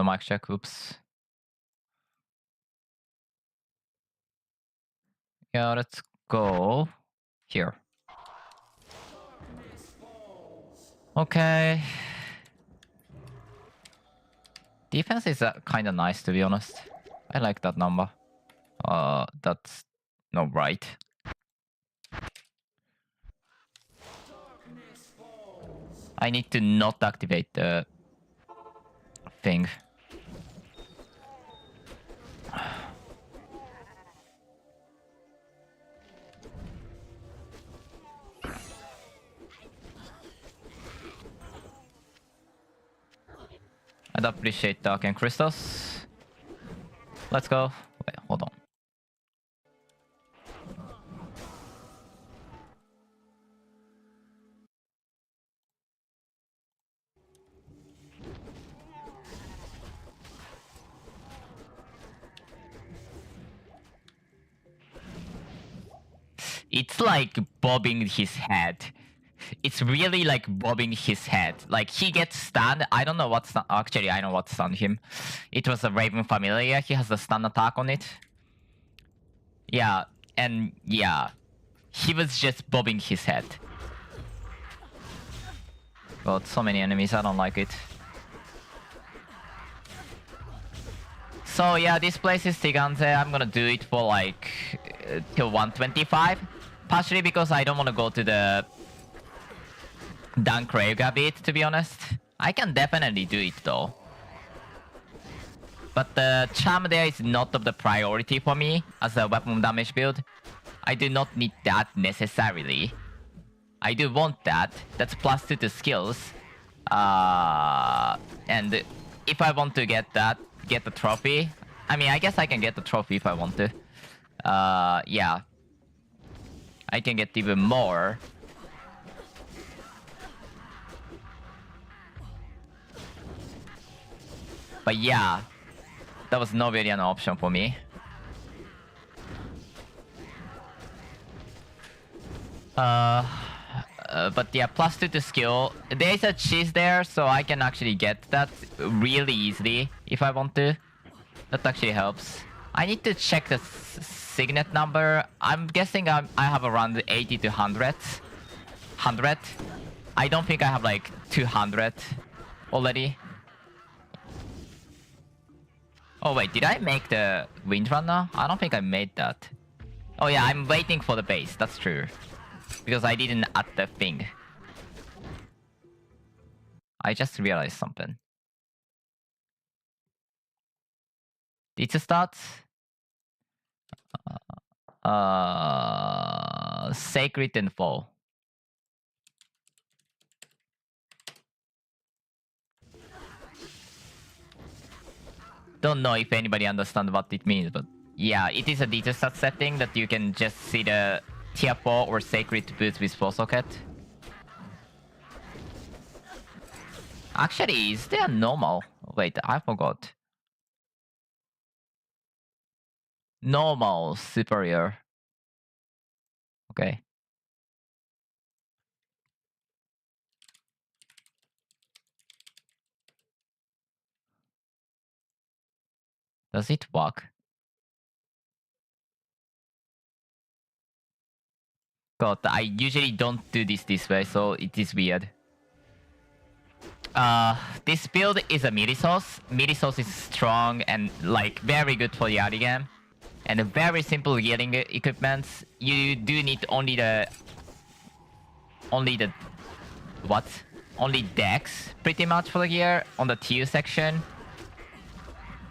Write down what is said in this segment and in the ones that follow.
No mic check. Oops. Yeah, let's go here. Okay. Defense is kind of nice, to be honest. I like that number. That's no right. I need to not activate the thing. I'd appreciate Dark and Crystals. Let's go. Wait, hold on. It's like bobbing his head. It's really like bobbing his head. Like he gets stunned. I don't know what stun. Actually, I know what stunned him. It was a Raven Familiar. He has a stun attack on it. Yeah, and yeah, he was just bobbing his head. Got so many enemies. I don't like it. So yeah, this place is Tigante. I'm gonna do it for like till 125. Partially because I don't want to go to the Dunk Rave a bit, to be honest. I can definitely do it though. But the charm there is not of the priority for me as a weapon damage build. I do not need that necessarily. I do want that. That's +2 to skills. And if I want to get that, get the trophy. I mean, I guess I can get the trophy if I want to. Yeah. I can get even more. But yeah, that was not really an option for me. But yeah, +2 to skill. There's a cheese there, so I can actually get that really easily if I want to. That actually helps. I need to check the signet number. I'm guessing I have around 80 to 100. 100. I don't think I have like 200 already. Oh wait, did I make the Windrunner? I don't think I made that. Oh yeah, I'm waiting for the base. That's true. Because I didn't add the thing. I just realized something. It starts... Sacred and Fall. Don't know if anybody understands what it means, but yeah, it is a detail stat setting that you can just see the tier 4 or Sacred boots with 4 socket. Actually, is there normal? Wait, I forgot. Normal, superior. Okay. Does it work? God, I usually don't do this way, so it is weird. This build is a Midi-Source. Midi-Source is strong and like very good for the early game. And a very simple gearing equipment. You do need only the what? Only Dex pretty much for the gear on the TU section.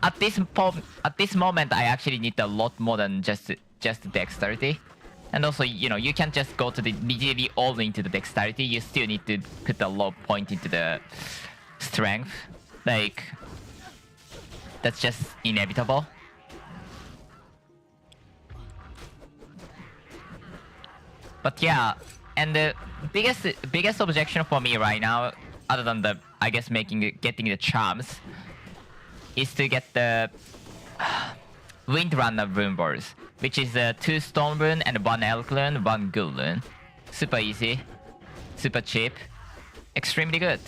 At this moment, I actually need a lot more than just dexterity. And also, you know, you can't just go to the immediately all into the dexterity. You still need to put a low point into the strength. Like, that's just inevitable. But yeah, and the biggest objection for me right now, other than the, I guess, getting the charms, is to get the Windrunner rune bars, which is 2 stone rune and 1 elk rune, 1 ghoul rune. Super easy, super cheap, extremely good.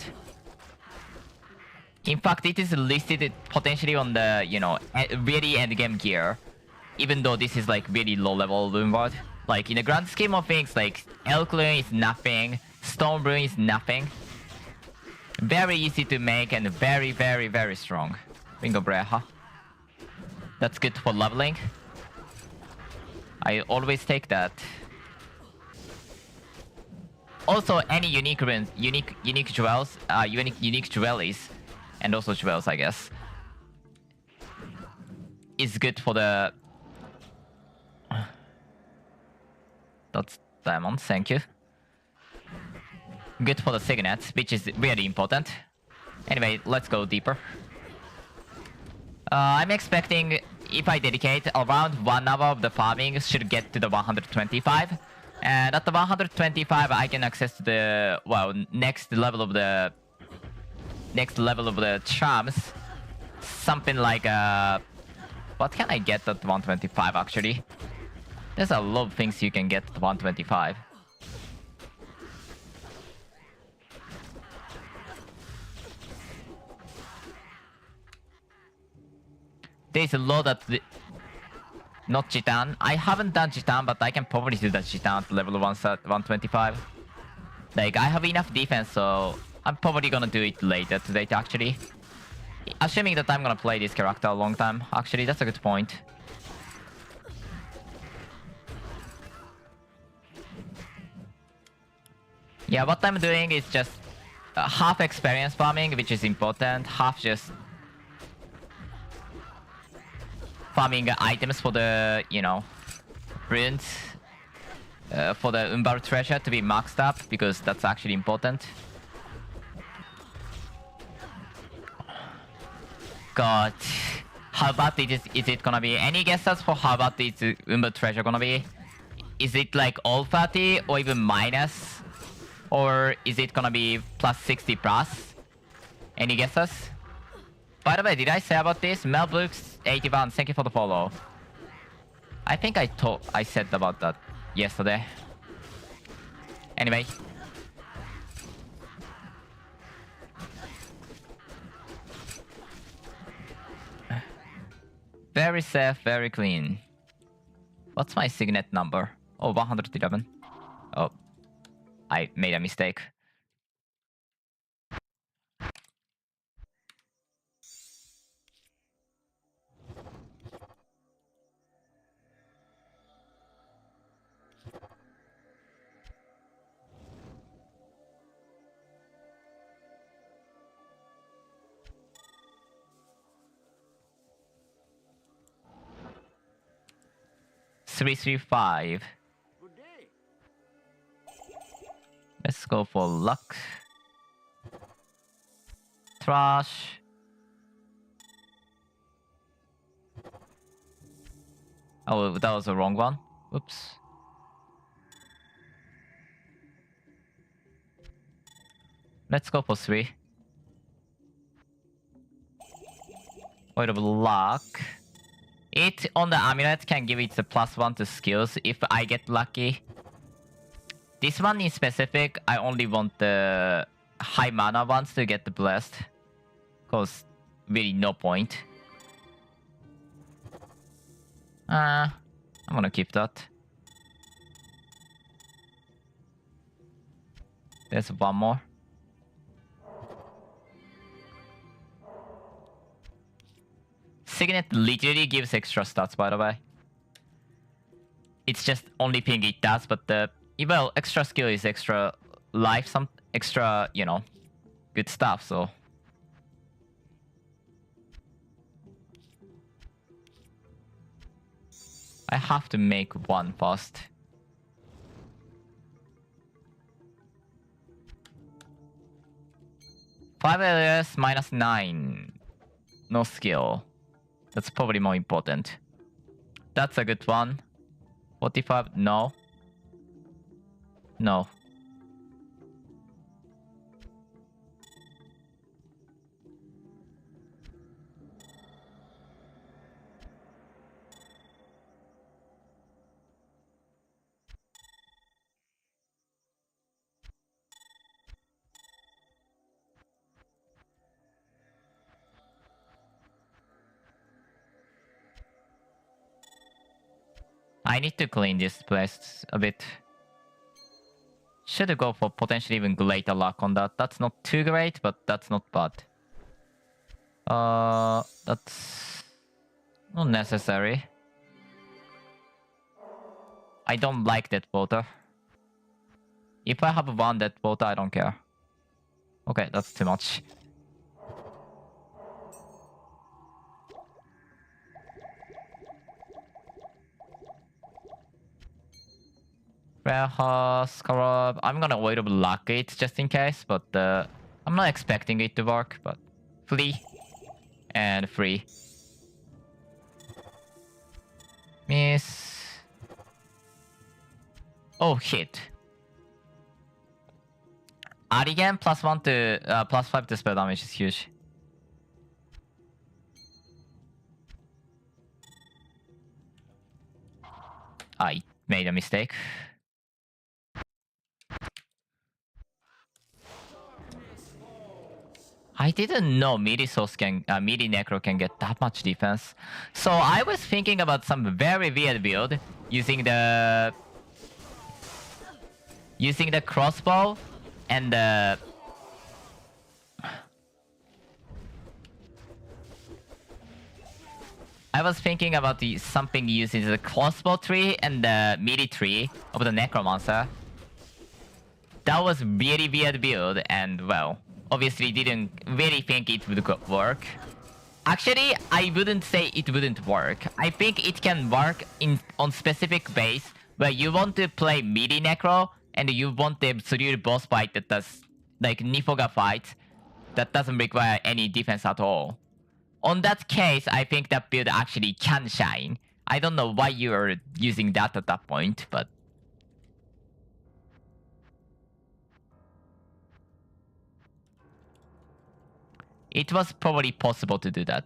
In fact, it is listed potentially on the, you know, really end game gear. Even though this is like really low level rune ward. Like in the grand scheme of things, like Elk Rune is nothing, Stone Rune is nothing. Very easy to make and very, very, very strong. Bingo Breha. That's good for leveling. I always take that. Also, any unique runes, unique jewels, unique jewelries, and also jewels, I guess, is good for the. That's diamonds. Thank you. Good for the signet, which is really important. Anyway, let's go deeper. I'm expecting if I dedicate around 1 hour of the farming should get to the 125. And at the 125 I can access to the, well, next level of the charms. Something like what can I get at 125 actually? There's a lot of things you can get at 125. There's a lot at the... Not Gitan. I haven't done Gitan, but I can probably do that Gitan at level 125. Like, I have enough defense, so I'm probably gonna do it later today, actually. Assuming that I'm gonna play this character a long time. Actually, that's a good point. Yeah, what I'm doing is just half experience farming, which is important, half just farming items for the, you know, runes, for the Umbar treasure to be maxed up, because that's actually important. God, how bad is it gonna be? Any guesses for how bad is Umbar treasure gonna be? Is it like all 30 or even minus? Or is it gonna be plus 60 plus? Any guesses? By the way, did I say about this? Melbrooks81, thank you for the follow. I think I said about that yesterday. Anyway. Very safe, very clean. What's my signet number? Oh, 111. Oh, I made a mistake. $335. Let's go for luck. Trash. Oh, that was the wrong one. Oops. Let's go for 3. Void of luck. It on the amulet can give it the +1 to skills if I get lucky. This one in specific, I only want the high mana ones to get the blessed. Cause really no point. I'm gonna keep that. There's one more. Signet literally gives extra stats, by the way. It's just only thing it does, but the, well, extra skill is extra life, some extra, you know, good stuff, so. I have to make one first. Five areas -9. No skill. That's probably more important. That's a good one. 45, no. No. I need to clean this place a bit. Should go for potentially even greater luck on that. That's not too great, but that's not bad. That's not necessary. I don't like that water. If I have one that water, I don't care. Okay, that's too much. Warehouse, corrupt. I'm gonna wait to lock it just in case, but I'm not expecting it to work, but flee and free. Miss. Oh, hit. Arigan +1 to +5 to spell damage is huge. I made a mistake. I didn't know midi necro can get that much defense. So I was thinking about some very weird build using the crossbow and the I was thinking about something using the crossbow tree and the midi tree of the necromancer. That was really weird build, and well, obviously didn't really think it would work. Actually, I wouldn't say it wouldn't work. I think it can work on specific base where you want to play midi necro and you want the absolute boss fight that does like Nifoga fight that doesn't require any defense at all. On that case, I think that build actually can shine. I don't know why you are using that at that point, but it was probably possible to do that.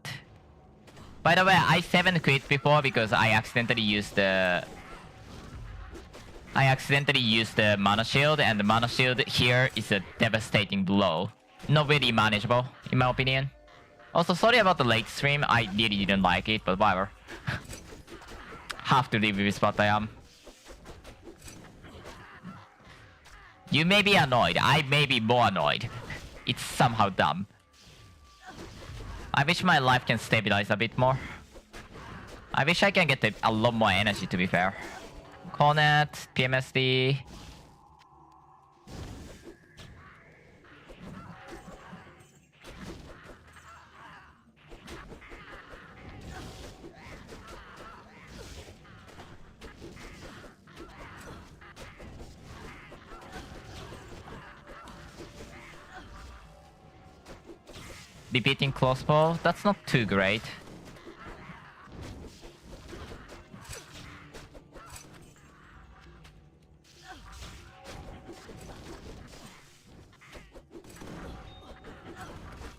By the way, I 7 quit before because I accidentally used the mana shield, and the mana shield here is a devastating blow. Not really manageable, in my opinion. Also, sorry about the late stream. I really didn't like it, but whatever. Have to live with what I am. You may be annoyed. I may be more annoyed. It's somehow dumb. I wish my life can stabilize a bit more. I wish I can get a lot more energy, to be fair. Cornet, PMSD. Repeating crossbow, that's not too great.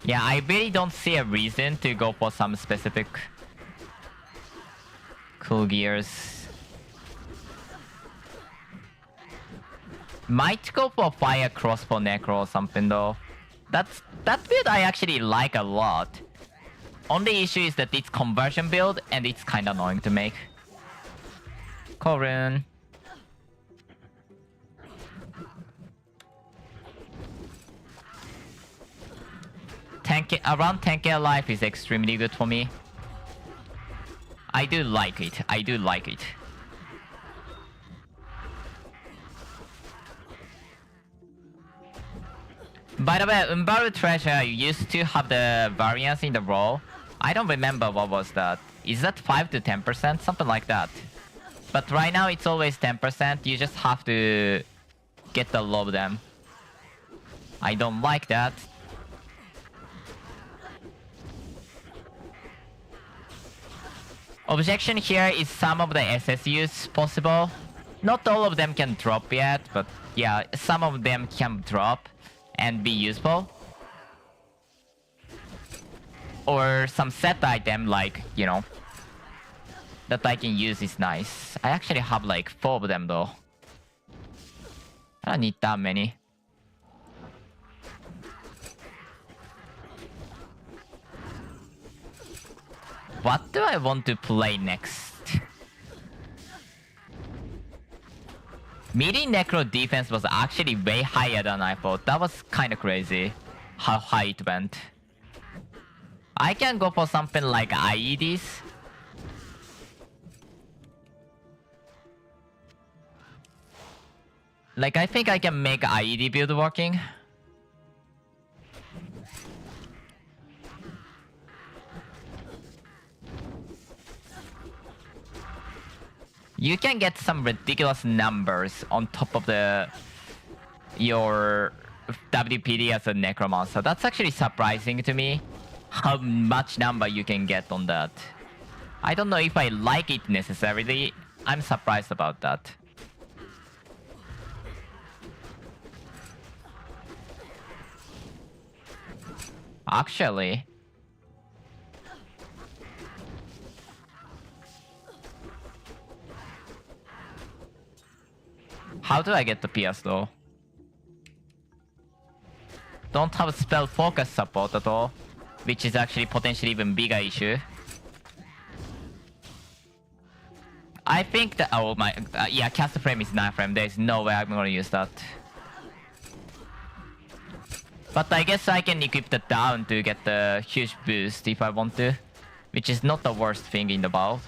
Yeah, I really don't see a reason to go for some specific cool gears. Might go for fire crossbow necro or something though. That build I actually like a lot. Only issue is that it's conversion build and it's kinda annoying to make. Corrin. Around 10k life is extremely good for me. I do like it. I do like it. By the way, Unburied Treasure used to have the variance in the roll. I don't remember what was that. Is that 5 to 10%? Something like that. But right now it's always 10%. You just have to get the low of them. I don't like that. Objection here is some of the SSUs possible. Not all of them can drop yet, but yeah, some of them can drop and be useful. Or some set item like, you know, that I can use is nice. I actually have like 4 of them though. I don't need that many. What do I want to play next? Melee Necro defense was actually way higher than I thought. That was kind of crazy how high it went. I can go for something like IEDs. Like, I think I can make IED build working. You can get some ridiculous numbers on top of your WPD as a Necromancer. That's actually surprising to me, how much number you can get on that. I don't know if I like it necessarily. I'm surprised about that. Actually, how do I get the PS though? Don't have spell focus support at all, which is actually potentially even bigger issue. I think that oh my yeah, cast frame is 9 frame. There's no way I'm gonna use that. But I guess I can equip the down to get the huge boost if I want to, which is not the worst thing in the world.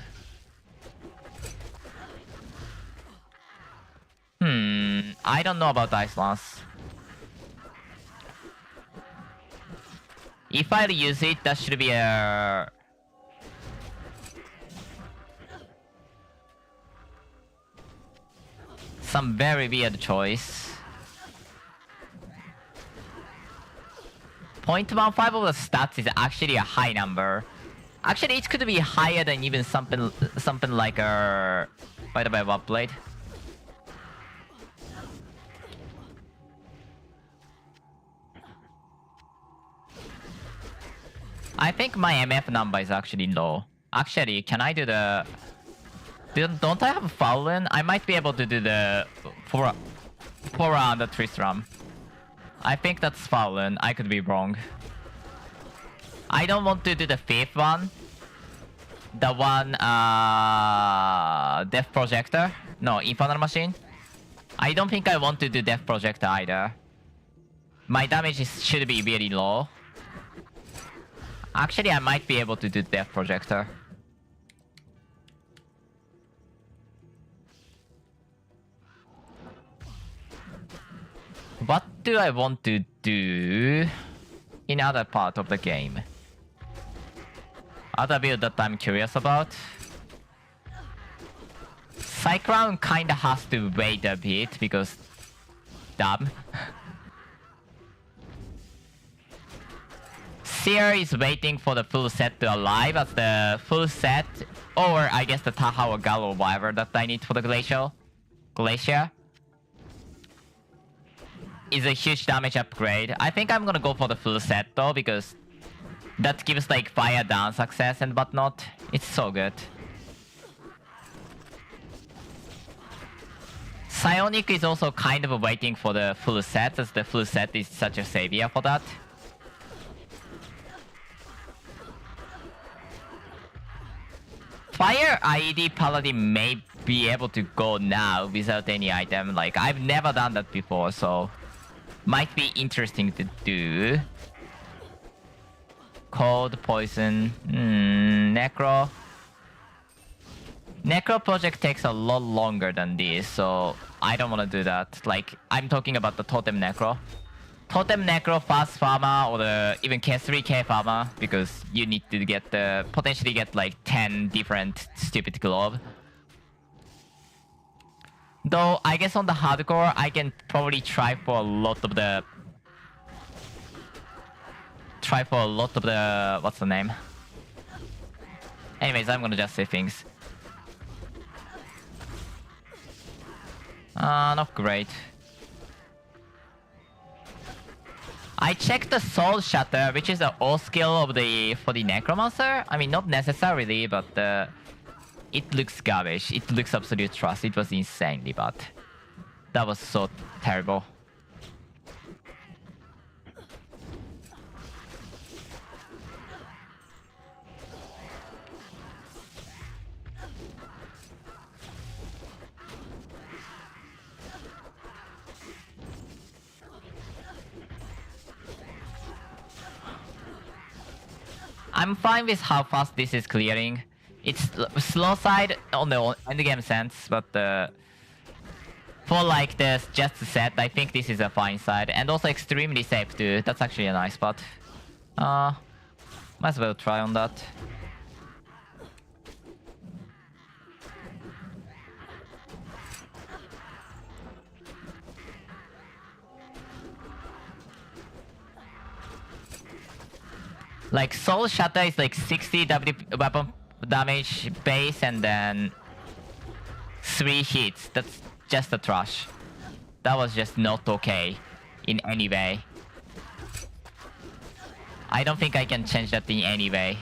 I don't know about Ice Lance. If I use it, that should be a... some very weird choice. 0.15 of the stats is actually a high number. Actually, it could be higher than even something like a... By the way, what blade? I think my MF number is actually low. Actually, can I do the... Don't I have Fallen? I might be able to do the... for on the Tristram. I think that's Fallen. I could be wrong. I don't want to do the 5th one. The one... Death Projector? No, Infernal Machine. I don't think I want to do Death Projector either. My damage should be very low. Actually, I might be able to do Death Projector. What do I want to do in other part of the game? Other build that I'm curious about? Cyclone kinda has to wait a bit because... Dumb. Seer is waiting for the full set to arrive as the full set, or I guess the Taha or Gal or whatever that I need for the Glacier is a huge damage upgrade. I think I'm gonna go for the full set though, because that gives like fire down success and whatnot. It's so good. Psionic is also kind of waiting for the full set, as the full set is such a savior for that. Fire IED Paladin may be able to go now without any item. Like, I've never done that before, so... might be interesting to do. Cold, Poison... Necro... Necro project takes a lot longer than this, so... I don't want to do that. Like, I'm talking about the Totem Necro. Totem Necro fast farmer or the even K3K farmer, because you need to get the potentially get like 10 different stupid globe. Though I guess on the hardcore I can probably try for a lot of the what's the name? Anyways, I'm gonna just say things. Not great. I checked the Soul Shatter, which is the all skill of for the Necromancer. I mean, not necessarily, but it looks garbage. It looks absolute trash. It was insanely bad. That was so terrible. I'm fine with how fast this is clearing. It's slow side on the endgame sense, but for like this just set, I think this is a fine side. And also extremely safe too. That's actually a nice spot. Might as well try on that. Like Soul Shatter is like 60 weapon damage base and then 3 hits. That's just a trash. That was just not okay in any way. I don't think I can change that in any way.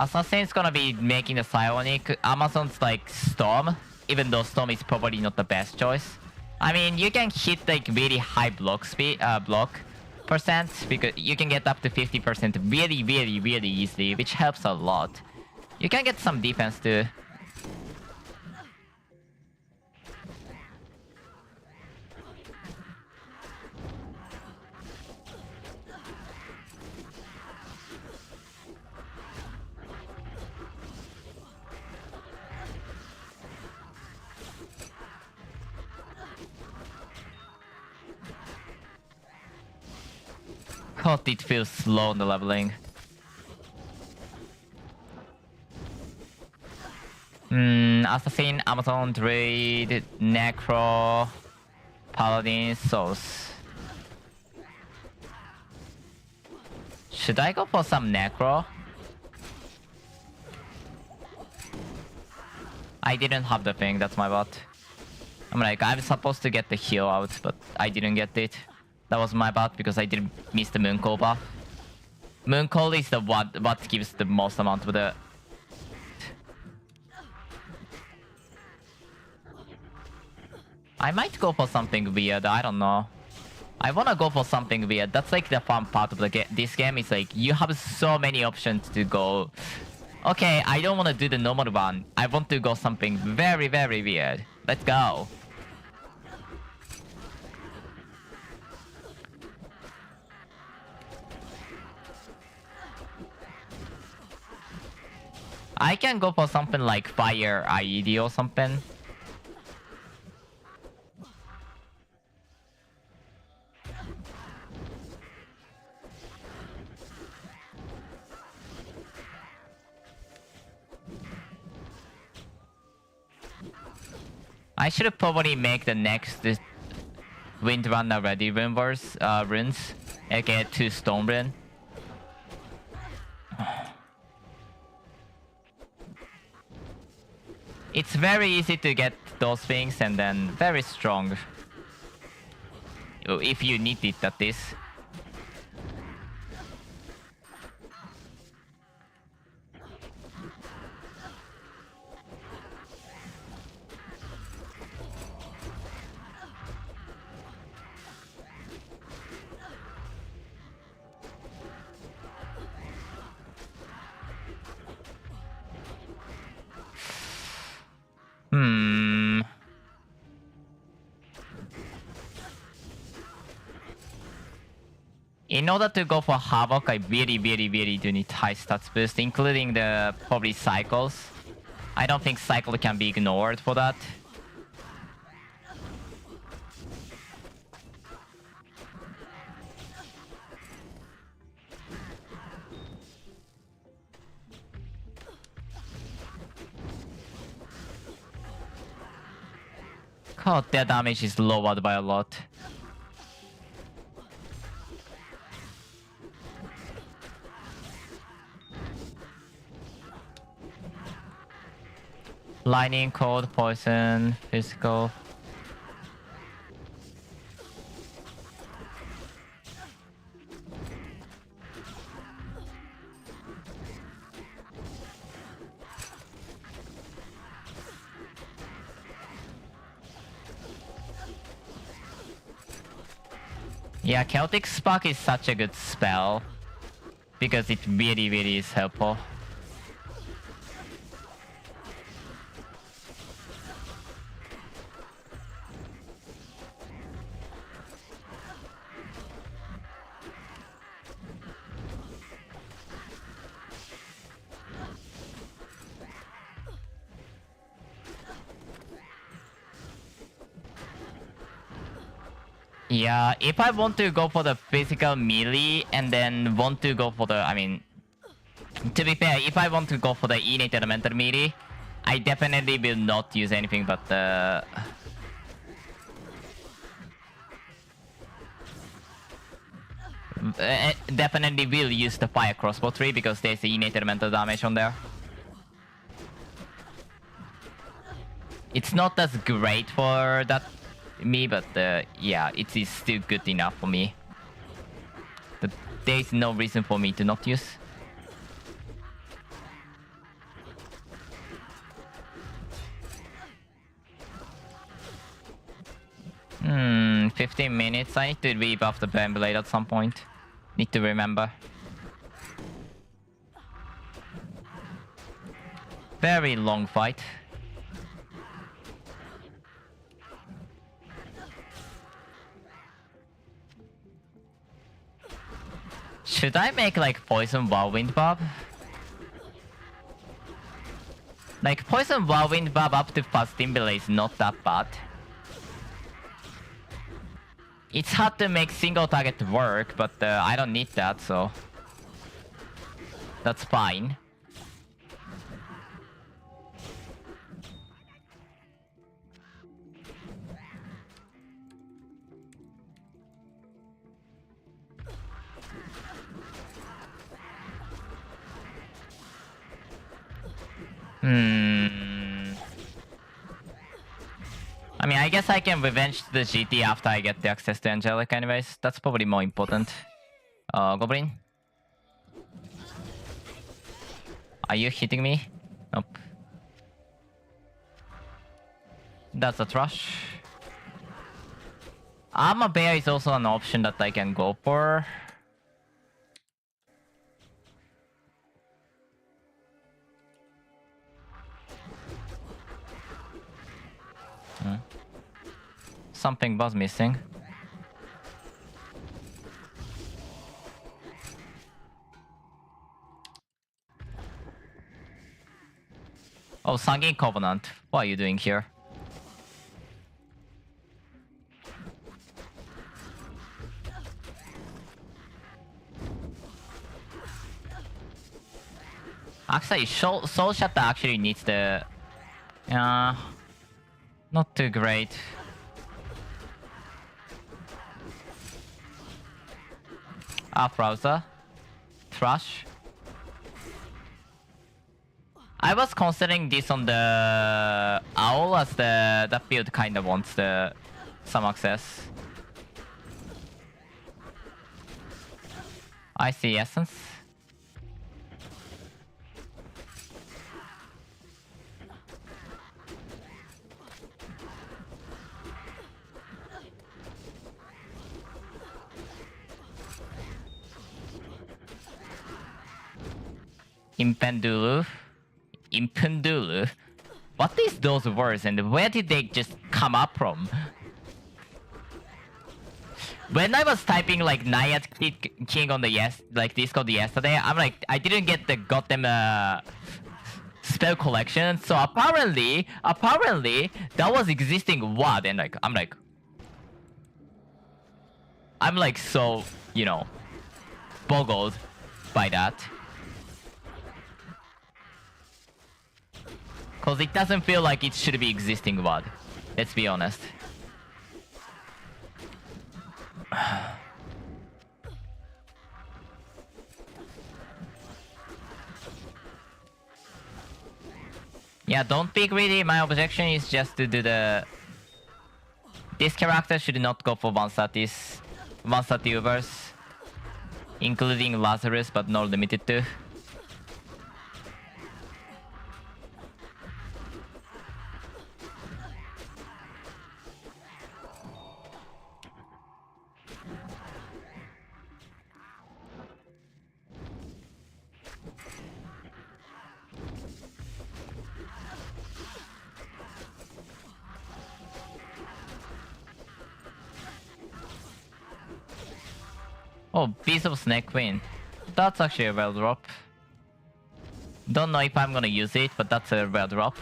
Assassin's gonna be making the Psionic. Amazon's like Storm, even though Storm is probably not the best choice. I mean, you can hit like really high block speed, block percent, because you can get up to 50% really easily, which helps a lot. You can get some defense too. God, it feels slow on the leveling. Assassin, Amazon, Druid, Necro, Paladin, Souls. Should I go for some Necro? I didn't have the thing, that's my bot. I'm supposed to get the heal out, but I didn't get it. That was my bad because I didn't miss the Mooncall buff. Mooncall is the what gives the most amount of the... I might go for something weird, I don't know. I wanna go for something weird. That's like the fun part of the this game is like you have so many options to go. Okay, I don't wanna do the normal one. I want to go something very weird. Let's go. I can go for something like Fire IED or something. I should probably make the next Windrunner ready runes, aka 2 Stone Rune. It's very easy to get those things and then very strong. If you need it, that is. In order to go for Havoc, I really do need high stats boost, including the probably Cycles. I don't think Cycle can be ignored for that. God, their damage is lowered by a lot. Lightning, cold, poison, physical. Yeah, Celtic Spark is such a good spell. because it really, really is helpful. Yeah, if I want to go for the physical melee and then want to go for the, I mean, to be fair, if I want to go for the innate elemental melee, I definitely will not use anything but the... definitely will use the fire crossbow tree because there's the innate elemental damage on there. It's not as great for that me, but yeah, it is still good enough for me. But there is no reason for me to not use. 15 minutes. I need to rebuff the Burn Blade at some point. Need to remember. Very long fight. Should I make like Poison Whirlwind Bob? Like Poison Whirlwind Bob up to fast Timberlake is not that bad. It's hard to make single target work, but I don't need that, so that's fine. I mean, I guess I can revenge the GT after I get the access to Angelic anyways. That's probably more important. Goblin? Are you hitting me? Nope. That's a trash. Armor Bear is also an option that I can go for. Something was missing. Oh, Sanguine Covenant. What are you doing here? Actually, Soul Shatter actually needs the... not too great. Browser. Trash. I was considering this on the Owl as that build kinda wants some access. I see Essence. Impendulu. Impendulu? What is those words and where did they just come up from? When I was typing like Naiad King on the Discord yesterday, I'm like, I didn't get the goddamn spell collection. So apparently that was existing word, and like I'm like so, you know, boggled by that. Cause it doesn't feel like it should be existing word. Let's be honest. Yeah, don't be greedy. My objection is just to do the... This character should not go for 130 Ubers. Including Lazarus, but not limited to. Oh, Beast of Snake Queen. That's actually a well drop. Don't know if I'm gonna use it, but that's a well drop.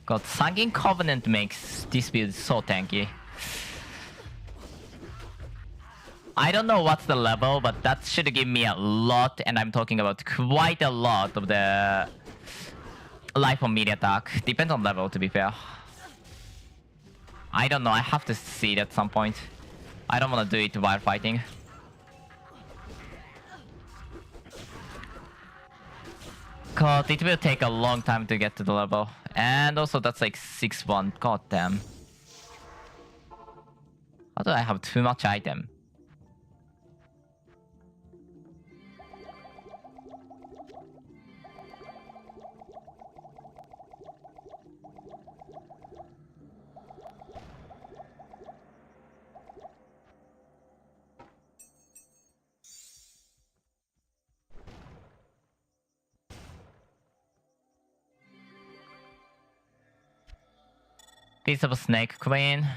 God, Sanguine Covenant makes this build so tanky. I don't know what's the level, but that should give me a lot, and I'm talking about quite a lot of the life on melee attack. Depends on level, to be fair. I don't know, I have to see it at some point. I don't want to do it while fighting. God, it will take a long time to get to the level. And also that's like 6-1, god damn. How do I have too much item? Piece of a Snake Queen.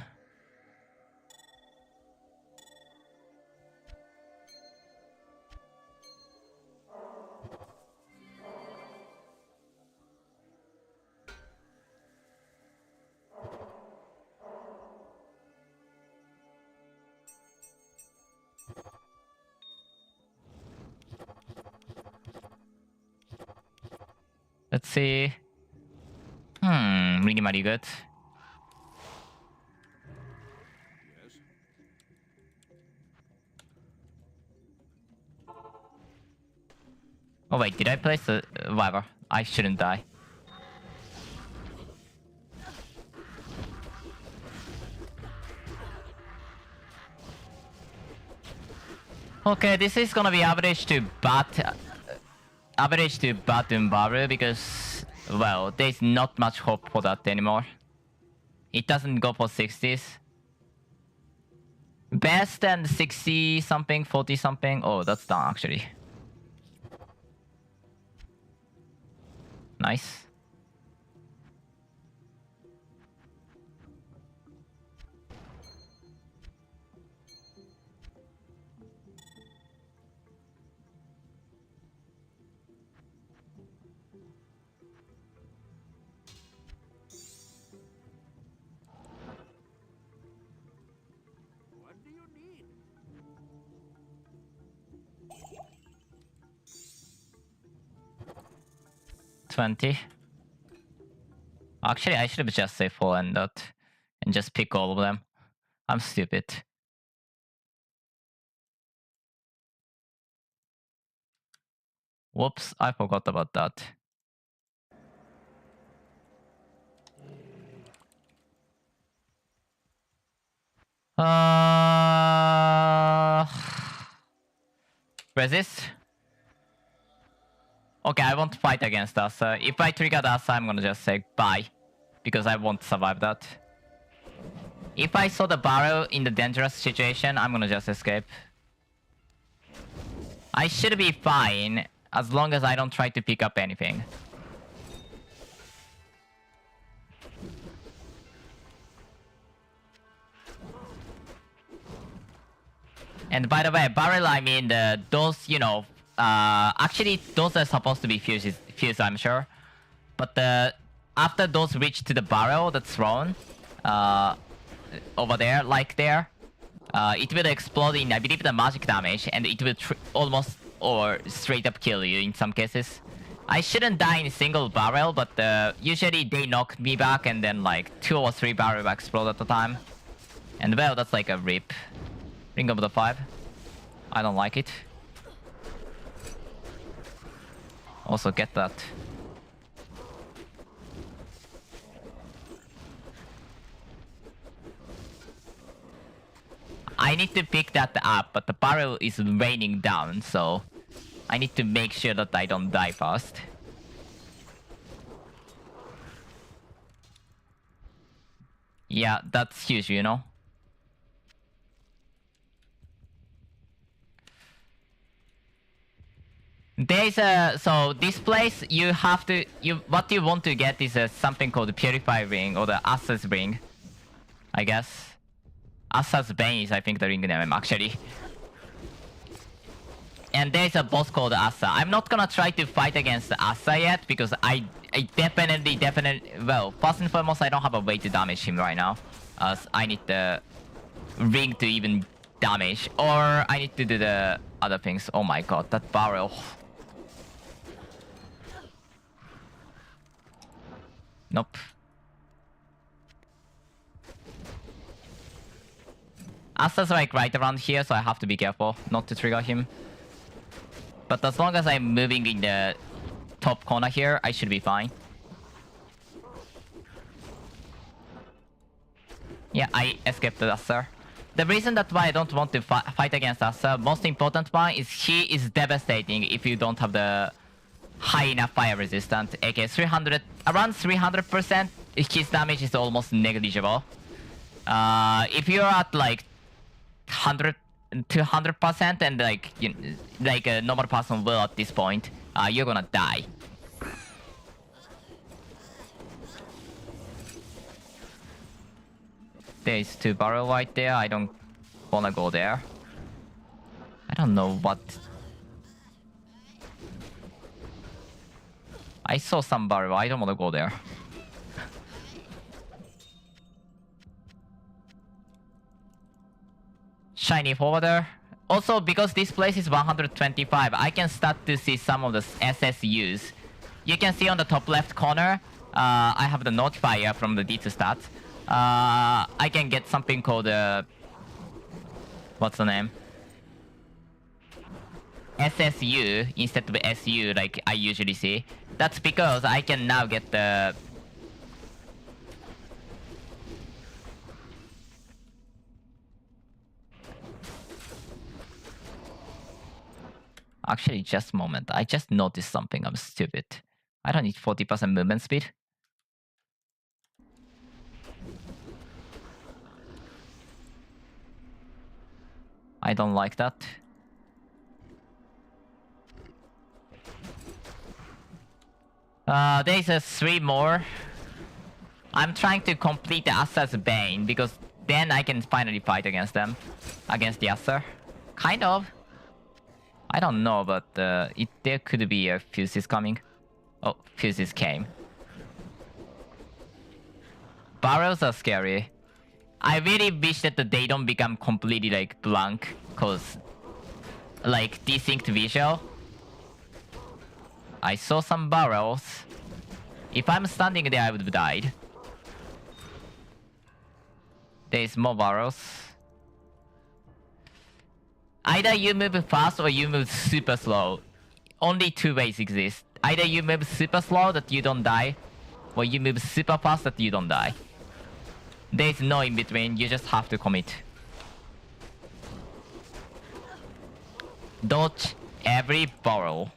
Let's see. Minimally good. Oh wait, did I place the Viper? I shouldn't die. Okay, this is gonna be average to bottom barrel because, well, there's not much hope for that anymore. It doesn't go for 60s. Best and 60 something, 40 something. Oh, that's done actually. Nice. What do you need? 20. Actually, I should have just say 4 and that, and just pick all of them. I'm stupid. Whoops, I forgot about that. Resist? Okay, I won't fight against us. If I trigger us, I'm gonna just say bye. Because I won't survive that. If I saw the barrel in the dangerous situation, I'm gonna just escape. I should be fine as long as I don't try to pick up anything. And by the way, barrel, I mean those, you know, actually those are supposed to be fused, I'm sure. But after those reach to the barrel that's thrown, over there, like there, it will explode in, I believe, the magic damage, and it will almost or straight up kill you in some cases. I shouldn't die in a single barrel, but usually they knock me back, and then like 2 or 3 barrels explode at the time. And well, that's like a rip. Ring of the 5. I don't like it. Also get that. I need to pick that up, but the barrel is raining down, so I need to make sure that I don't die fast. Yeah, that's huge, you know? There's a so this place you have to what you want to get is something called the Purify Ring or the Assas Ring, I guess. Assas Bane is I think the ring name actually. And there's a boss called Asa. I'm not gonna try to fight against Asa yet because I definitely well, first and foremost I don't have a way to damage him right now. As I need the ring to even damage, or I need to do the other things. Oh my god, that barrel. Nope. Asa's like right around here, so I have to be careful not to trigger him. But as long as I'm moving in the top corner here, I should be fine. Yeah, I escaped the Asa. The reason that why I don't want to fight against Asa, most important one is he is devastating if you don't have the high enough fire resistant. AK 300, around 300%, his damage is almost negligible. If you're at like 100, 200% and like like a normal person will at this point, you're gonna die. There's 2 barrel right there. I don't wanna go there. I don't know what. I saw some barrel. I don't wanna go there. Shiny forwarder. Also, because this place is 125, I can start to see some of the SSUs. You can see on the top left corner, I have the notifier from the D2 stats. I can get something called what's the name? SSU instead of SU like I usually see. That's because I can now get the actually just a moment. I just noticed something. I'm stupid. I don't need 40% movement speed. I don't like that. There's 3 more. I'm trying to complete the Asa's Bane because then I can finally fight against them. Against the Asa. Kind of. I don't know, but there could be a fuses coming. Oh, fuses came. Barrels are scary. I really wish that they don't become completely like blank, cause like distinct visual. I saw some barrels. If I'm standing there, I would have died. There's more barrels. Either you move fast or you move super slow. Only 2 ways exist. Either you move super slow that you don't die, or you move super fast that you don't die. There's no in between, you just have to commit. Dodge every barrel.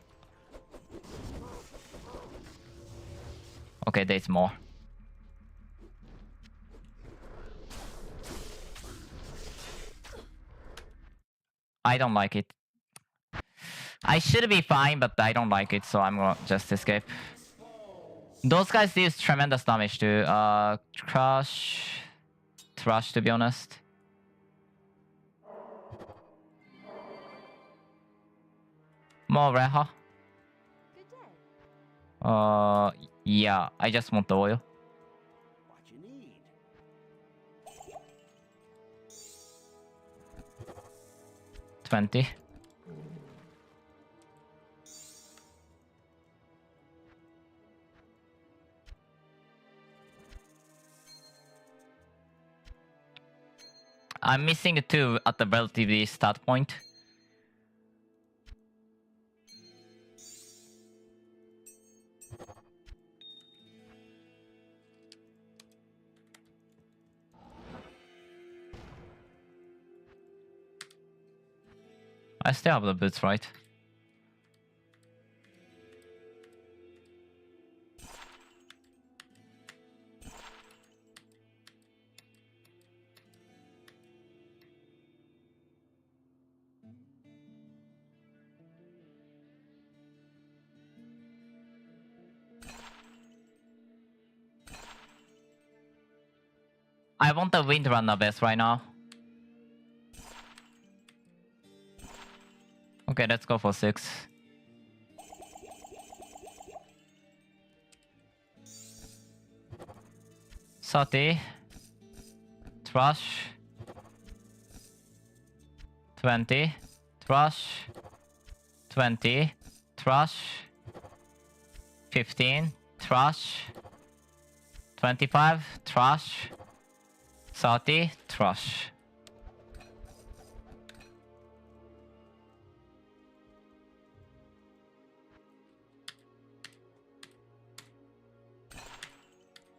Okay, there's more. I don't like it. I should be fine, but I don't like it, so I'm gonna just escape. Those guys deal tremendous damage too. Trash to be honest. More Reha. Yeah, I just want the oil. What you need? 20. I'm missing 2 at the relatively start point. I still have the boots, right? I want the Windrunner best right now. Okay, let's go for 6. Sati. Trash. 20. Trash. 20. Trash. 15. Trash. 25. Trash. 30. Trash.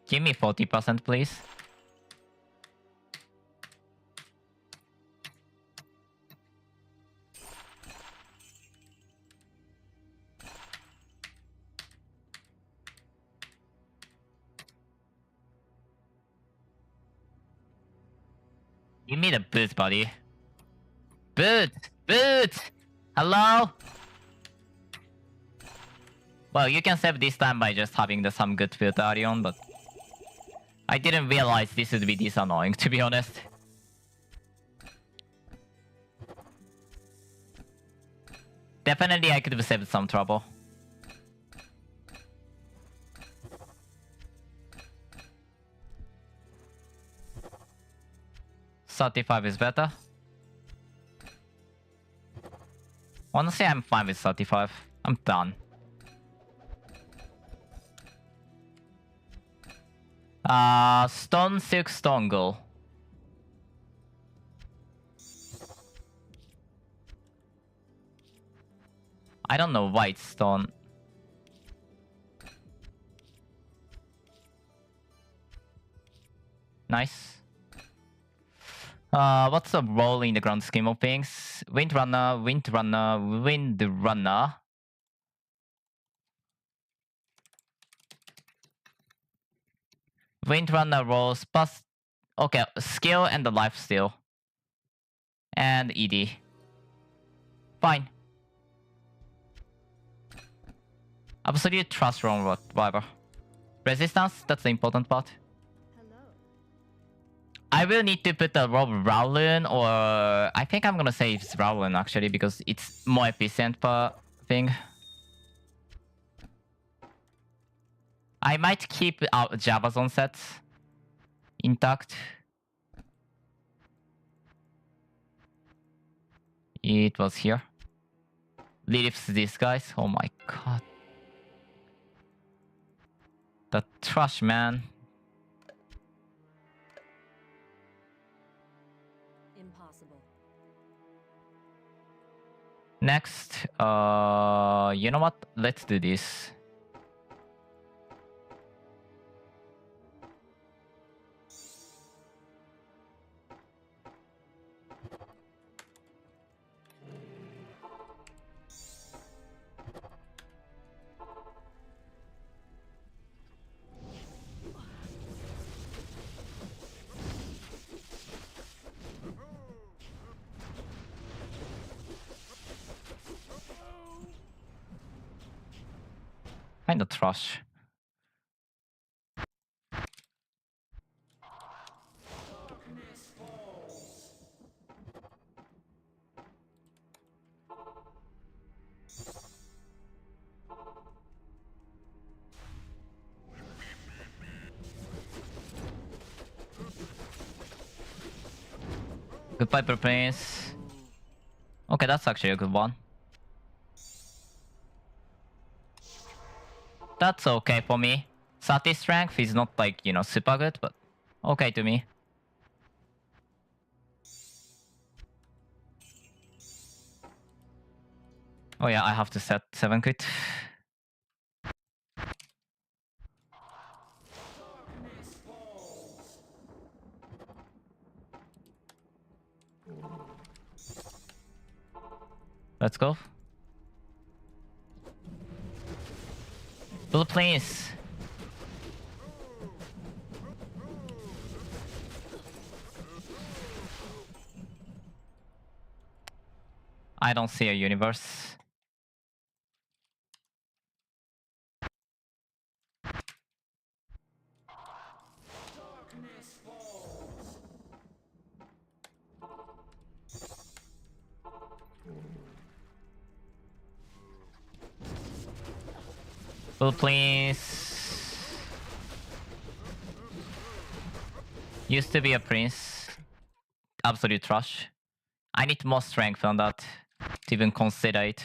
Give me 40%, please. Give me the boot, buddy. Boot! Boot! Hello? Well, you can save this time by just having some good build early on, but I didn't realize this would be this annoying, to be honest. Definitely I could have saved some trouble. $35 is better. Honestly, I'm fine with 35. I'm done. Stone, Silk, Stone, Gold. I don't know White Stone. Nice. What's the role in the grand scheme of things? Windrunner, Windrunner, Windrunner. Windrunner rolls plus... Okay, skill and the lifesteal. And ED. Fine. Absolute trust wrong whatever. Resistance, that's the important part. I will need to put a Rob Rowlin, or I think I'm gonna save Rowlin actually because it's more efficient per thing. I might keep our Javazon sets intact. It was here. Lilith's these guys. Oh my god. The trash, man. Impossible. Next, you know what? Let's do this. Kinda trash. Goodbye, Prince. Okay, that's actually a good one. That's okay for me. Sati strength is not like, you know, super good, but okay to me. Oh yeah, I have to set 7 crit. Let's go. Blue please. I don't see a universe. Blue prince. Used to be a prince. Absolute trash. I need more strength on that to even consider it.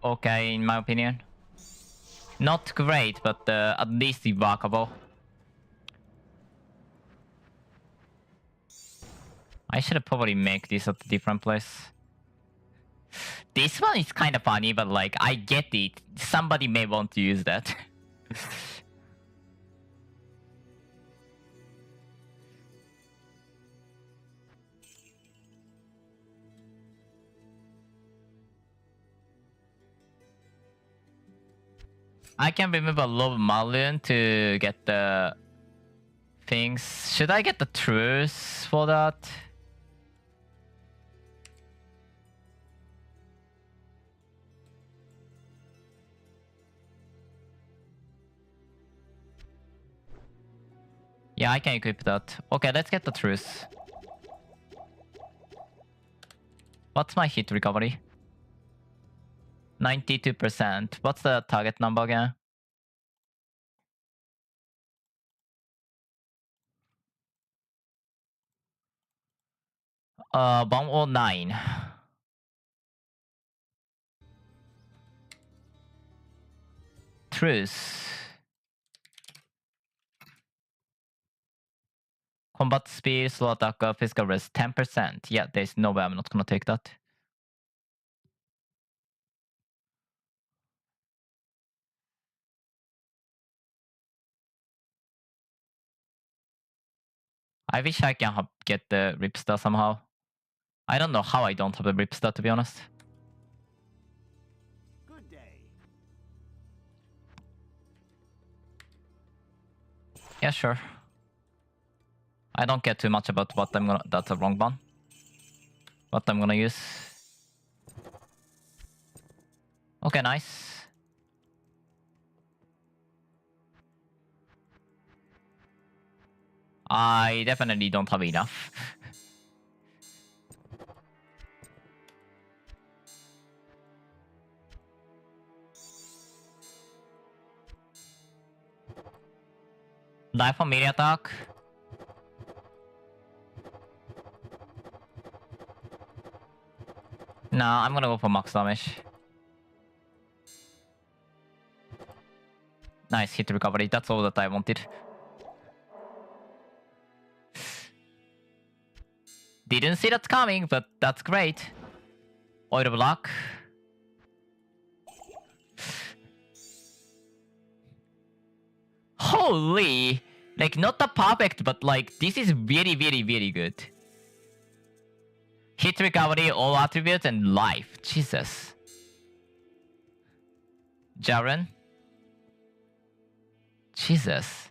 Okay, in my opinion. Not great, but at least workable. I should probably make this at a different place. This one is kind of funny, but like, I get it. Somebody may want to use that. I can remove a Love Marlin to get the things. Should I get the truce for that? Yeah, I can equip that. Okay, let's get the truce. What's my hit recovery? 92%. What's the target number again? Uh, 109. Truce. Combat speed, slow attack, physical rest, 10%. Yeah, there's no way I'm not gonna take that. I wish I can get the Ripstar somehow. I don't know how I don't have a Ripstar, to be honest. Good day. Yeah, sure. I don't care too much about what I'm gonna... That's a wrong one. What I'm gonna use. Okay, nice. I definitely don't have enough. Die for melee attack. Nah, I'm gonna go for max damage. Nice hit recovery. That's all that I wanted. Didn't see that coming, but that's great. Oil block. Holy! Like, not the perfect, but like, this is very, very, very good. Hit recovery, all attributes, and life. Jesus. Jaren. Jesus.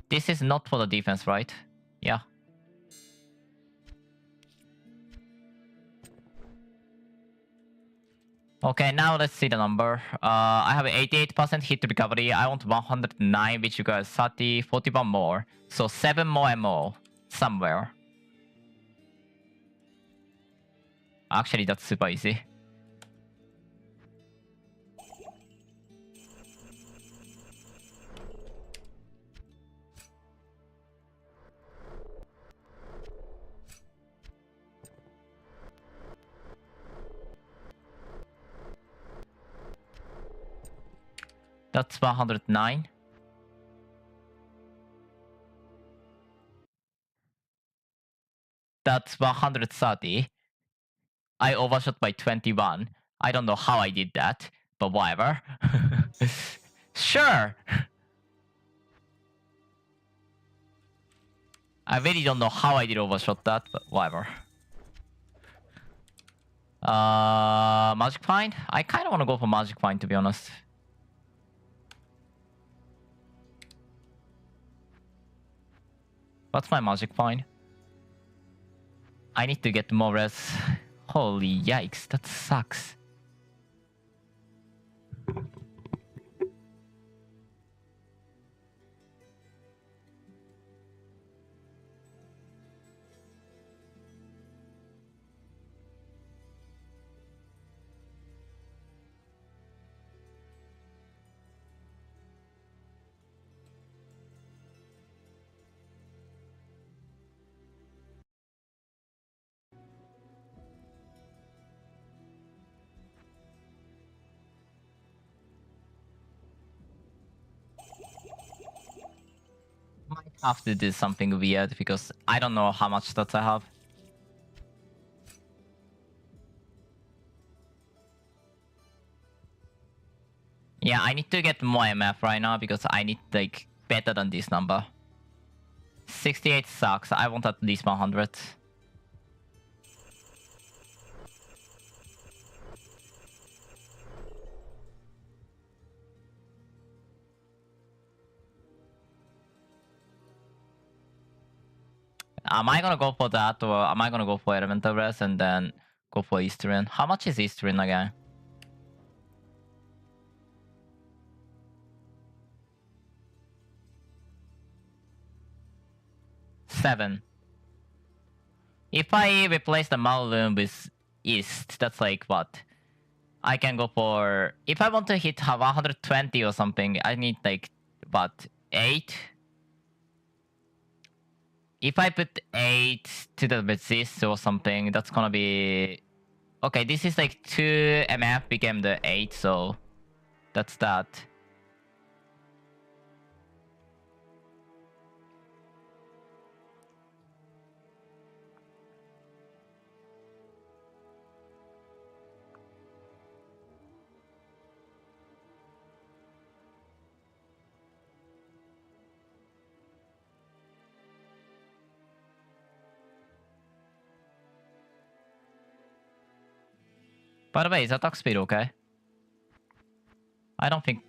This is not for the defense, right? Yeah. Okay, now let's see the number. I have 88% hit recovery. I want 109, which requires 30, 41 more. So 7 more and more. Somewhere. Actually, that's super easy. That's 109. That's 130. I overshot by 21. I don't know how I did that, but whatever. Sure! I really don't know how I did overshot that, but whatever. Magic Find? I kind of want to go for Magic Find, to be honest. What's my Magic Find? I need to get more res. Holy yikes, that sucks. Might have to do something weird because I don't know how much stats I have. Yeah, I need to get more MF right now because I need like better than this number. 68 sucks. I want at least 100. Am I gonna go for that or am I gonna go for Elemental Res and then go for Eastern? How much is Eastern again? Seven. If I replace the Mauloon with East, that's like what? I can go for... If I want to hit 120 or something, I need like, what, 8? If I put 8 to the resist or something, that's gonna be... Okay, this is like 2 MF became the 8, so that's that. By the way, is attack speed okay? I don't think...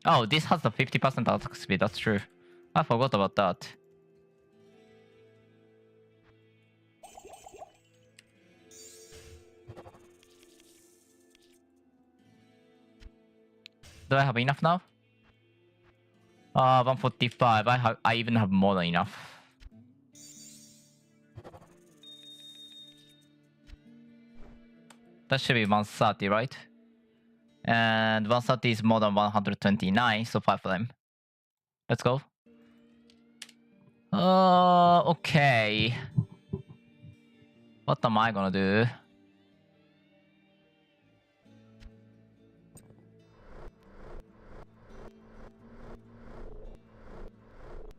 Oh, this has the 50% attack speed, that's true. I forgot about that. Do I have enough now? 145. I even have more than enough. That should be 130, right? And 130 is more than 129, so 5 of them. Let's go. Okay. What am I gonna do?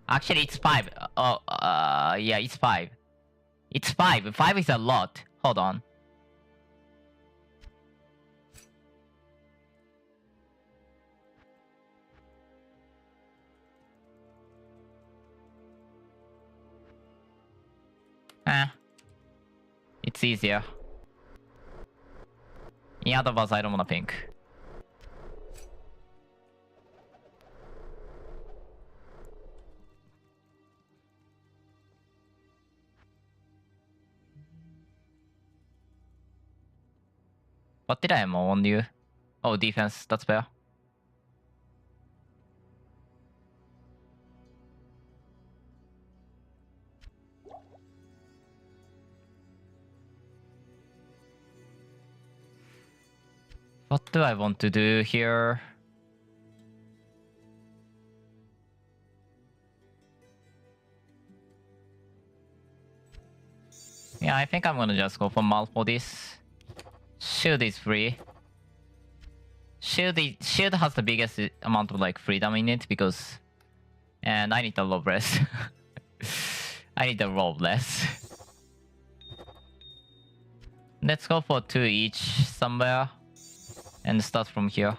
Actually, it's 5. Yeah, it's 5. It's 5. 5 is a lot. Hold on. It's easier. In other words, I don't wanna pink. What did I MO on you? Oh, defense. That's fair. What do I want to do here? Yeah, I think I'm gonna just go for Mal for this. Shield is free. Shield has the biggest amount of like freedom in it because... And I need a low rest. I need a roll less. Let's go for 2 each somewhere. And start from here.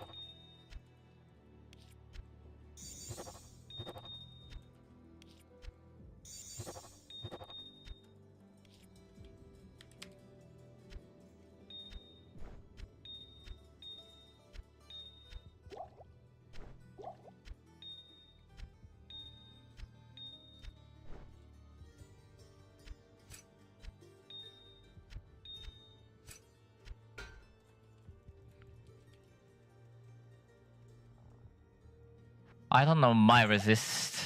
I don't know my resist.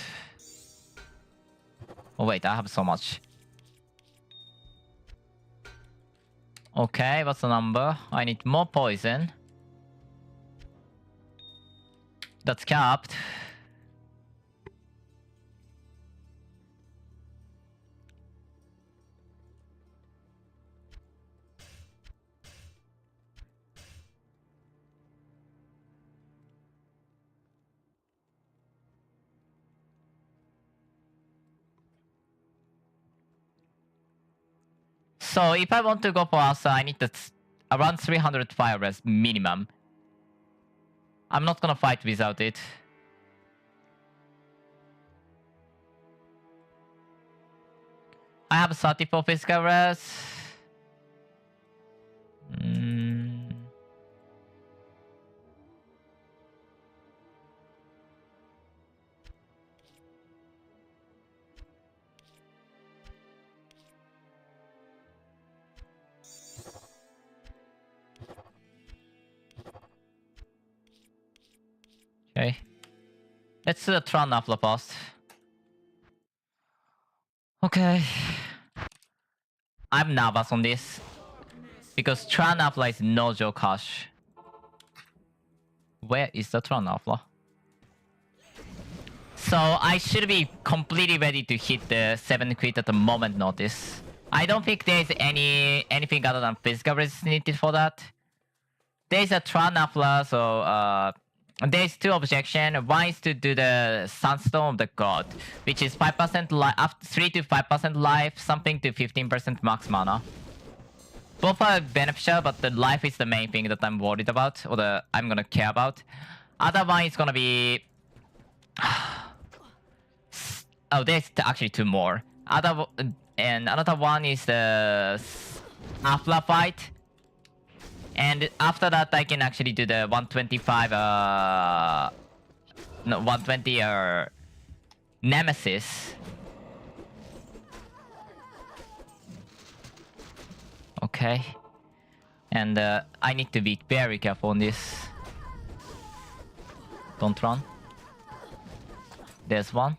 Oh wait, I have so much. Okay, what's the number? I need more poison. That's capped. So if I want to go for Asa, I need around 300 fire res minimum. I'm not gonna fight without it. I have 34 physical res. Okay. Let's do the Tron Afla first. Okay. I'm nervous on this. Because Tron Afla is no joke cash. Where is the Tron Afla? So I should be completely ready to hit the 7 crit at the moment notice. I don't think there's anything other than physical resist needed for that. There's a Tron Afla, so there's 2 objections. One is to do the Sunstone of the God, which is 5% life, 3 to 5% life, something to 15% max mana. Both are beneficial, but the life is the main thing that I'm worried about, or I'm gonna care about. Other one is gonna be... oh, there's actually 2 more. And another one is the Afla fight. And after that, I can actually do the 125, no, 120 Nemesis. Okay. And I need to be very careful on this. Don't run. There's one.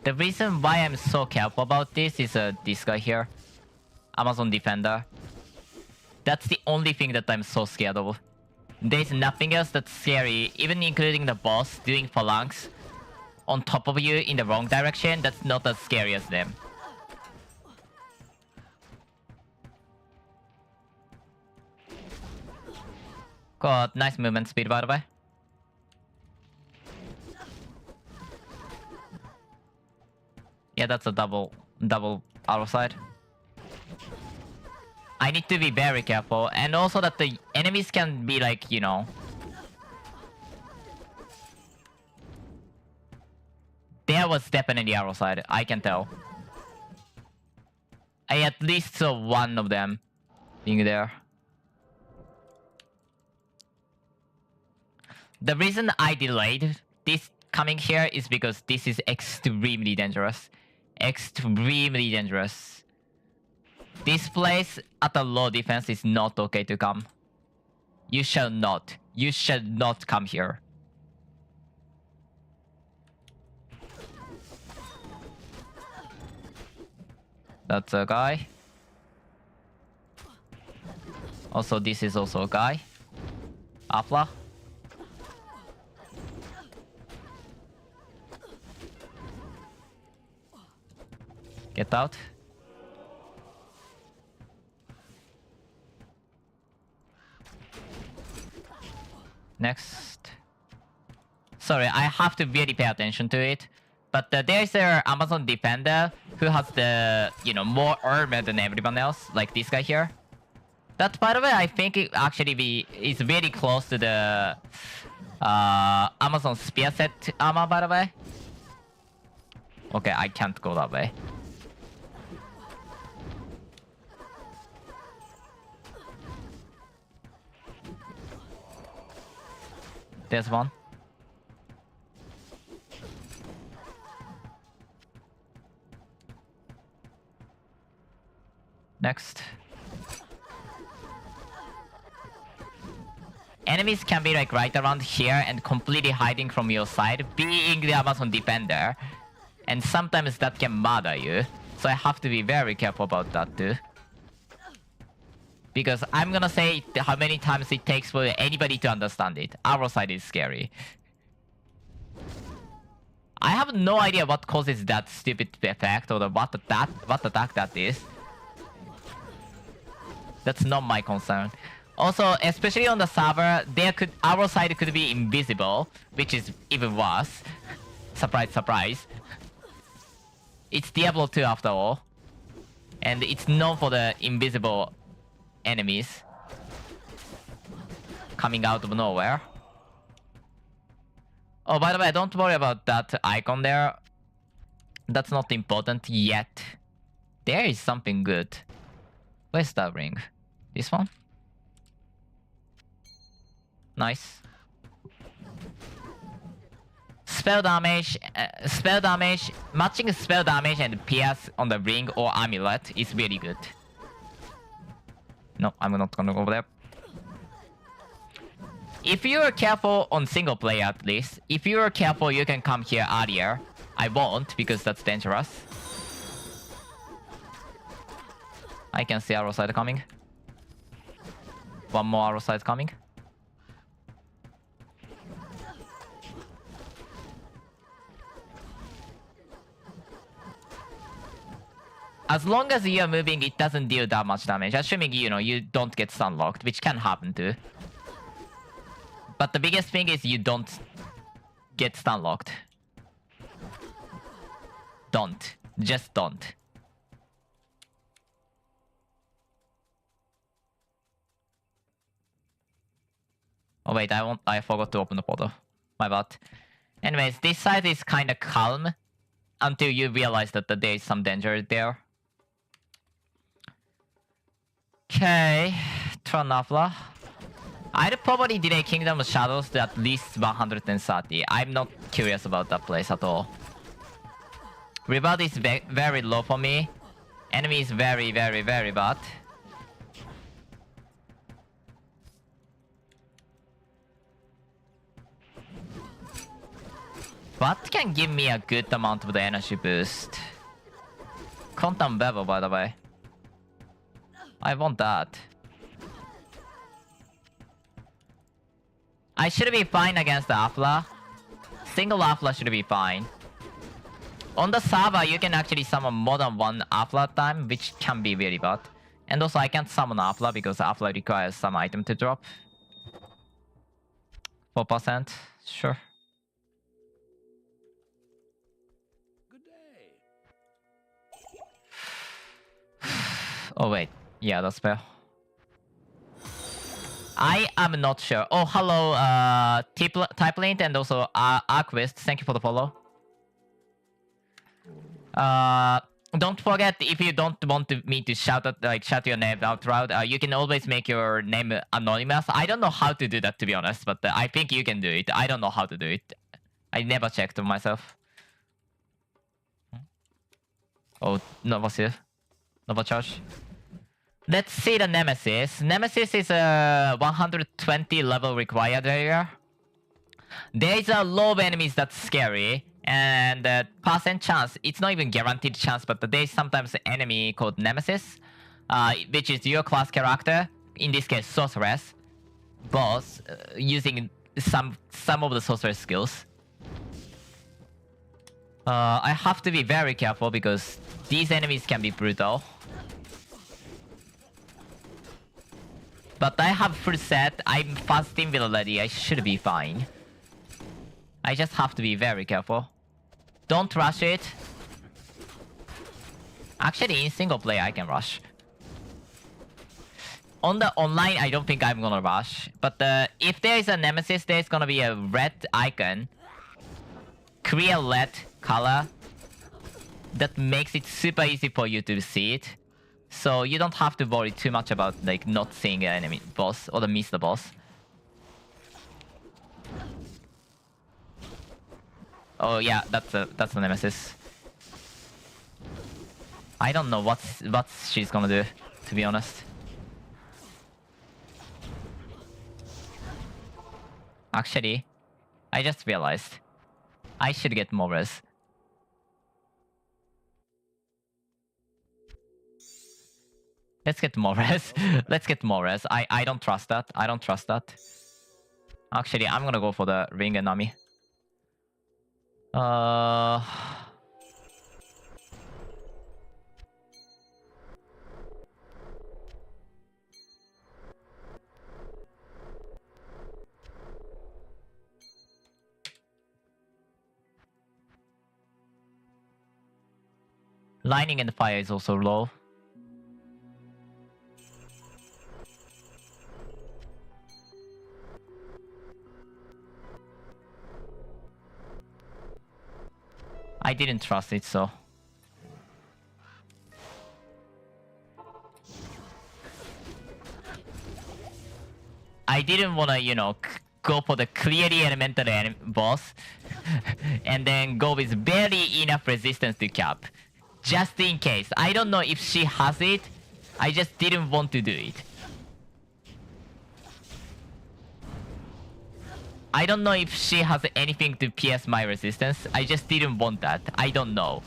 The reason why I'm so careful about this is this guy here. Amazon Defender. That's the only thing that I'm so scared of. There's nothing else that's scary, even including the boss doing phalanx on top of you in the wrong direction. That's not as scary as them. Got nice movement speed, by the way. Yeah, that's a double arrow side. I need to be very careful, and also that the enemies can be like, you know... There was definitely arrow side, I can tell. I at least saw one of them being there. The reason I delayed this coming here is because this is extremely dangerous. Extremely dangerous. This place at a low defense is not okay to come. You shall not. You should not come here. That's a guy. Also, this is also a guy. Afla. Get out. Next. Sorry, I have to really pay attention to it. But there's an Amazon Defender who has the, you know, more armor than everyone else, like this guy here. That, by the way, I think it actually is very close to the Amazon Spear set armor, by the way. Okay, I can't go that way. There's one. Next. Enemies can be like right around here and completely hiding from your side, being the Amazon defender. And sometimes that can murder you. So I have to be very careful about that too. Because I'm gonna say how many times it takes for anybody to understand it. Our side is scary. I have no idea what causes that stupid effect or what attack that is. That's not my concern. Also, especially on the server, our side could be invisible, which is even worse. Surprise, surprise. It's Diablo 2 after all. And it's known for the invisible enemies coming out of nowhere. Oh, by the way, don't worry about that icon there. That's not important yet. There is something good. Where's that ring? This one? Nice. Spell damage, matching spell damage and pierce on the ring or amulet is really good. No, I'm not gonna go over there. If you are careful on single player at least, if you are careful you can come here earlier. I won't because that's dangerous. I can see arrow side coming. One more arrow side coming. As long as you're moving, it doesn't deal that much damage. Assuming, you don't get stun locked, which can happen too. But the biggest thing is you don't get stun locked. Don't. Just don't. Oh wait, I forgot to open the portal. My bad. Anyways, this side is kinda calm until you realize that there is some danger there. Okay, Tranafla. I'd probably delay Kingdom of Shadows to at least 130. I'm not curious about that place at all. Reward is very low for me. Enemy is very, very, very bad. What can give me a good amount of the energy boost? Quantum Bevel, by the way. I want that. I should be fine against the Afla. Single Afla should be fine. On the server, you can actually summon more than one Afla at time, which can be really bad. And also, I can't summon Afla because Afla requires some item to drop. 4%, sure. Good day. Oh wait, yeah, that's fair. I am not sure. Oh, hello, Typelint and also Arquist. Thank you for the follow. Don't forget, if you don't want me to shout your name out loud, you can always make your name anonymous. I don't know how to do that, to be honest, but I think you can do it. I don't know how to do it. I never checked myself. Oh, Nova Seal. Nova Charge. Let's see the Nemesis. Nemesis is a 120 level required area. There is a lot of enemies that's scary. And percent chance, it's not even guaranteed chance, but there is sometimes an enemy called Nemesis, which is your class character, in this case Sorceress, boss, using some of the Sorceress skills. I have to be very careful because these enemies can be brutal. But I have full set, I'm fast invisible already, I should be fine. I just have to be very careful. Don't rush it. Actually, in single player, I can rush. On the online, I don't think I'm gonna rush. But if there is a Nemesis, there's gonna be a red icon. Clear red color. That makes it super easy for you to see it. So you don't have to worry too much about not seeing an enemy boss or miss the boss. Oh yeah, that's the nemesis. I don't know what she's gonna do, to be honest. Actually, I just realized I should get more res. Let's get more res. Let's get more res. I don't trust that. I don't trust that. Actually, I'm gonna go for the ring and Nami. Lightning and fire is also low. I didn't trust it, so. I didn't wanna, you know, go for the clearly elemental boss and then go with barely enough resistance to cap. Just in case. I don't know if she has it. I just didn't want to do it. I don't know if she has anything to PS my resistance. I just didn't want that. I don't know.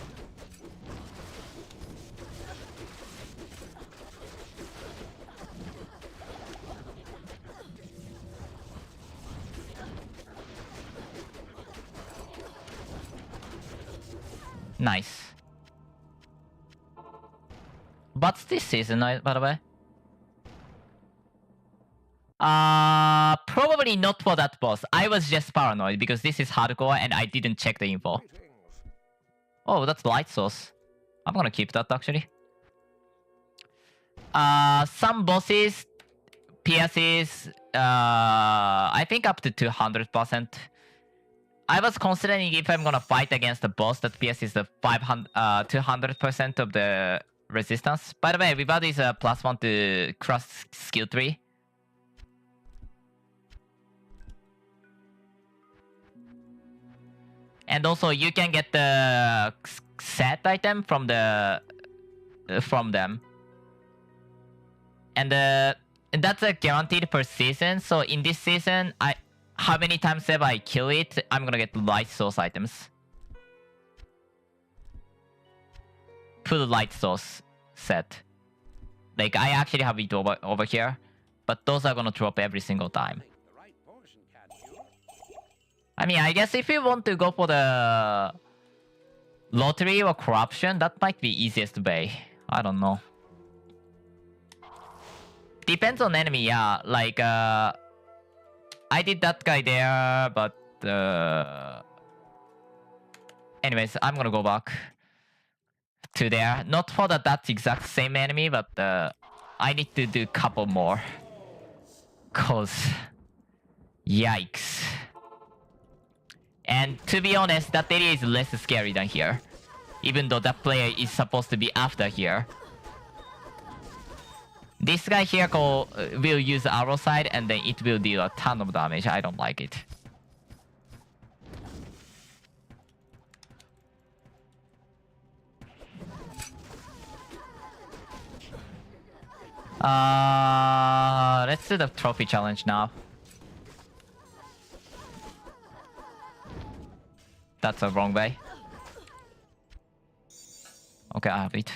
Nice. What's this season, by the way? Probably not for that boss. I was just paranoid because this is hardcore and I didn't check the info. Oh, that's light source. I'm gonna keep that actually. Some bosses, PSs, I think up to 200%. I was considering if I'm gonna fight against a boss that PS is the 200% of the resistance. By the way, everybody is a +1 to cross skill tree. And also, you can get the set item from them, and that's a guaranteed per season. So in this season, how many times ever I kill it, I'm gonna get light source items. Full light source set. Like I actually have it over here, but those are gonna drop every single time. I mean, I guess if you want to go for the lottery or corruption, that might be easiest way. I don't know. Depends on enemy, yeah. Like, I did that guy there, but... Anyways, I'm gonna go back to there. Not for that exact same enemy, but I need to do a couple more. Cause... Yikes. And to be honest, that area is less scary than here. Even though that player is supposed to be after here. This guy here will use arrow side and then it will deal a ton of damage. I don't like it. Let's do the trophy challenge now. That's a wrong way. Okay, I have it.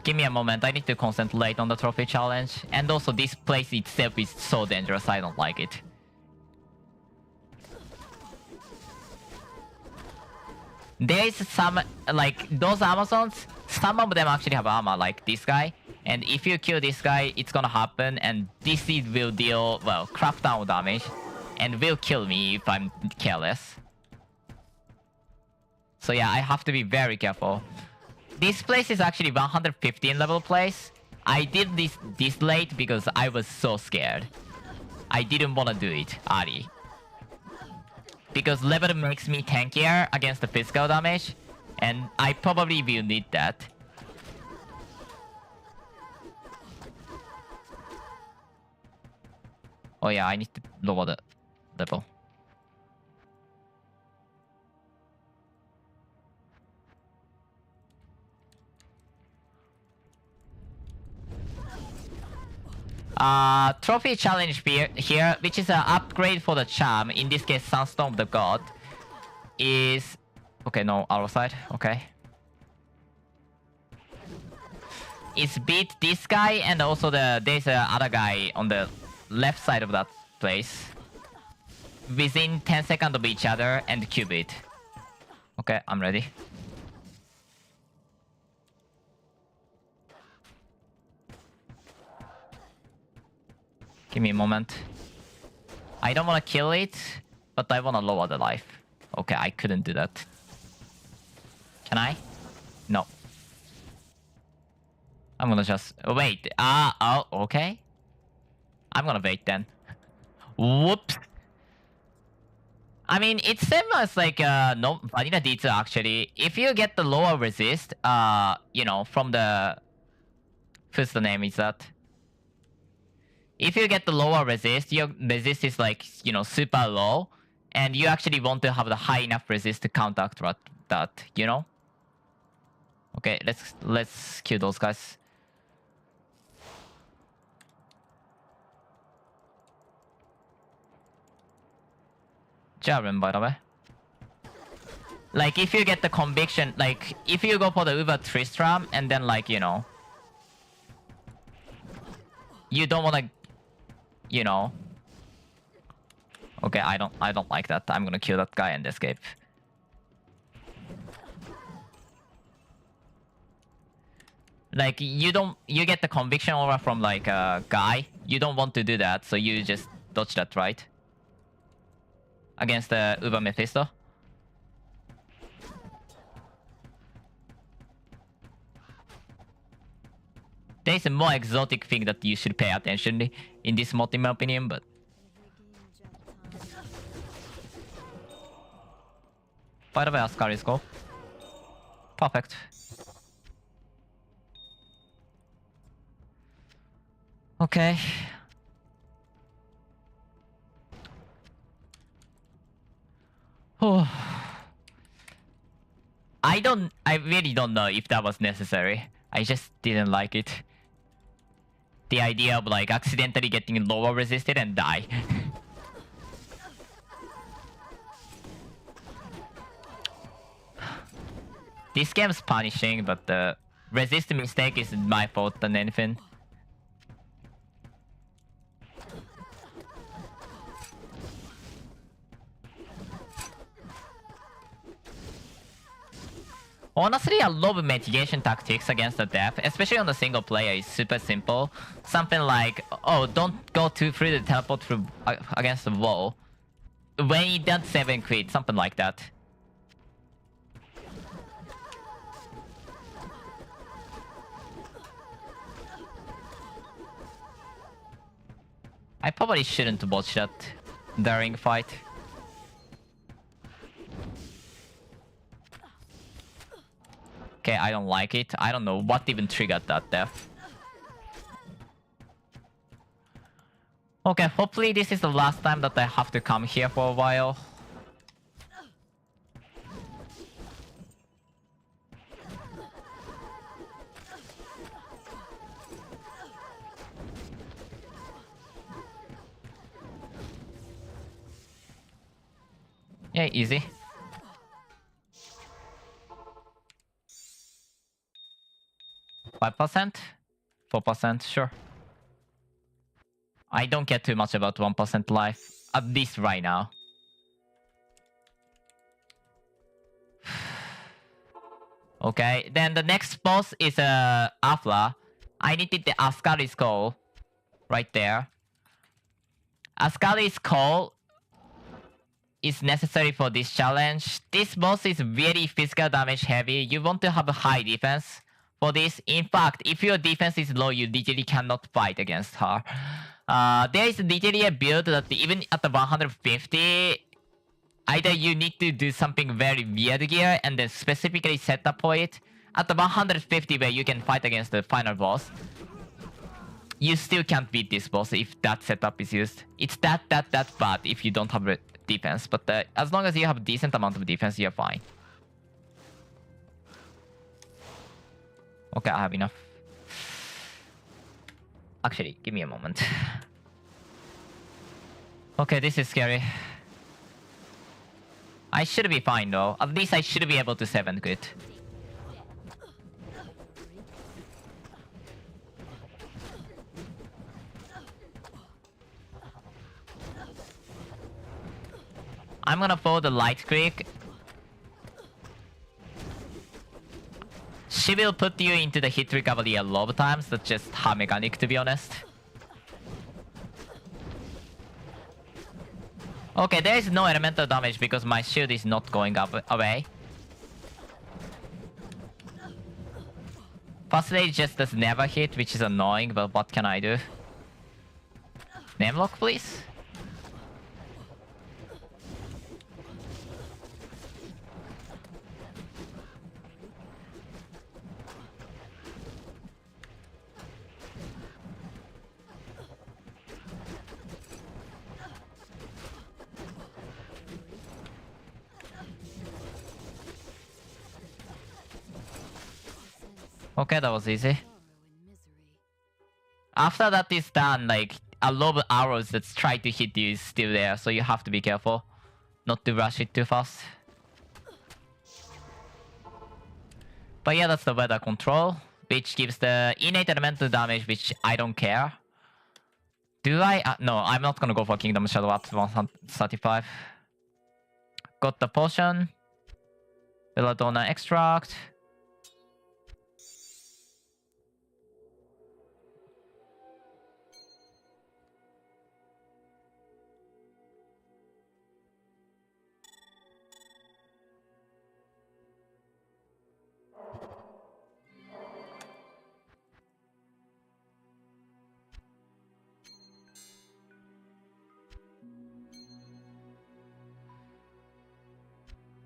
Give me a moment, I need to concentrate on the trophy challenge. And also this place itself is so dangerous, I don't like it. There is some, like, those Amazons, some of them actually have armor, like this guy. And if you kill this guy, it's gonna happen, and this will deal, well, crap down damage. And will kill me if I'm careless. So yeah, I have to be very careful. This place is actually 115 level place. I did this late because I was so scared. I didn't want to do it early. Because level makes me tankier against the physical damage. And I probably will need that. Oh yeah, I need to lower the level. Trophy challenge here, which is an upgrade for the charm. In this case, Sunstorm of the God is okay. No, our side. Okay, it's beat this guy and also there's a other guy on the left side of that place within 10 seconds of each other and cube it. Okay, I'm ready. Give me a moment. I don't want to kill it, but I want to lower the life. Okay, I couldn't do that. Can I? No. I'm gonna just wait. Oh, okay. I'm gonna wait then. Whoops. I mean, it's same as like no vanilla D2 actually. If you get the lower resist, you know, from the who's the name is that? If you get the lower resist, your resist is like, you know, super low, and you actually want to have the high enough resist to counteract that, you know? Okay, let's kill those guys. Jaren, by the way. Like, if you get the conviction, like, if you go for the Uber Tristram, and then, like, you know, you don't want to, you know. Okay, I don't like that. I'm gonna kill that guy and escape. Like, you get the conviction aura from, like, a guy. You don't want to do that, so you just dodge that, right? Against the Uber Mephisto. There's a more exotic thing that you should pay attention to in this mod, in my opinion, but... By the way, Ascari's go. Perfect. Okay. Oh. I really don't know if that was necessary. I just didn't like it. The idea of like accidentally getting lower resisted and die. This game's punishing, but the resist mistake is my fault than anything. Honestly, I love mitigation tactics against the depth, especially on the single player. It's super simple. Something like, oh, don't go too free to teleport through against the wall. When you don't 7 quit, something like that. I probably shouldn't watch that during fight. Okay, I don't like it. I don't know what even triggered that death. Okay, hopefully this is the last time that I have to come here for a while. Yeah, easy. $5%? 4%, sure. I don't care too much about 1% life, at least right now. Okay, then the next boss is Afla. I needed the Ascari's Call right there. Ascari's Call is necessary for this challenge. This boss is very physical damage heavy. You want to have a high defense for this. In fact, if your defense is low, you literally cannot fight against her. There is literally a build that even at the 150, either you need to do something very weird gear and then specifically set up for it. At the 150 where you can fight against the final boss, you still can't beat this boss if that setup is used. It's that bad if you don't have defense. But as long as you have a decent amount of defense, you're fine. Okay, I have enough. Actually, give me a moment. Okay, this is scary. I should be fine though. At least I should be able to 7 good. I'm gonna follow the light creek. She will put you into the hit recovery a lot of times. That's just her mechanic, to be honest. Okay, there is no elemental damage because my shield is not going up away. First aid just does never hit, which is annoying, but what can I do? Name lock, please? Okay, that was easy. After that is done, like, a lot of arrows that try to hit you is still there, so you have to be careful not to rush it too fast. But yeah, that's the weather control, which gives the innate elemental damage, which I don't care. Do I? No, I'm not gonna go for Kingdom Shadow at 135. Got the potion. Belladonna extract.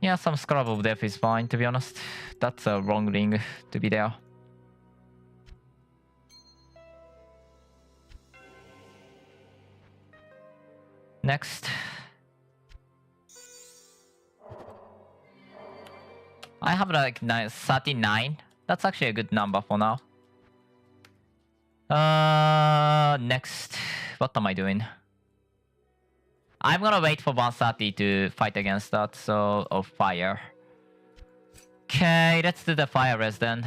Yeah, some Scrub of Death is fine, to be honest. That's a wrong ring to be there. Next. I have like 39. That's actually a good number for now. Next. What am I doing? I'm gonna wait for 130 to fight against that, so... Oh, fire. Okay, let's do the fire res then.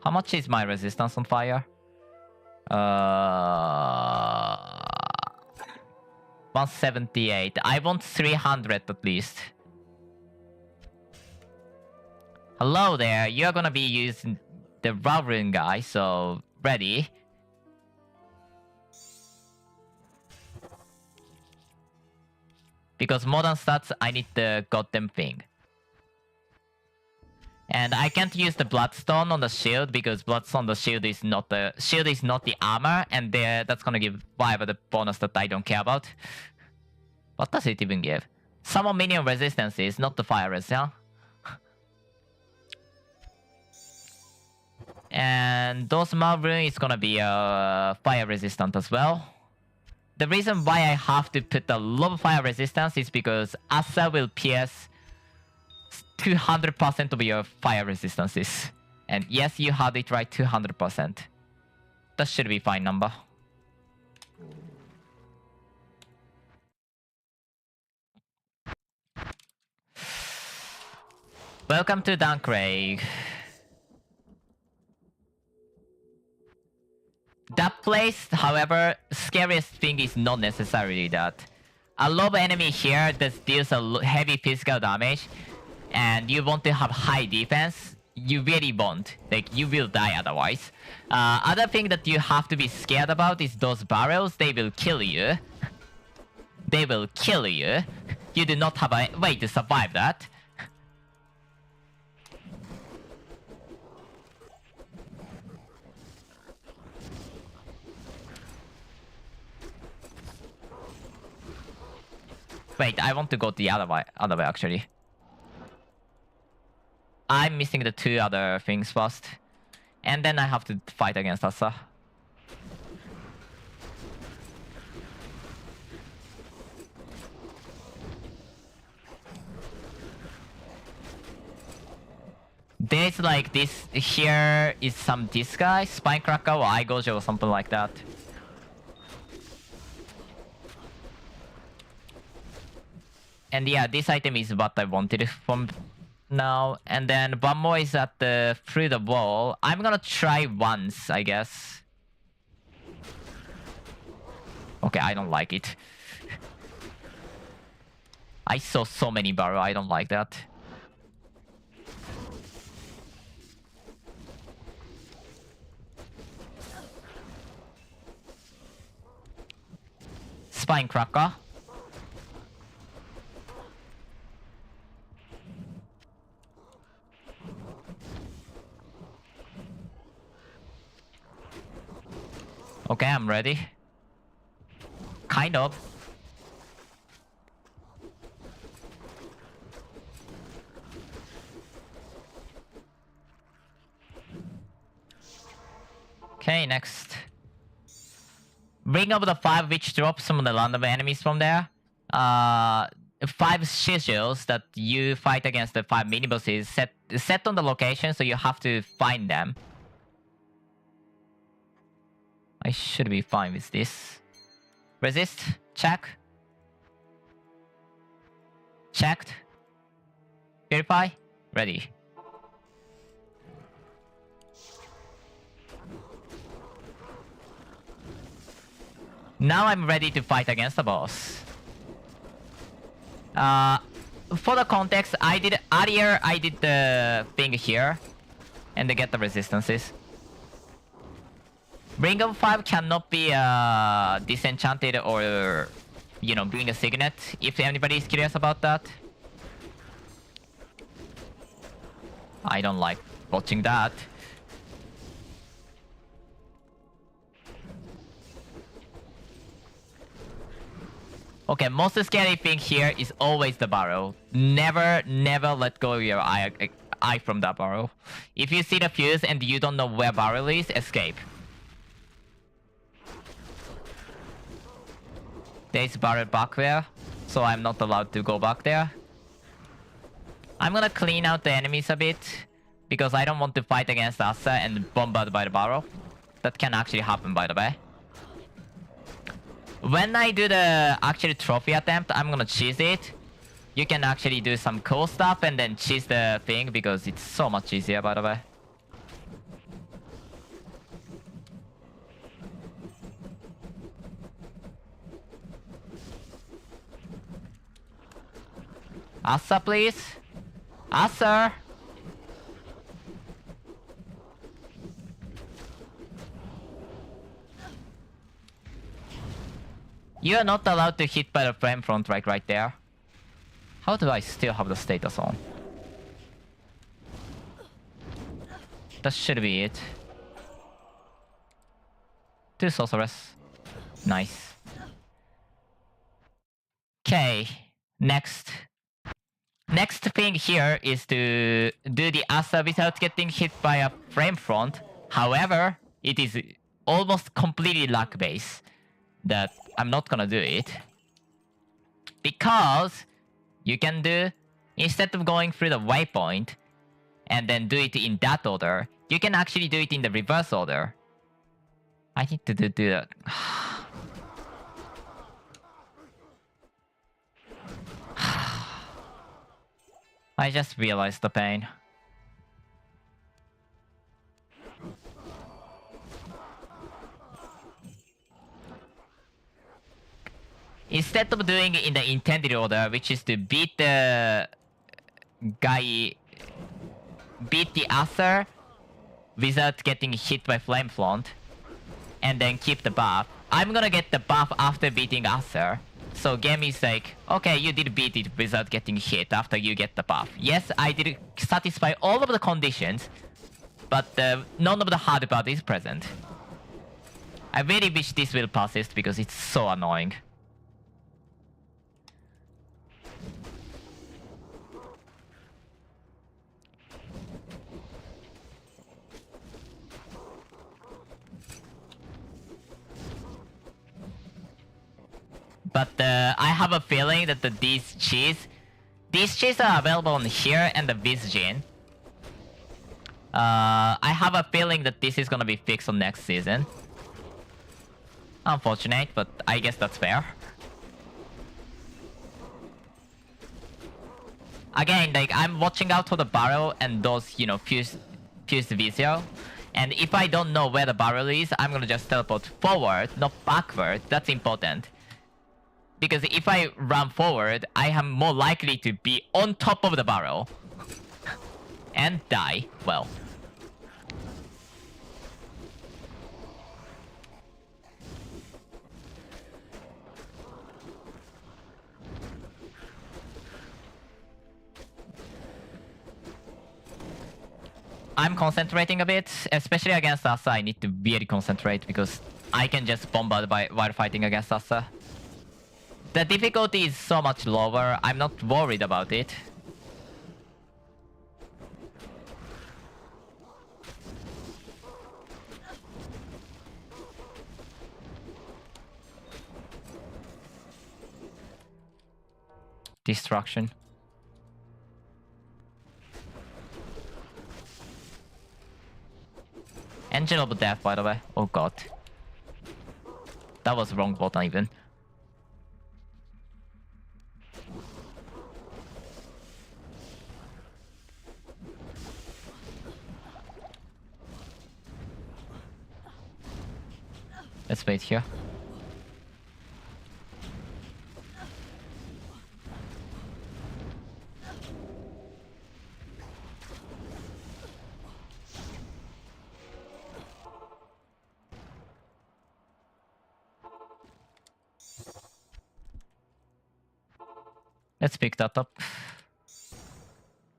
How much is my resistance on fire? 178. I want 300 at least. Hello there, you're gonna be using the Ravrin guy, so... Ready? Because modern stats, I need the goddamn thing. And I can't use the Bloodstone on the shield because Bloodstone on the shield is not the armor, and that's gonna give whatever the bonus that I don't care about. What does it even give? Summon minion resistance is not the fire res, yeah? And those Malrune is gonna be fire resistant as well. The reason why I have to put a lot of fire resistance is because Asa will pierce 200% of your fire resistances. And yes, you had it right, 200%. That should be fine number. Welcome to Duncraig. That place, however, scariest thing is not necessarily that. A lot of enemy here that deals a heavy physical damage, and you want to have high defense, you really won't. Like, you will die otherwise. Other thing that you have to be scared about is those barrels. They will kill you. They will kill you. You do not have a way to survive that. Wait, I want to go the other way actually. I'm missing the 2 other things first. And then I have to fight against Asa. There's like this, here is some this guy, Spine Cracker or Eye Gojo or something like that. And yeah, this item is what I wanted from now. And then one more is at the through the wall. I'm gonna try once, I guess. Okay, I don't like it. I saw so many barrel, I don't like that. Spine Cracker. Okay, I'm ready. Kind of. Okay, next. Bring up the 5 which drops some of the random enemies from there. 5 sigils that you fight against the 5 mini-bosses set on the location, so you have to find them. I should be fine with this. Resist. Check. Checked. Verify. Ready. Now I'm ready to fight against the boss. For the context, I did the thing here and to get the resistances. Ring of 5 cannot be disenchanted or, you know, bring a signet, if anybody is curious about that. I don't like watching that. Okay, most scary thing here is always the barrel. Never let go of your eye from that barrel. If you see the fuse and you don't know where barrel is, escape. There's barrel back there, so I'm not allowed to go back there. I'm gonna clean out the enemies a bit, because I don't want to fight against Asa and bombarded by the barrel. That can actually happen, by the way. When I do the actual trophy attempt, I'm gonna cheese it. You can actually do some cool stuff and then cheese the thing because it's so much easier, by the way. Asa, please. Asa! You are not allowed to hit by the flame front right there. How do I still have the status on? That should be it. 2 sorceress. Nice. Okay, next. Next thing here is to do the Asa without getting hit by a flame front. However, it is almost completely luck based that I'm not gonna do it. Because you can do, instead of going through the waypoint and then do it in that order, you can actually do it in the reverse order. I need to do that. I just realized the pain. Instead of doing it in the intended order, which is to beat the guy, beat the Aether without getting hit by Flame Front, and then keep the buff, I'm gonna get the buff after beating Aether. So game is like, okay, you did beat it without getting hit after you get the buff. Yes, I did satisfy all of the conditions, but none of the hard part is present. I really wish this will persist because it's so annoying. But I have a feeling that these cheese are available on here and the Vizgin. I have a feeling that this is gonna be fixed on next season. Unfortunate, but I guess that's fair. Again, like, I'm watching out for the barrel and those, you know, fused visual. And if I don't know where the barrel is, I'm gonna just teleport forward, not backward. That's important. Because if I run forward, I am more likely to be on top of the barrel. And die. Well. I'm concentrating a bit, especially against Asa. I need to really concentrate because I can just bombard while fighting against Asa. The difficulty is so much lower, I'm not worried about it. Destruction. Engine of Death, by the way. Oh god. That was the wrong button even. Let's wait here. Let's pick that up.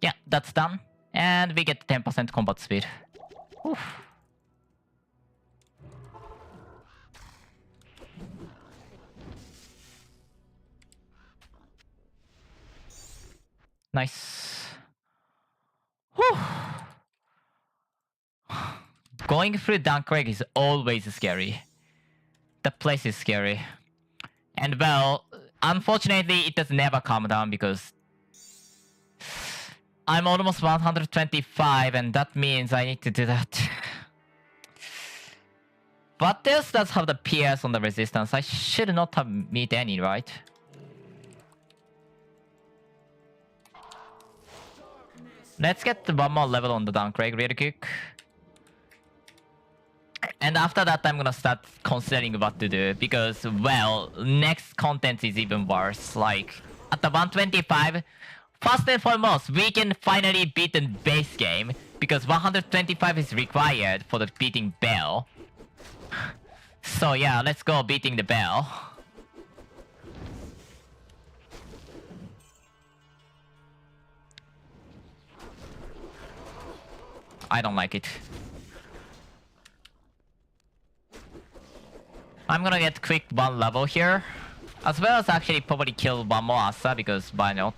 Yeah, that's done. And we get 10% combat speed. Oof. Nice. Whew. Going through Dunkirk is always scary. The place is scary. And well, unfortunately, it does never calm down because I'm almost 125 and that means I need to do that. But this does have the PS on the resistance. I should not have meet any, right? Let's get one more level on the Dunkirk really quick. And after that, I'm gonna start considering what to do because, well, next content is even worse. Like, at the 125, first and foremost, we can finally beat the base game because 125 is required for the beating Bell. So yeah, let's go beating the Bell. I don't like it. I'm gonna get quick one level here. As well as actually probably kill one more Asa because why not?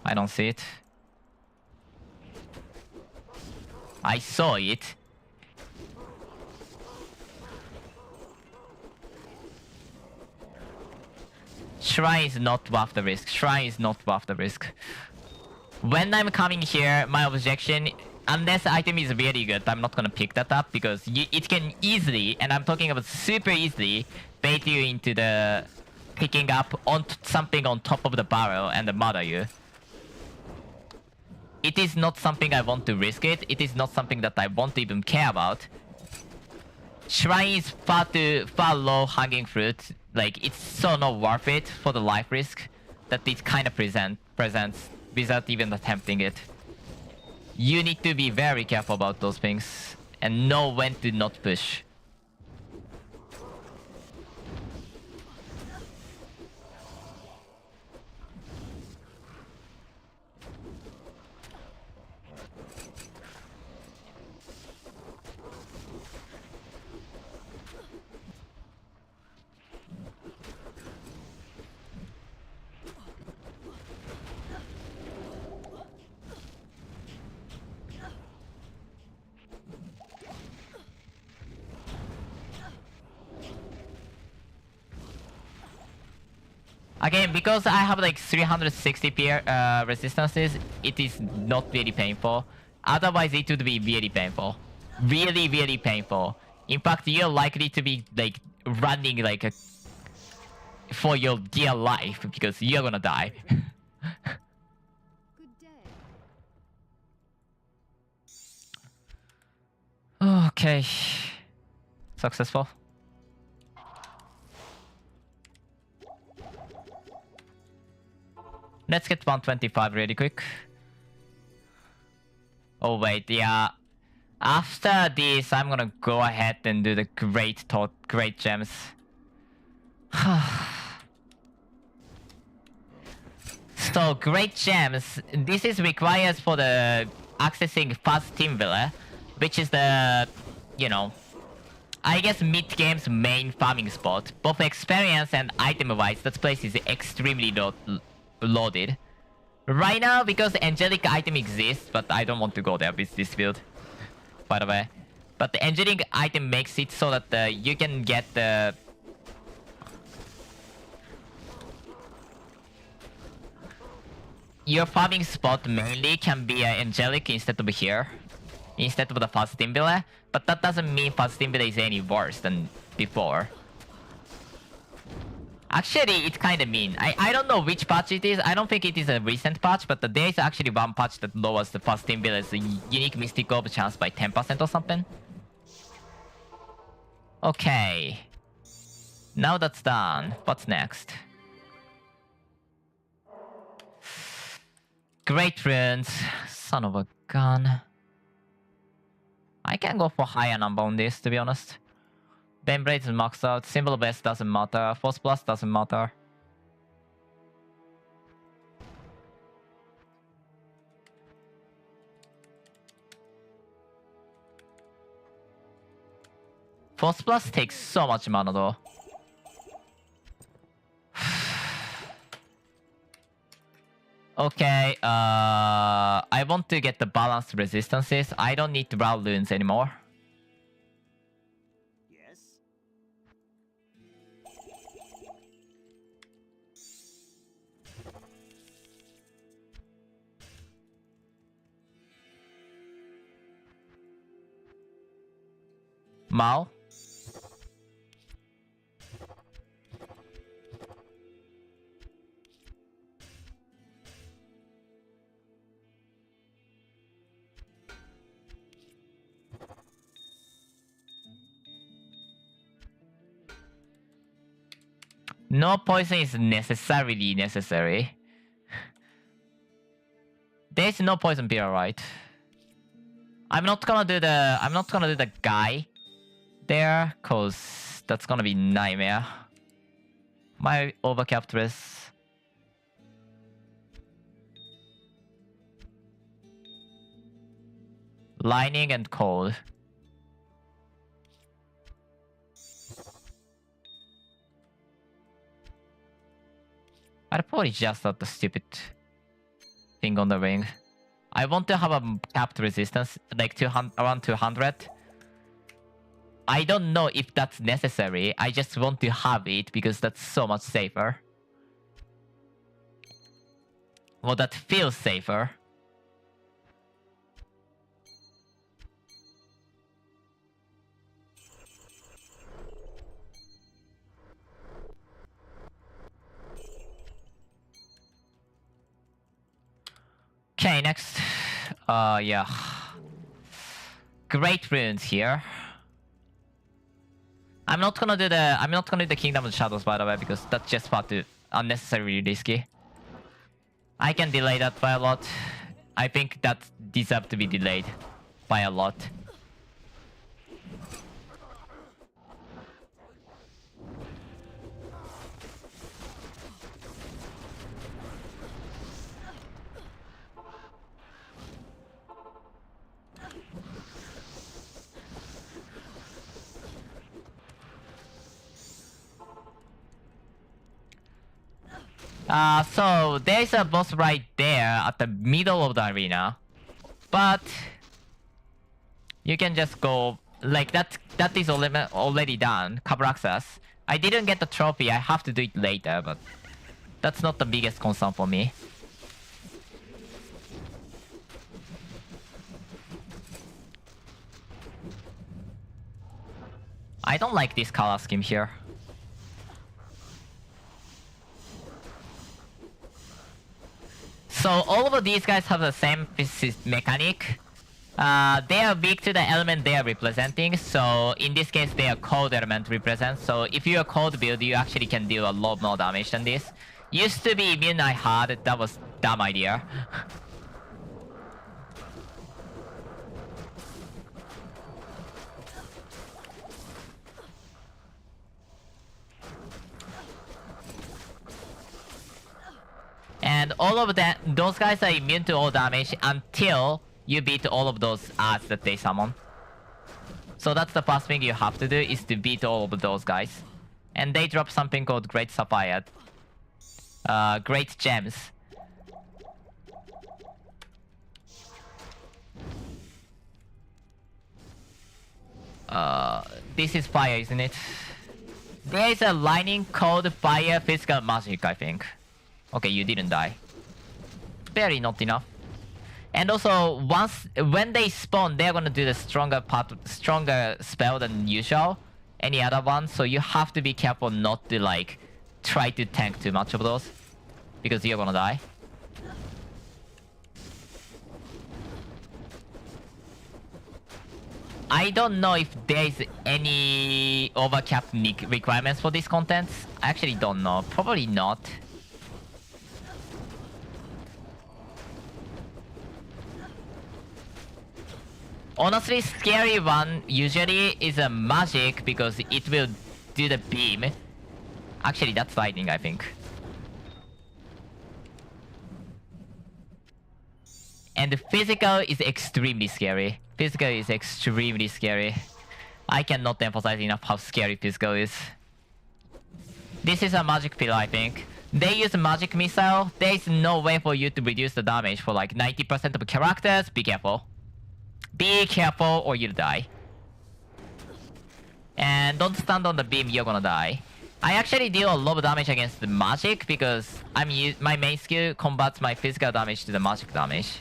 I don't see it. I saw it. Shrine is not worth the risk. Shrine is not worth the risk. When I'm coming here, my objection, unless the item is really good, I'm not gonna pick that up because it can easily, and I'm talking about super easily, bait you into the picking up on something on top of the barrel and murder you. It is not something I want to risk it. It is not something that I want to even care about. Shrine is far low hanging fruit. Like, it's so not worth it for the life risk that it kind of presents without even attempting it. You need to be very careful about those things and know when to not push. Again, because I have like 360 resistances, it is not really painful. Otherwise, it would be really painful. Really, really painful. In fact, you're likely to be like running like for your dear life because you're gonna die. Good day. Okay. Successful. Let's get 125 really quick. Oh wait, yeah. After this, I'm gonna go ahead and do the great gems. So great gems. This is required for the accessing fast team villa, which is the, you know, I guess mid game's main farming spot. Both experience and item wise, that place is extremely loaded. Right now, because angelic item exists, but I don't want to go there with this build, by the way. But the angelic item makes it so that you can get the... Your farming spot mainly can be angelic instead of here. Instead of the fast team villa. But that doesn't mean fast team villa is any worse than before. Actually, it kind of mean. I don't know which patch it is. I don't think it is a recent patch, but there is actually one patch that lowers the fast team villa's unique Mystic Orb chance by 10% or something. Okay. Now that's done. What's next? Great runes. Son of a gun. I can go for higher number on this, to be honest. Baneblade is maxed out. Symbol base doesn't matter. Force plus doesn't matter. Force plus takes so much mana though. Okay, I want to get the balanced resistances. I don't need to route runes anymore. Mao? No poison is necessarily necessary. There's no poison beer, right? I'm not gonna do the guy there, cause that's gonna be nightmare. My overcaptress. Lightning and cold. I'd probably just add the stupid thing on the ring. I want to have a capped resistance, like 200, around 200. I don't know if that's necessary. I just want to have it because that's so much safer. Well, that feels safer. Okay, next. Yeah. Great runes here. I'm not gonna do the Kingdom of Shadows, by the way, because that's just far too unnecessarily risky. I can delay that by a lot. I think that deserves to be delayed by a lot. So there's a boss right there at the middle of the arena, but you can just go like that. That is already done. Cover access. I didn't get the trophy. I have to do it later, but That's not the biggest concern for me. I don't like this color scheme here. So all of these guys have the same mechanic. They are weak to the element they are representing. So in this case, they are cold element represent. So if you are cold build, you actually can deal a lot more damage than this. Used to be immune I had. That was dumb idea. And all of that, those guys are immune to all damage until you beat all of those arts that they summon. So that's the first thing you have to do, is to beat all of those guys. And they drop something called Great Sapphire. Great Gems. This is fire, isn't it? There is a lightning called Fire Physical Magic, I think. Okay, you didn't die. Barely not enough. And also, when they spawn, they're gonna do the stronger spell than usual. Any other one, so you have to be careful not to like try to tank too much of those, because you're gonna die. I don't know if there's any overcap requirements for this content. I actually don't know. Probably not. Honestly, scary one usually is a magic because it will do the beam. Actually, that's lightning, I think. And physical is extremely scary. Physical is extremely scary. I cannot emphasize enough how scary physical is. This is a magic pillar, I think. They use magic missile. There is no way for you to reduce the damage for like 90% of characters. Be careful. Be careful or you'll die. And don't stand on the beam, you're gonna die. I actually deal a lot of damage against the magic because my main skill combats my physical damage to the magic damage.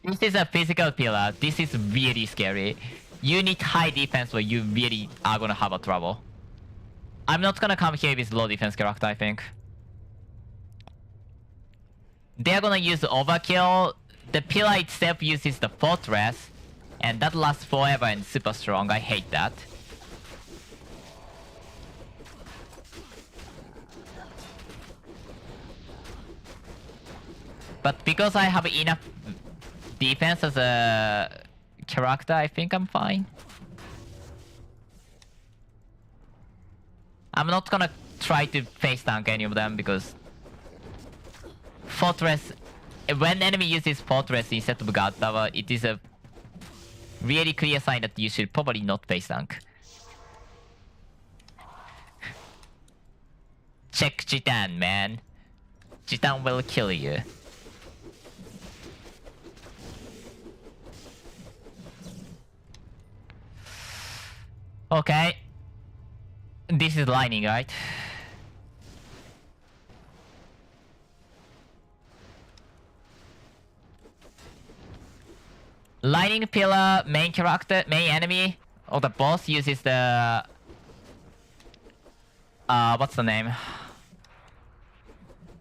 This is a physical pillar. This is really scary. You need high defense or you really are gonna have a trouble. I'm not gonna come here with low defense character, I think. They're gonna use overkill. The pillar itself uses the fortress. And that lasts forever and super strong. I hate that. But because I have enough defense as a character, I think I'm fine. I'm not gonna try to face tank any of them because Fortress, when enemy uses Fortress instead of Guard Tower, it is a really clear sign that you should probably not face tank. Check Jitan, man. Jitan will kill you. Okay. This is lightning, right? Lightning pillar, main character, main enemy, or the boss uses the... what's the name?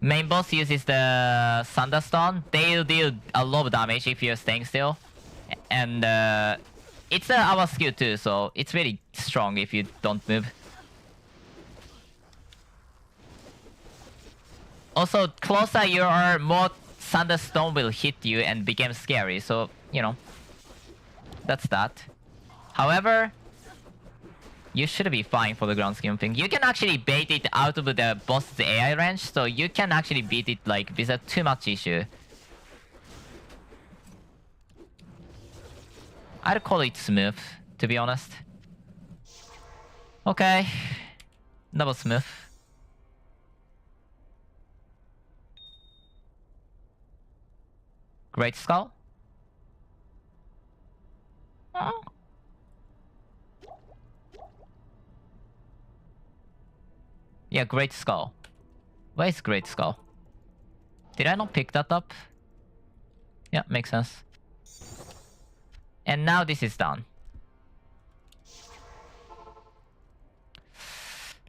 Main boss uses the Thunderstone. They'll deal a lot of damage if you're staying still. And it's our skill too, so it's really strong if you don't move. Also, closer you are, more Thunderstone will hit you and become scary, so, you know. That's that. However, you should be fine for the ground scheme thing. You can actually bait it out of the boss's AI range, so you can actually beat it like without too much issue. I'd call it smooth, to be honest. Okay. Double smooth. Great skull. Oh. Yeah, great skull. Where is great skull? Did I not pick that up? Yeah, makes sense. And now this is done.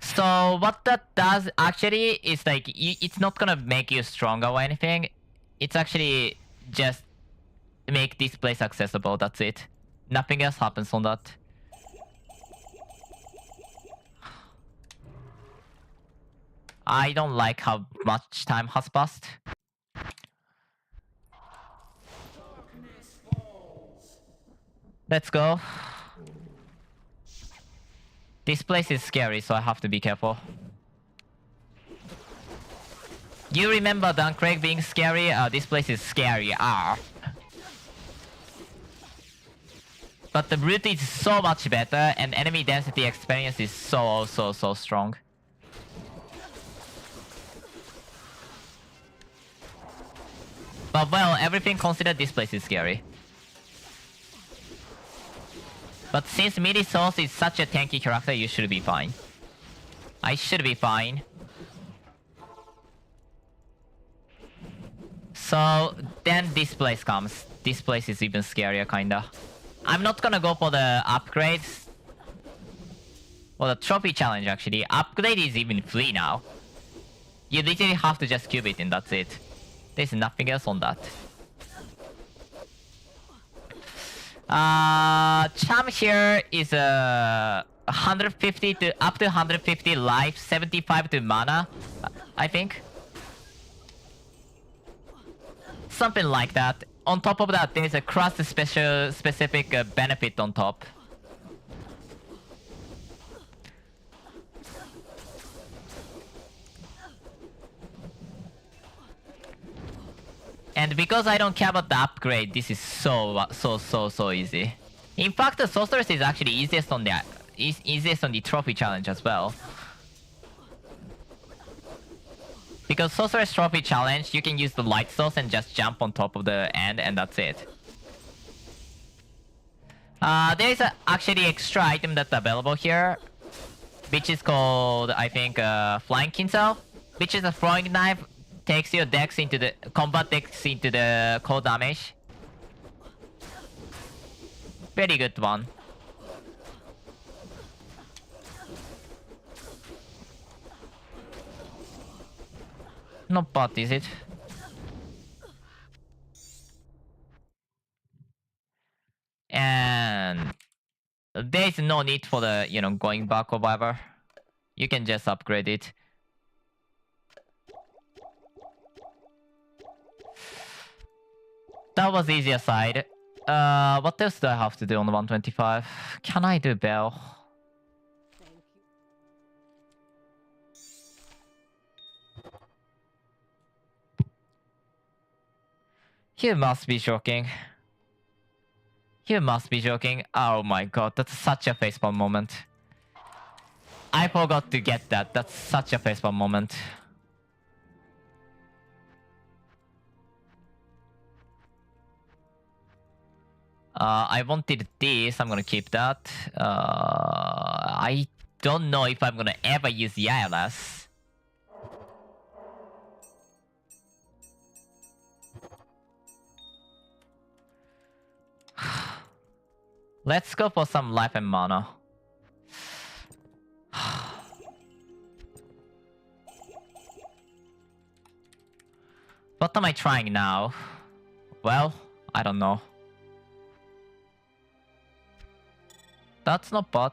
So what that does actually is like, it's not gonna make you stronger or anything. It's actually just make this place accessible, that's it. Nothing else happens on that. I don't like how much time has passed. Let's go. This place is scary, so I have to be careful. You remember Duncraig being scary? This place is scary. But the route is so much better, and enemy density experience is so strong. But well, everything considered, this place is scary. But since Midi-Source is such a tanky character, you should be fine. I should be fine. So then this place comes. This place is even scarier, kinda. I'm not gonna go for the upgrades. For the trophy challenge, actually. Upgrade is even free now. You literally have to just cube it and that's it. There's nothing else on that. Charm here is 150 to up to 150 life, 75 to mana, I think. Something like that. On top of that, there's a crust specific benefit on top. And because I don't care about the upgrade, this is so easy. In fact, the sorceress is actually easiest on the trophy challenge as well. Because sorceress trophy challenge, you can use the light source and just jump on top of the end, and that's it. There is actually extra item that's available here, which is called, I think, Flying Kinsel, which is a throwing knife. Takes your dex into the combat dex into the cold damage. Very good one. Not bad, is it? And there is no need for the, going back or whatever. You can just upgrade it. That was easier side. What else do I have to do on the 125? Can I do Bell? You must be joking. You must be joking. Oh my god, that's such a facepalm moment. I forgot to get that. That's such a facepalm moment. I wanted this, I'm gonna keep that. I don't know if I'm gonna ever use ILS. Let's go for some life and mana. What am I trying now? Well, I don't know. That's not bad.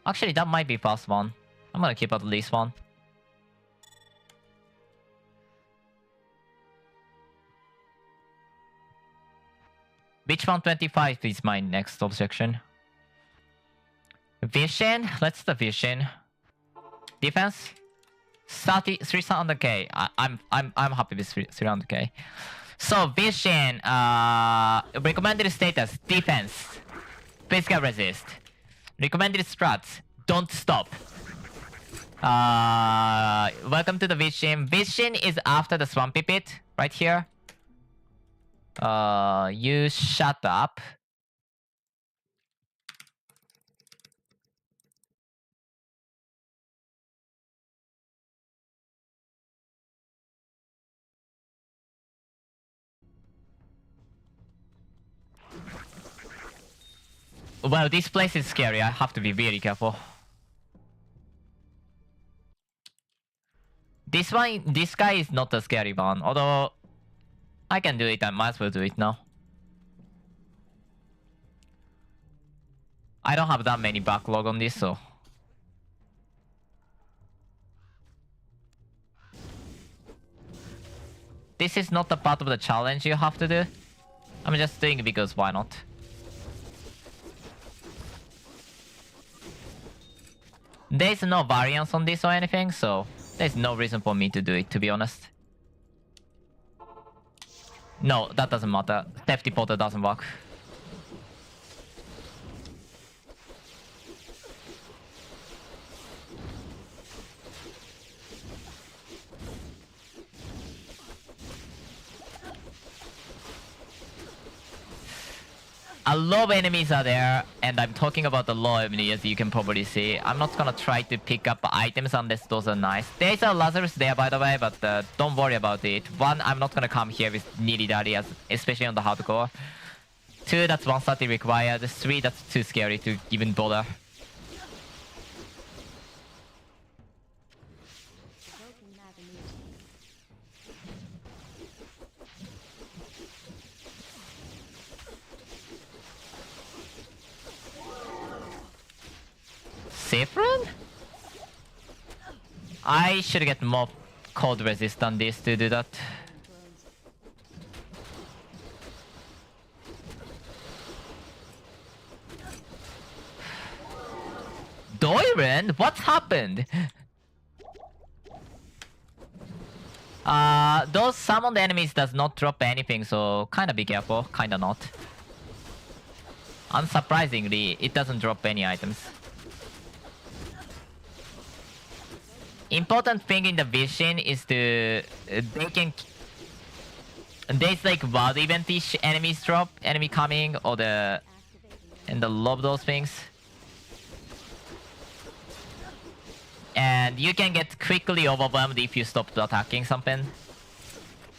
Actually, that might be fast one. I'm gonna keep at least one. Which 125 is my next objection? Vision? Let's the vision. Defense? 300k. I'm happy with 300k. So vision, recommended status, defense. Physical resist. Recommended strats. Don't stop. Welcome to the Vishin. Vishin is after the Swampy Pit, right here. You shut up. Well, this place is scary. I have to be very careful. This guy is not a scary one. Although, I can do it. I might as well do it now. I don't have that many backlog on this, so... This is not a part of the challenge you have to do. I'm just doing it because why not? There's no variance on this or anything, so there's no reason for me to do it, to be honest. No, that doesn't matter. Thefty Porter doesn't work. A lot of enemies are there, and I'm talking about the low enemies, as you can probably see. I'm not gonna try to pick up items unless those are nice. There's a Lazarus there, by the way, but don't worry about it. One, I'm not gonna come here with Nilidari, especially on the hardcore. Two, that's 130 required. Three, that's too scary to even bother. Saffron? I should get more cold resist than this to do that. Doiran? What's happened? Those summoned enemies does not drop anything, so kinda be careful, kinda not. Unsurprisingly, it doesn't drop any items. Important thing in the Vision is to... they can... There's like wild event-ish enemies drop, enemy coming, or the... and the love those things. And you can get quickly overwhelmed if you stop attacking something.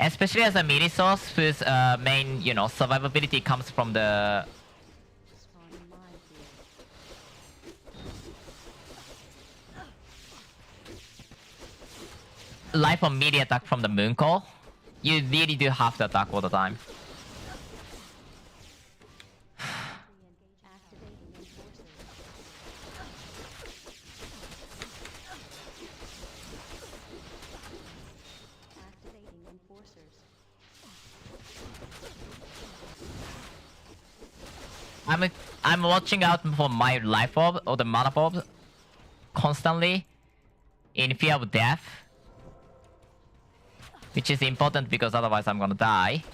Especially as a melee source whose main, you know, survivability comes from the... life of melee attack from the Moon Call. You really do have to attack all the time. I'm watching out for my life orb or the mana orb constantly in fear of death. Which is important because otherwise I'm gonna die.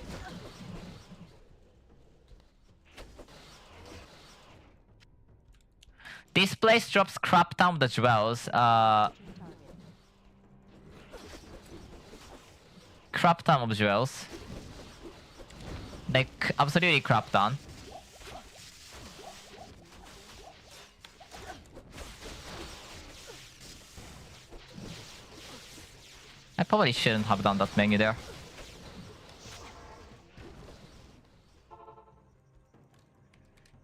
This place drops crap down the jewels. Crap ton of jewels. Like, absolutely crap ton. I probably shouldn't have done that menu there.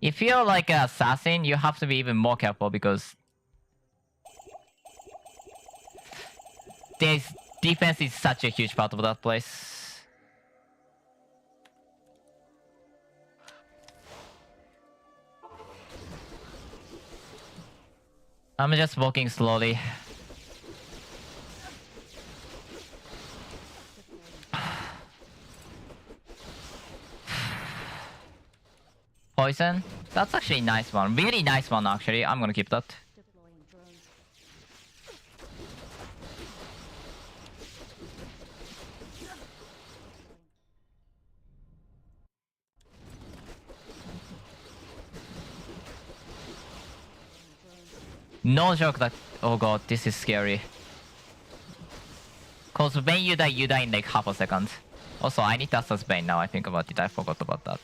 If you're like an assassin, you have to be even more careful because there's defense is such a huge part of that place. I'm just walking slowly. Poison? That's actually a nice one. Really nice one, actually. I'm gonna keep that. No joke that... Oh god, this is scary. Cause when you die in like half a second. Also, I need to assess Bane now I think about it. I forgot about that.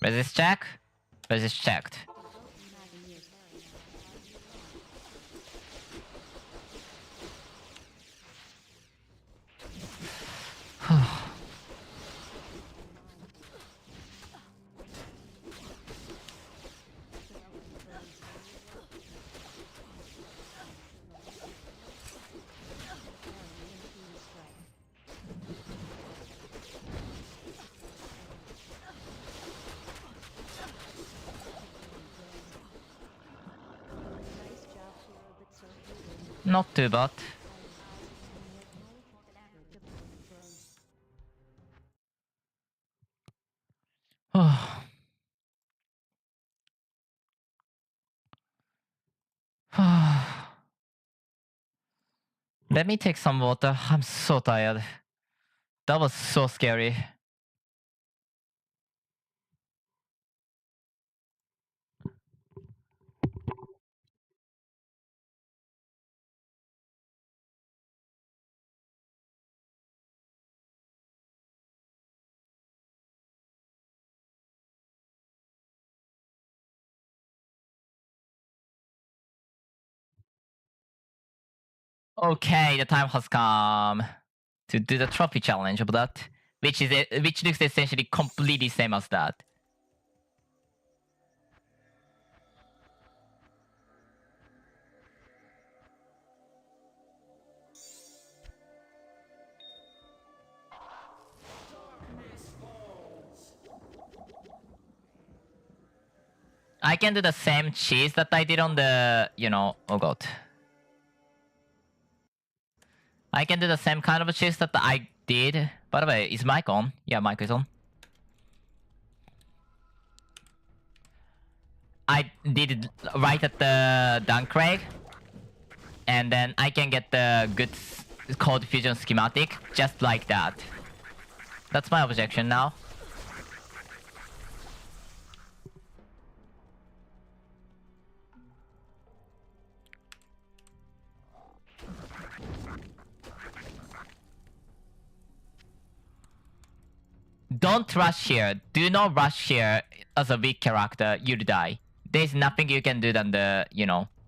Resist check. Resist checked. Not too bad. Let me take some water. I'm so tired. That was so scary. Okay, the time has come to do the trophy challenge of that, which looks essentially completely same as that. I can do the same cheese that I did on the, oh god. I can do the same kind of cheese that I did. By the way, is mic on? Yeah, mic is on. I did it right at the Duncraig. And then I can get the good code fusion schematic just like that. That's my objection now. Don't rush here. Do not rush here as a weak character. You'll die. There's nothing you can do than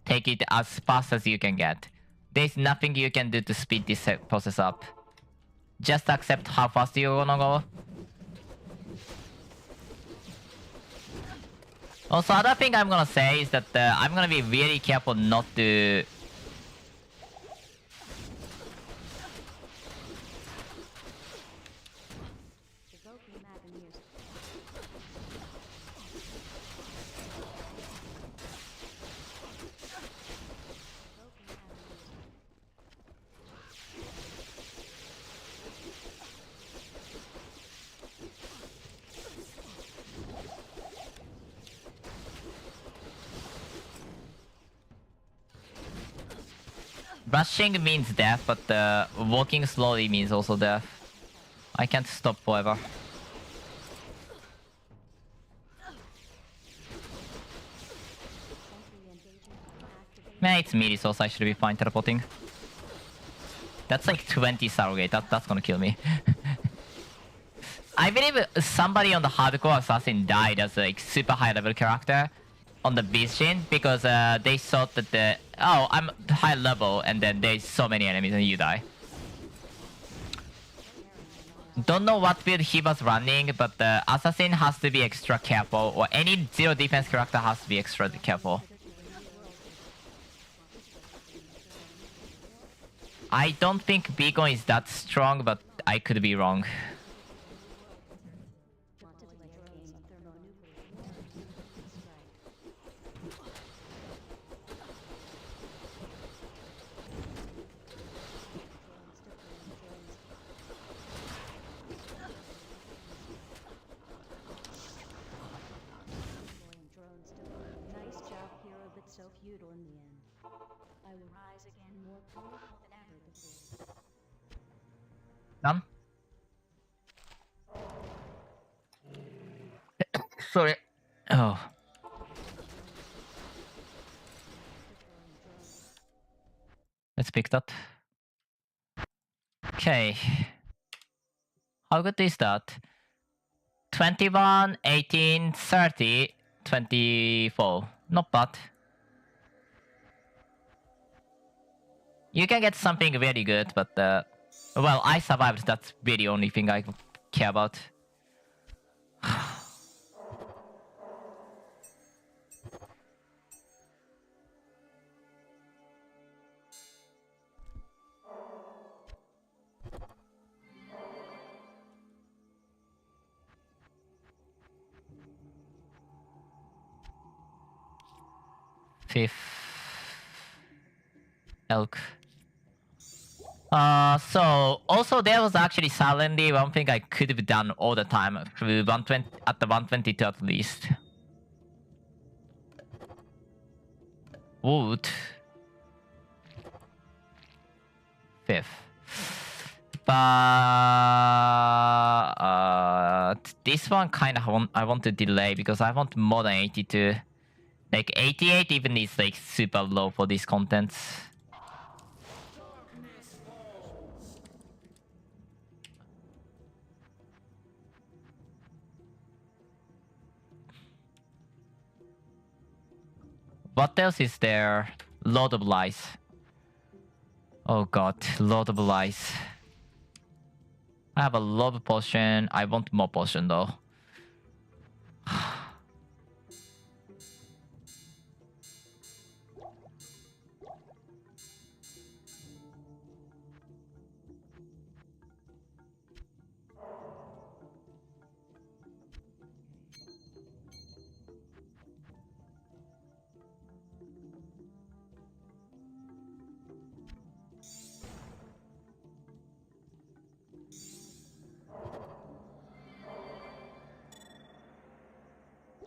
take it as fast as you can get. There's nothing you can do to speed this process up. Just accept how fast you're gonna go. Also, other thing I'm gonna say is that I'm gonna be really careful not to... Rushing means death, but walking slowly means also death. I can't stop forever. Man, it's melee source, I should be fine teleporting. That's like 20 surrogate, that's gonna kill me. I believe somebody on the hardcore assassin died as a like, super high level character on the beast chain because they thought that I'm high level and then there's so many enemies and you die. Don't know what build he was running, but the assassin has to be extra careful, or any zero defense character has to be extra careful. I don't think Beacon is that strong, but I could be wrong. Done? Sorry. Oh. Let's pick that. Okay. How good is that? 21, 18, 30, 24. Not bad. You can get something very good, but well, I survived. That's really the only thing I care about. Fifth elk. So also there was actually silently one thing I could have done all the time through 120 at the 122 at least. Wood. Fifth. But this one kind of I want to delay because I want more than 82. Like 88 even is like super low for these contents. What else is there? Lord of Lies. Oh god, Lord of Lies. I have a lot of potion. I want more potion though.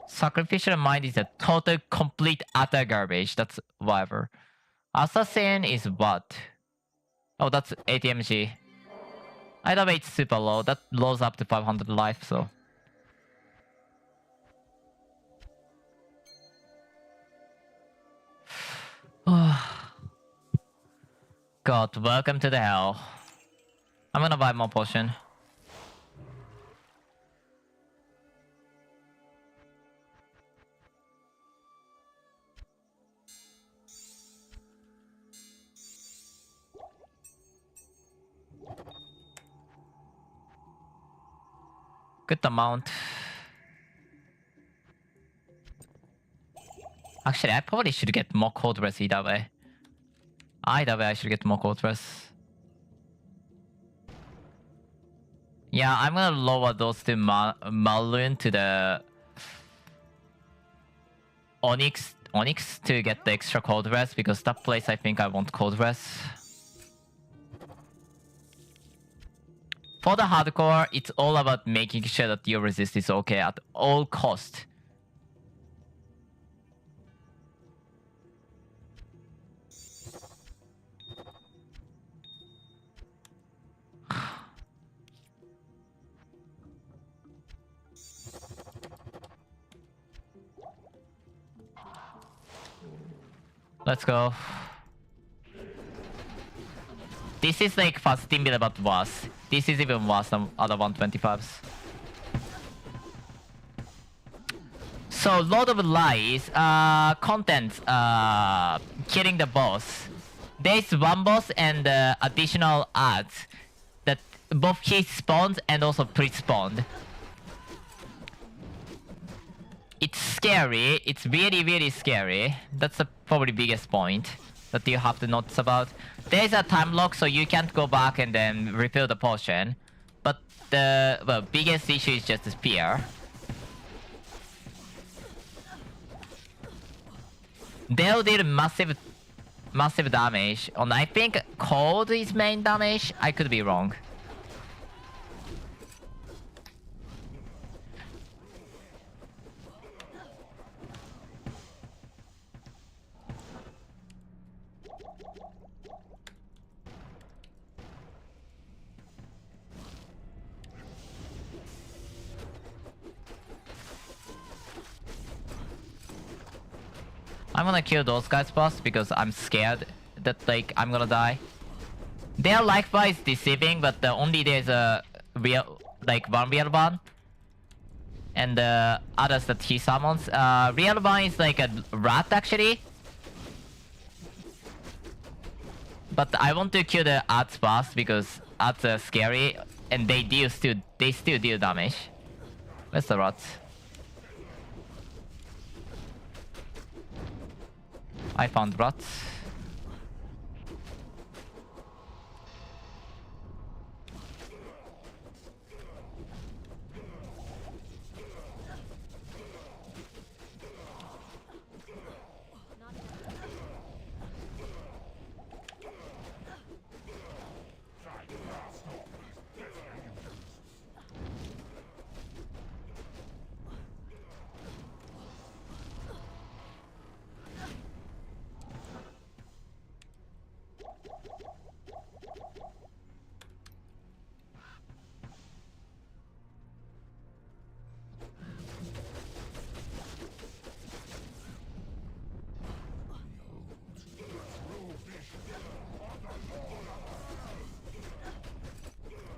Sacrificial Mind is a total, complete, utter garbage. That's whatever. Assassin is what? Oh, that's ATMG. Either way, it's super low. That lows up to 500 life, so... God, welcome to the hell. I'm gonna buy more potion. Good amount. Actually, I probably should get more cold rest either way. Either way, I should get more cold rest. Yeah, I'm gonna lower those two Malun to the Onyx to get the extra cold rest because that place I think I want cold rest. For the hardcore, it's all about making sure that your resist is okay at all cost. Let's go. This is like fast team but worse. This is even worse than other 125s. So Lord of Lies, content, killing the boss. There's one boss and additional ads that both he spawns and also pre-spawned. It's scary. It's really, really scary. That's the probably biggest point that you have to notice about. There's a time lock, so you can't go back and then refill the potion. But the biggest issue is just the spear. They'll deal massive damage on, I think, cold is main damage. I could be wrong. I'm gonna kill those guys first because I'm scared that like I'm gonna die. Their life bar is deceiving, but only there's a real like one real one, and the others that he summons. Real one is like a rat actually, but I want to kill the ads fast because ads are scary and they still deal damage. Where's the rat? I found rats.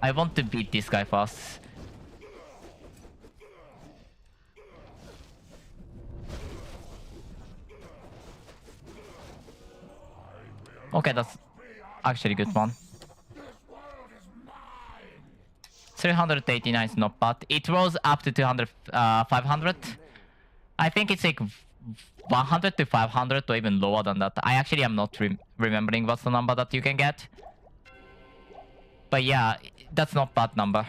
I want to beat this guy fast. Okay, that's actually a good one. 389 is not bad. It rose up to 200, 500. I think it's like 100 to 500 or even lower than that. I actually am not remembering what's the number that you can get. But yeah, that's not bad number.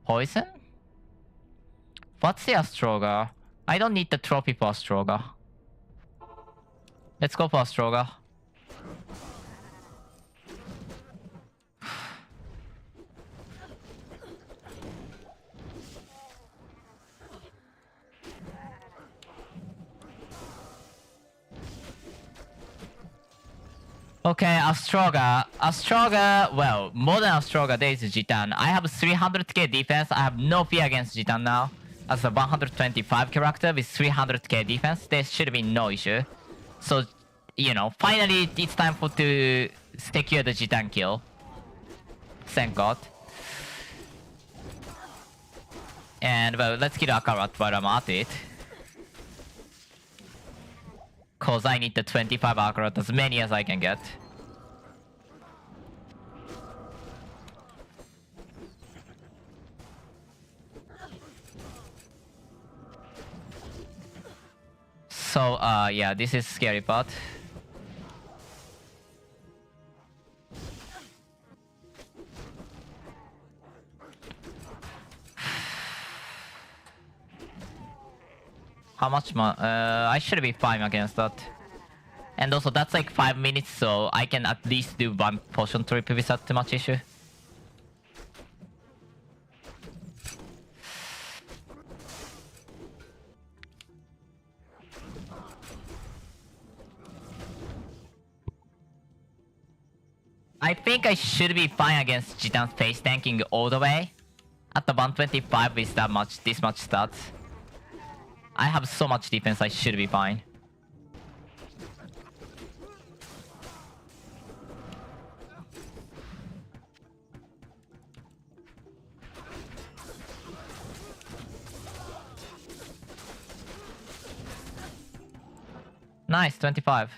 Poison? What's the Astroga? I don't need the trophy for Astroga. Let's go for Astroga. Okay, Astroga. Astroga, well, more than Astroga, there is Jitan. I have 300k defense. I have no fear against Jitan now. As a 125 character with 300k defense, there should be no issue. So, you know, finally it's time to secure the Jitan kill. Thank God. And well, let's kill Akarat while I'm at it. Cause I need the 25 Akarat, as many as I can get. So, yeah, this is scary part. How much more? I should be fine against that. And also, that's like 5 minutes, so I can at least do one potion trip without too much issue. I think I should be fine against Jitan's face tanking all the way. At the 125 with this much stats. I have so much defense, I should be fine. Nice, 25.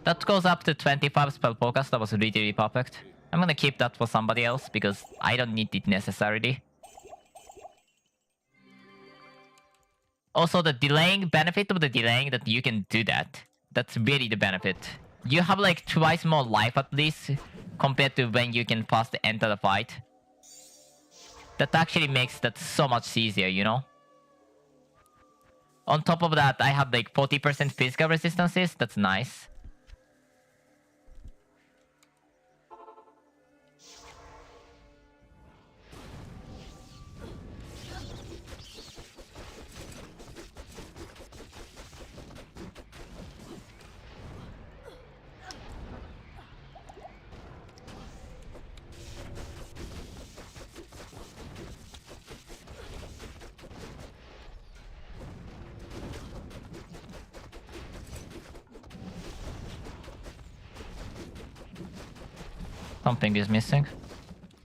That goes up to 25 spell focus. That was really perfect. I'm gonna keep that for somebody else because I don't need it necessarily. Also, the delaying benefit of the delaying that you can do that. That's really the benefit. You have like twice more life at least compared to when you can first enter the fight. That actually makes that so much easier, you know? On top of that, I have like 40% physical resistances. That's nice. Something is missing.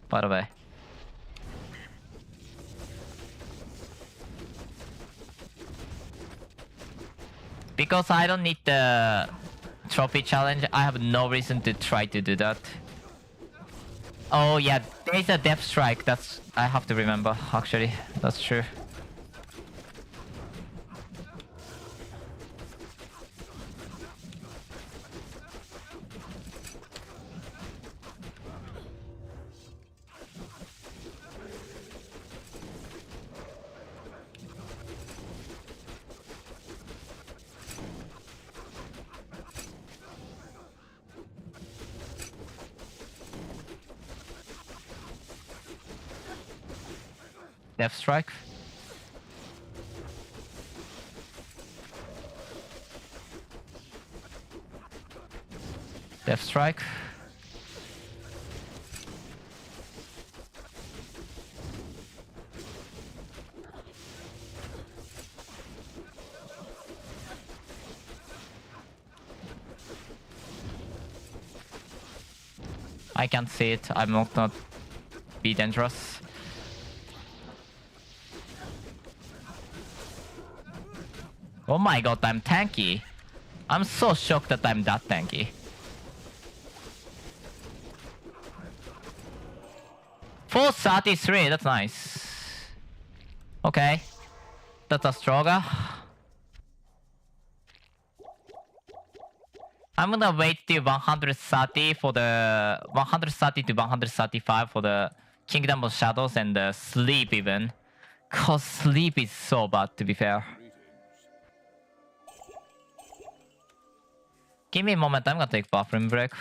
By the way. Because I don't need the trophy challenge, I have no reason to try to do that. Oh yeah, there's a depth strike. That's I have to remember. Actually, that's true. Depth strike. Depth strike. I can't see it. I'm not gonna be dangerous. Oh my god, I'm tanky. I'm so shocked that I'm that tanky. 433, that's nice. Okay. That's a stronger. I'm gonna wait till 130 for the 130 to 135 for the Kingdom of Shadows and the sleep even. Cause sleep is so bad, to be fair. Give me a moment, I'm gonna take bathroom break.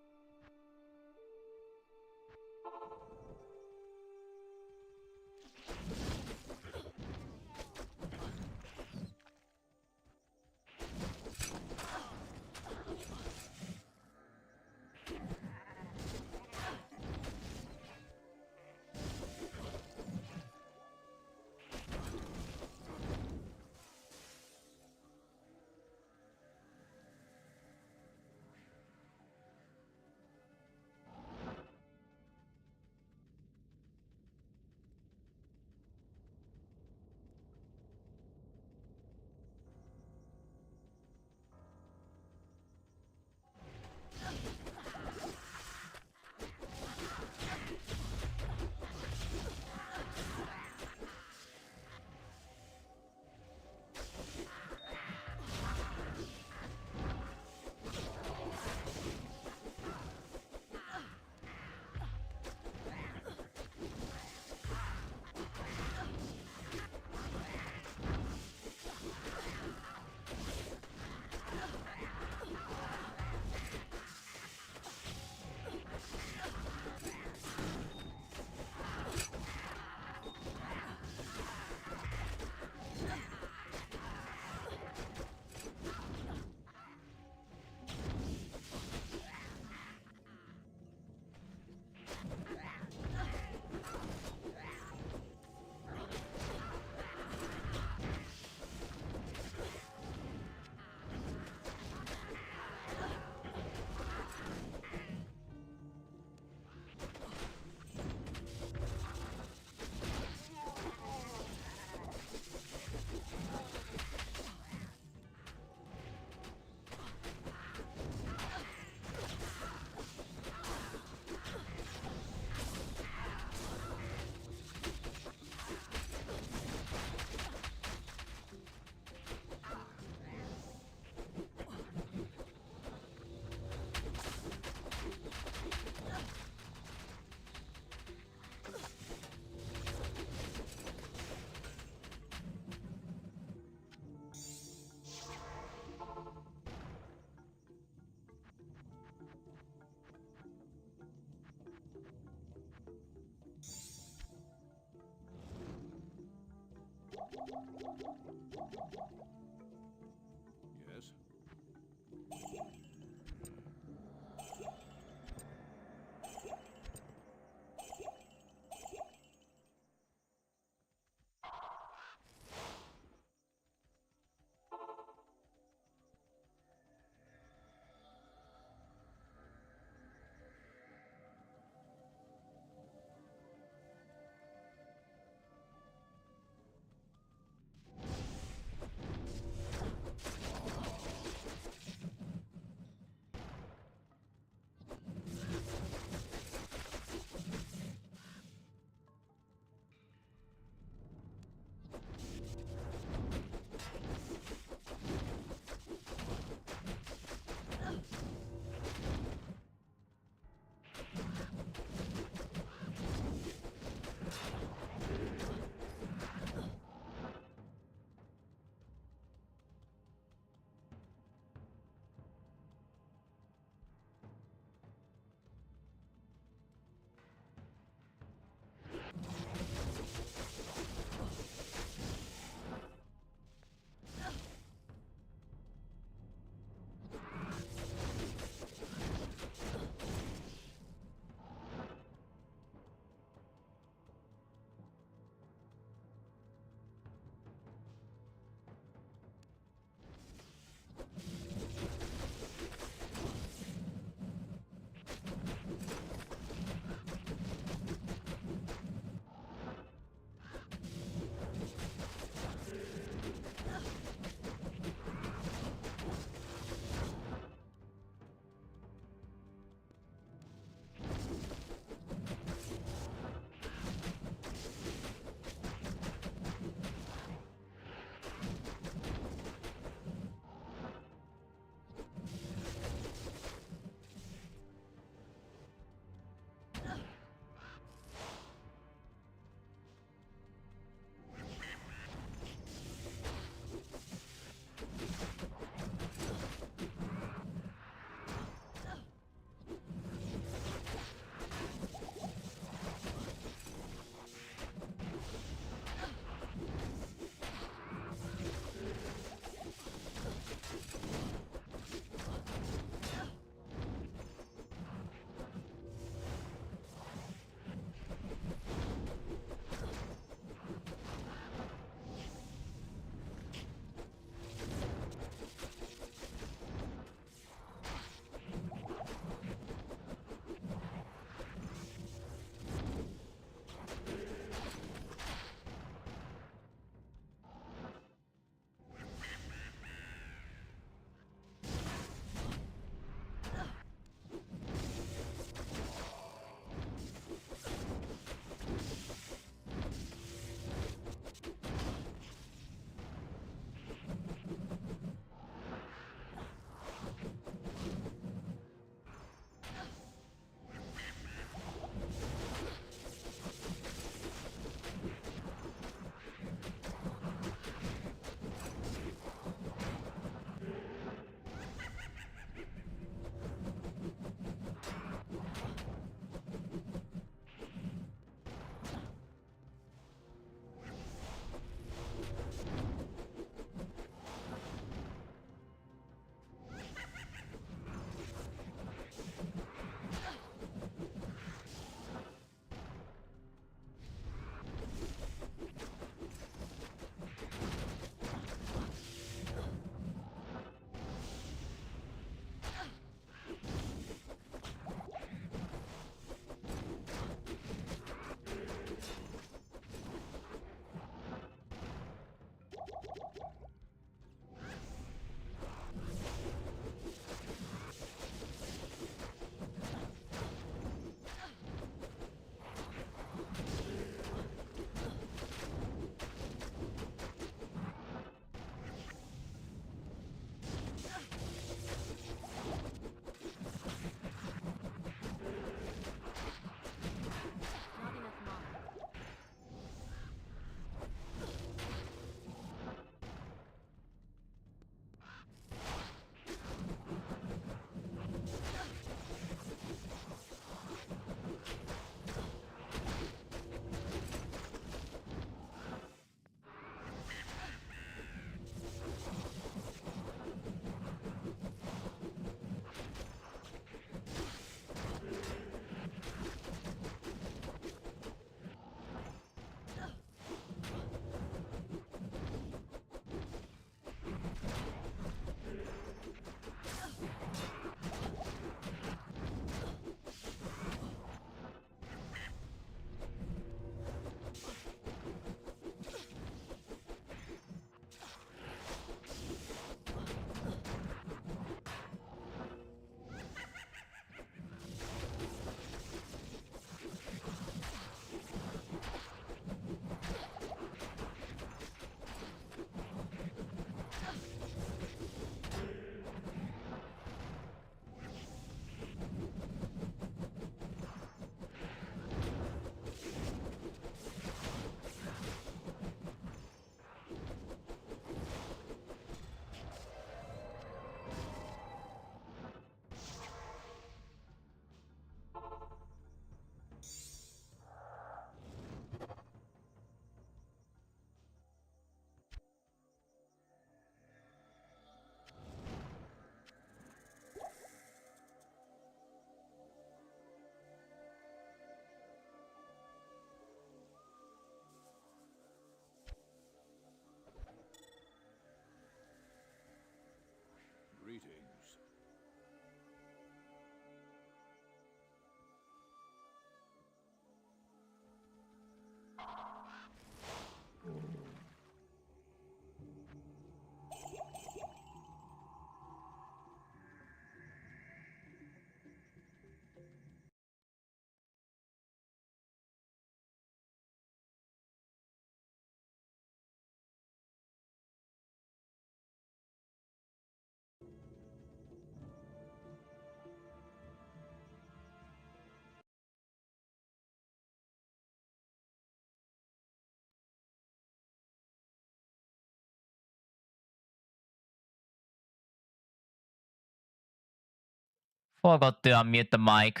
Forgot to unmute the mic.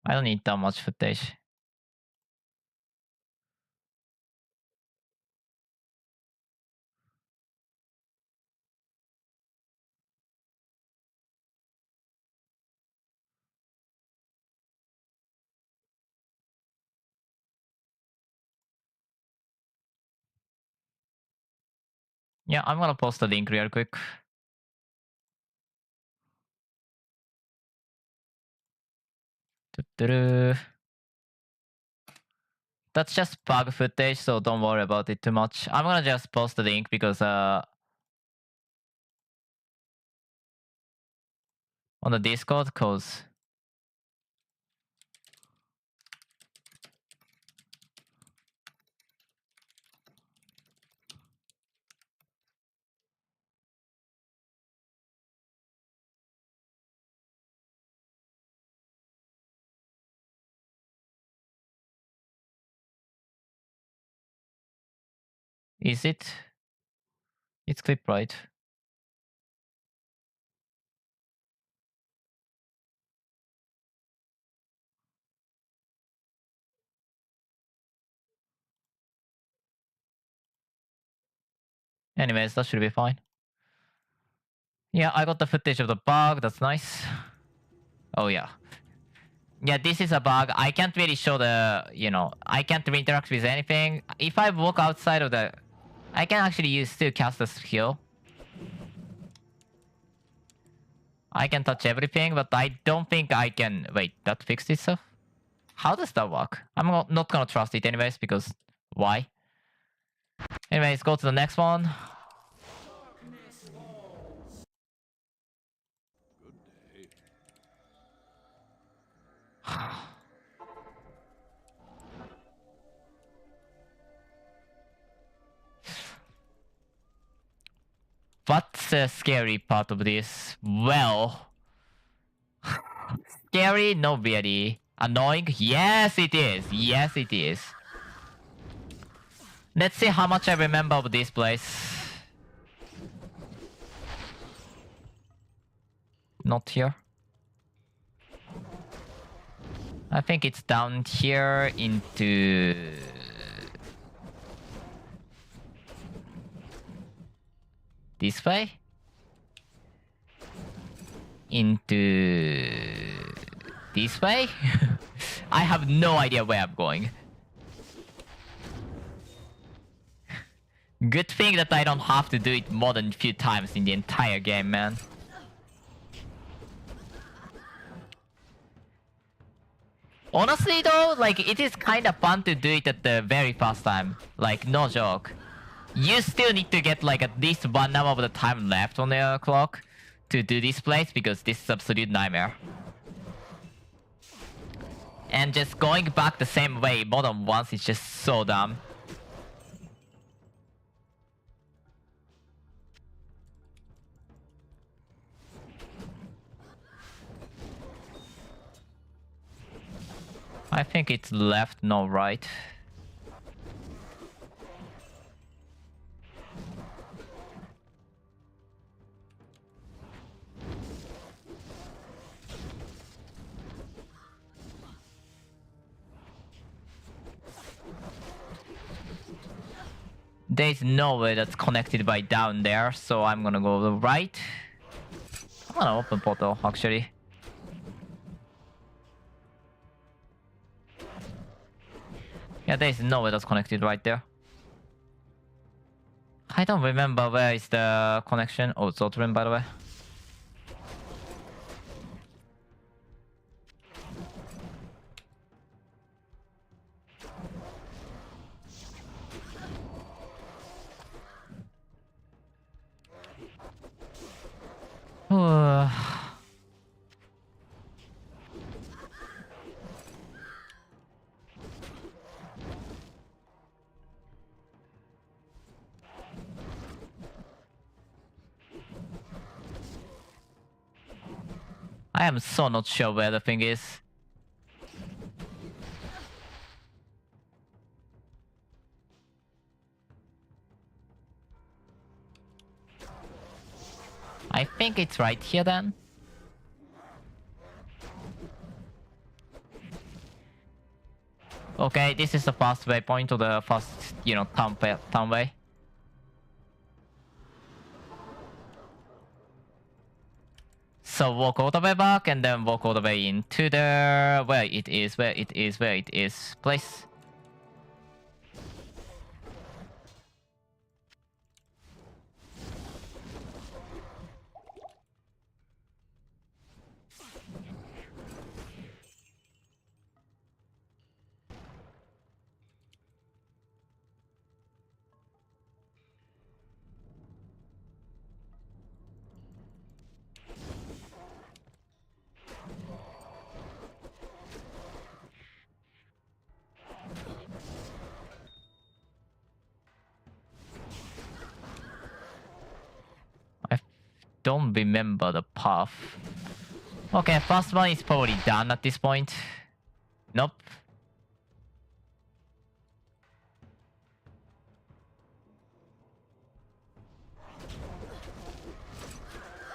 I don't need that much footage. Yeah, I'm gonna post the link real quick. Doo-doo-doo. That's just bug footage, so don't worry about it too much. I'm gonna just post the link because on the Discord, cause is it? It's clip right. Anyways, that should be fine. Yeah, I got the footage of the bug. That's nice. Oh yeah. Yeah, this is a bug. I can't really show the, I can't interact with anything. If I walk outside of the, I can actually still cast the skill. I can touch everything, but I don't think I can. Wait, that fixed itself? How does that work? I'm not gonna trust it anyways, because why? Anyways, go to the next one. Good day. What's the scary part of this? Well, scary? No, really. Annoying? Yes, it is. Yes, it is. Let's see how much I remember of this place. Not here. I think it's down here into... this way? Into... this way? I have no idea where I'm going. Good thing that I don't have to do it more than a few times in the entire game, man. Honestly though, like, it is kind of fun to do it at the very first time. Like, no joke. You still need to get like at least 1 hour of the time left on the clock to do this place, because this is absolute nightmare. And just going back the same way more than once is just so dumb. I think it's left, no right. There's no way that's connected by down there, so I'm gonna go to the right. I'm gonna open portal, actually. Yeah, there's no way that's connected right there. I don't remember where is the connection. Oh, it's Zotrin, by the way. I am so not sure where the thing is. I think it's right here then. Okay, this is the first waypoint to the first, town way. So walk all the way back and then walk all the way into the where it is place. I don't remember the path. Okay, first one is probably done at this point. Nope.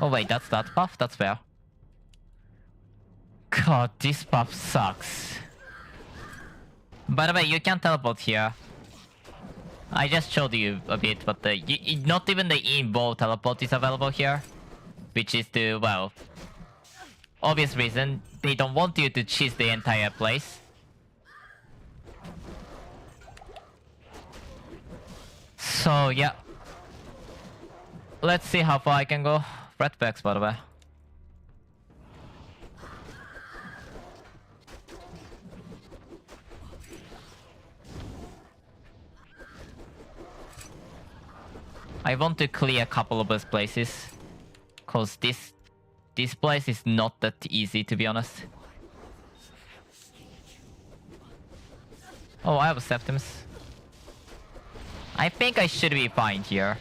Oh wait, that's that path? That's fair. God, this path sucks. By the way, you can teleport here. I just showed you a bit, but not even the in-ball teleport is available here. Which is the, well, obvious reason. They don't want you to cheese the entire place. So, yeah. Let's see how far I can go. Red packs, by the way. I want to clear a couple of those places. Cause this place is not that easy, to be honest. Oh, I have Septims. I think I should be fine here.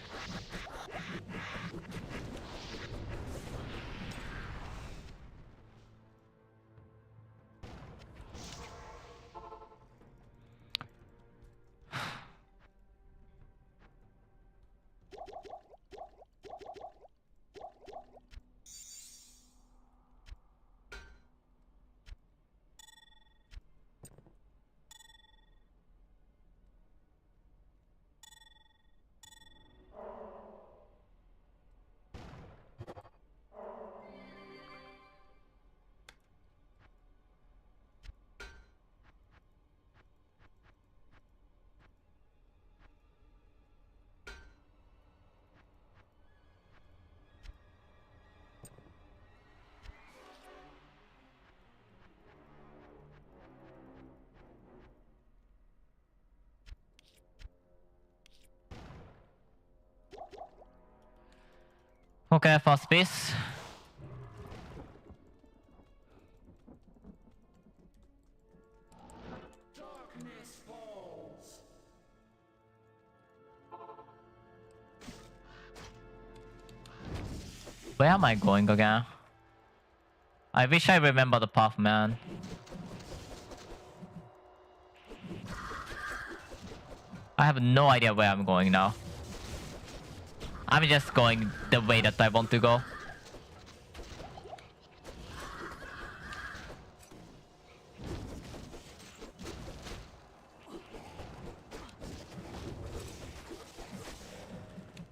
Okay, first piece. Where am I going again? I wish I remember the path, man. I have no idea where I'm going now. I'm just going the way that I want to go.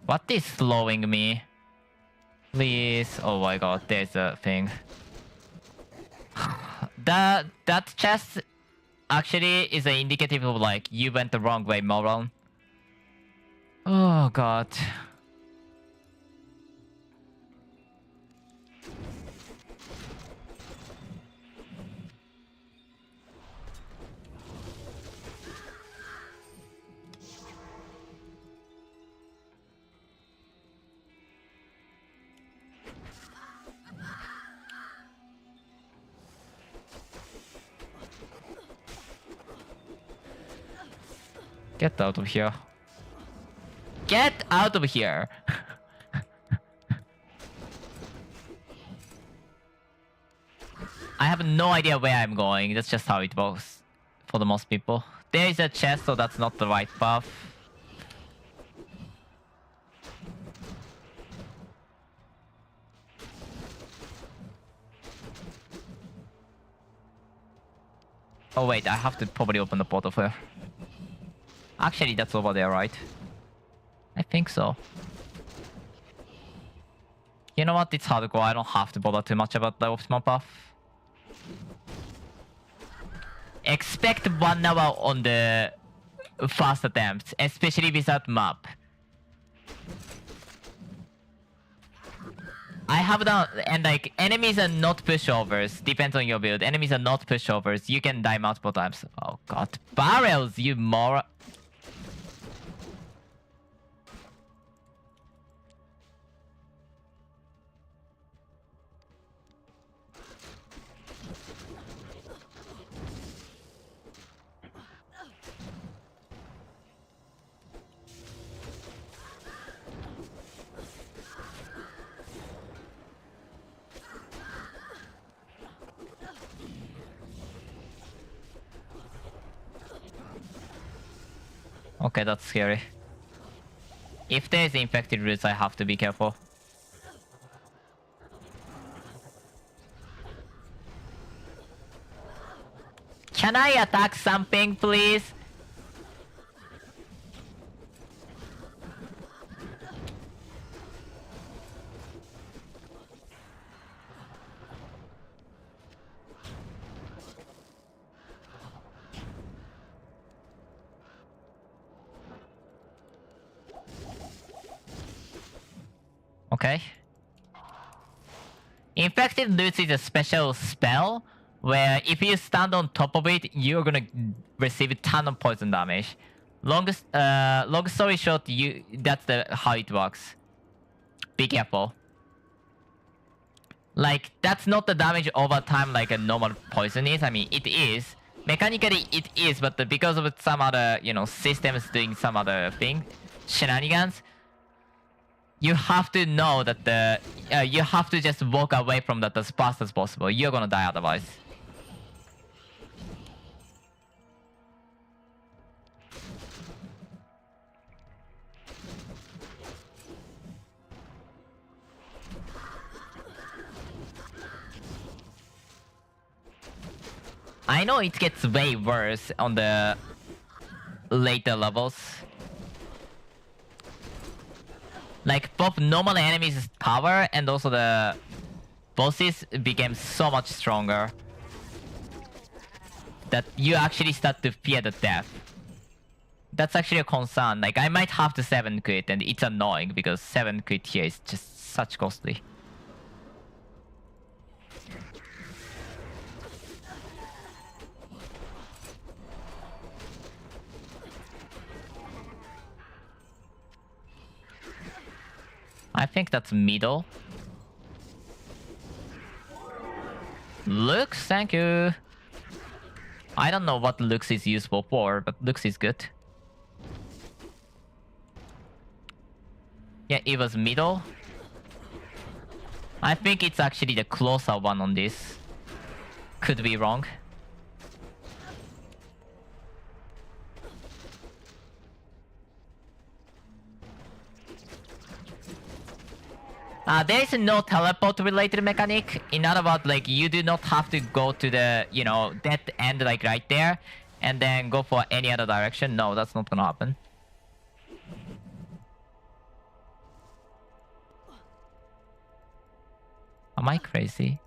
What is slowing me? Please. Oh my god, there's a thing. That chest actually is an indicative of like you went the wrong way, moron. Oh god. Get out of here. Get out of here! have no idea where I'm going. That's just how it works for the most people. There is a chest, so that's not the right path. Oh wait, I have to probably open the portal here. Actually, that's over there, right? I think so. You know what? It's hardcore. I don't have to bother too much about the optimal path. Expect 1 hour on the first attempt, especially with that map. I have done, and like, enemies are not pushovers. Depends on your build. Enemies are not pushovers. You can die multiple times. Oh god. Barrels, you more. Okay, that's scary. If there's infected roots, I have to be careful. Can I attack something, please? Okay. Infected Roots is a special spell where if you stand on top of it, you're gonna receive a ton of poison damage. Long story short, that's how it works. Be careful. Like, that's not the damage over time like a normal poison is. I mean, it is. Mechanically, it is, but because of some other, systems doing some other thing, shenanigans, you have to know that you have to just walk away from that as fast as possible. You're gonna die otherwise. I know it gets way worse on the later levels. Like, both normal enemies' power and also the bosses became so much stronger that you actually start to fear the death. That's actually a concern. Like, I might have to 7 quit, and it's annoying because 7 quit here is just such costly. I think that's middle. Looks, thank you. I don't know what looks is useful for, but looks is good. Yeah, it was middle. I think it's actually the closer one on this. Could be wrong. There is no teleport related mechanic. In other words, like, you do not have to go to the, dead end like right there and then go for any other direction. No, that's not gonna happen. Am I crazy?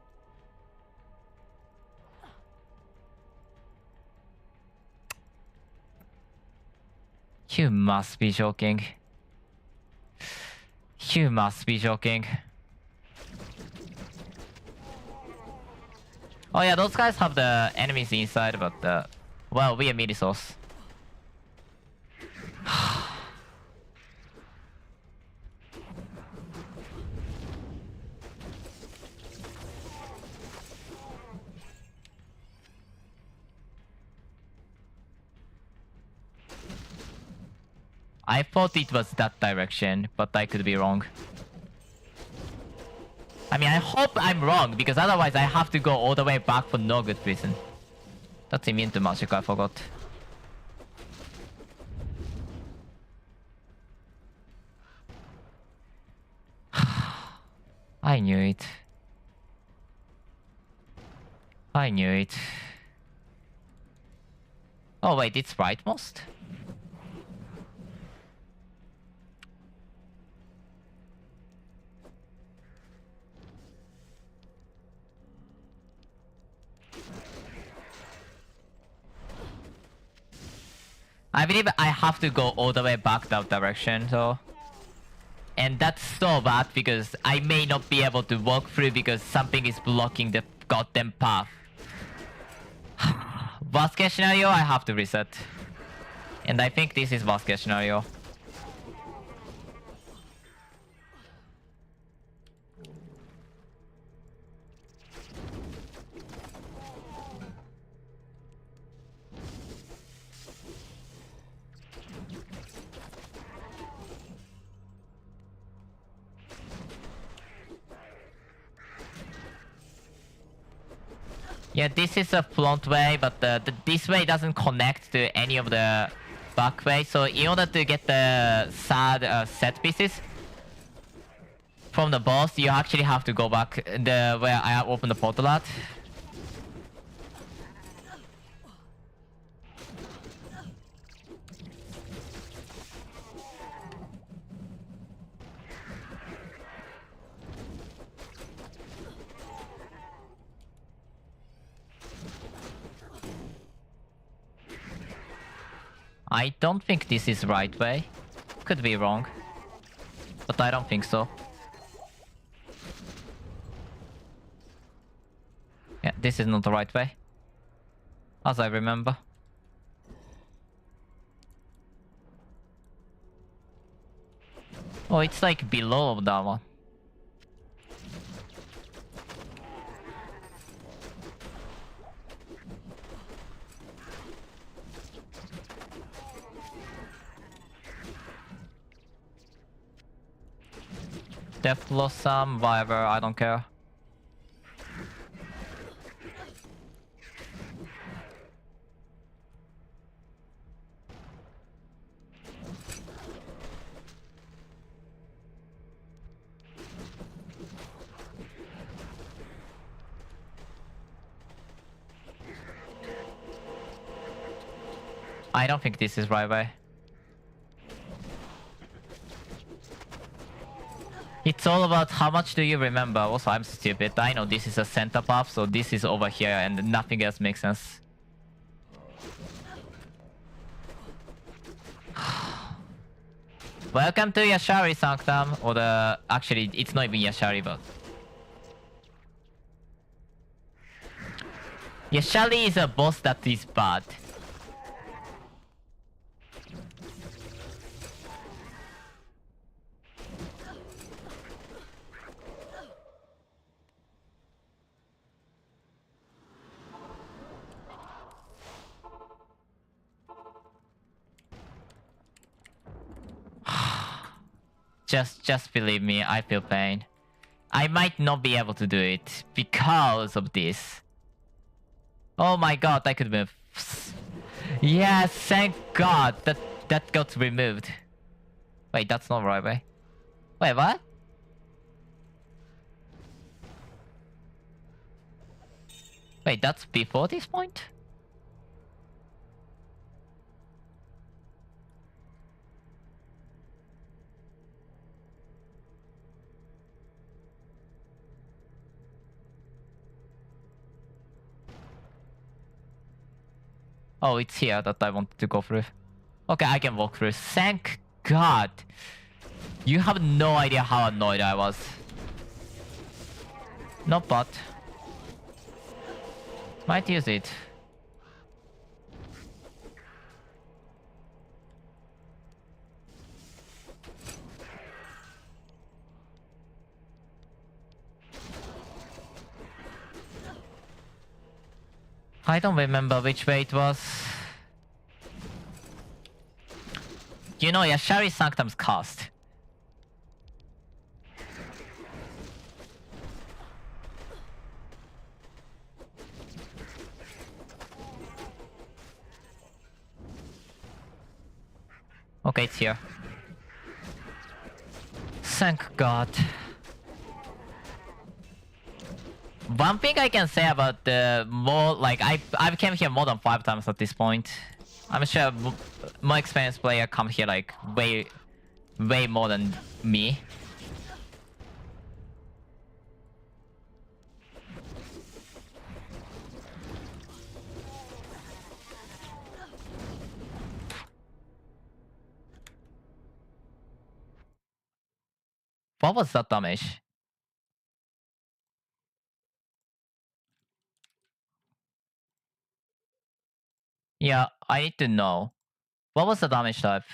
You must be joking. You must be joking. Oh yeah, those guys have the enemies inside, but well, we are midi source. I thought it was that direction, but I could be wrong. I mean, I hope I'm wrong, because otherwise I have to go all the way back for no good reason. That's immune to magic, I forgot. I knew it. I knew it. Oh wait, it's rightmost? I believe I have to go all the way back that direction, so... And that's so bad because I may not be able to walk through because something is blocking the goddamn path. Worst case scenario, I have to reset. And I think this is worst case scenario. Yeah, this is a front way, but this way doesn't connect to any of the back way. So in order to get the sad set pieces from the boss, you actually have to go back the where I opened the portal at. I don't think this is right way. Could be wrong. But I don't think so. Yeah, this is not the right way. As I remember. Oh, it's like below that one. Death Blossom, whatever, I don't care. I don't think this is right way. It's all about how much do you remember. Also, I'm stupid. I know this is a center path, so this is over here and nothing else makes sense. Welcome to Yashari Sanctum, or the... Actually, it's not even Yashari, but... Yashari is a boss that is bad. Just believe me, I feel pain. I might not be able to do it because of this. Oh my god, I could move. Yes, thank god that got removed. Wait, that's not right way. Wait, what? Wait, that's before this point? Oh, it's here that I wanted to go through. Okay, I can walk through. Thank God. You have no idea how annoyed I was. No but. Might use it. I don't remember which way it was. You know, Yashari Sanctum's cost. Okay, it's here. Thank God. One thing I can say about the more like I've came here more than 5 times at this point. I'm sure more experienced player come here like way more than me. What was that damage? Yeah, I need to know. What was the damage type?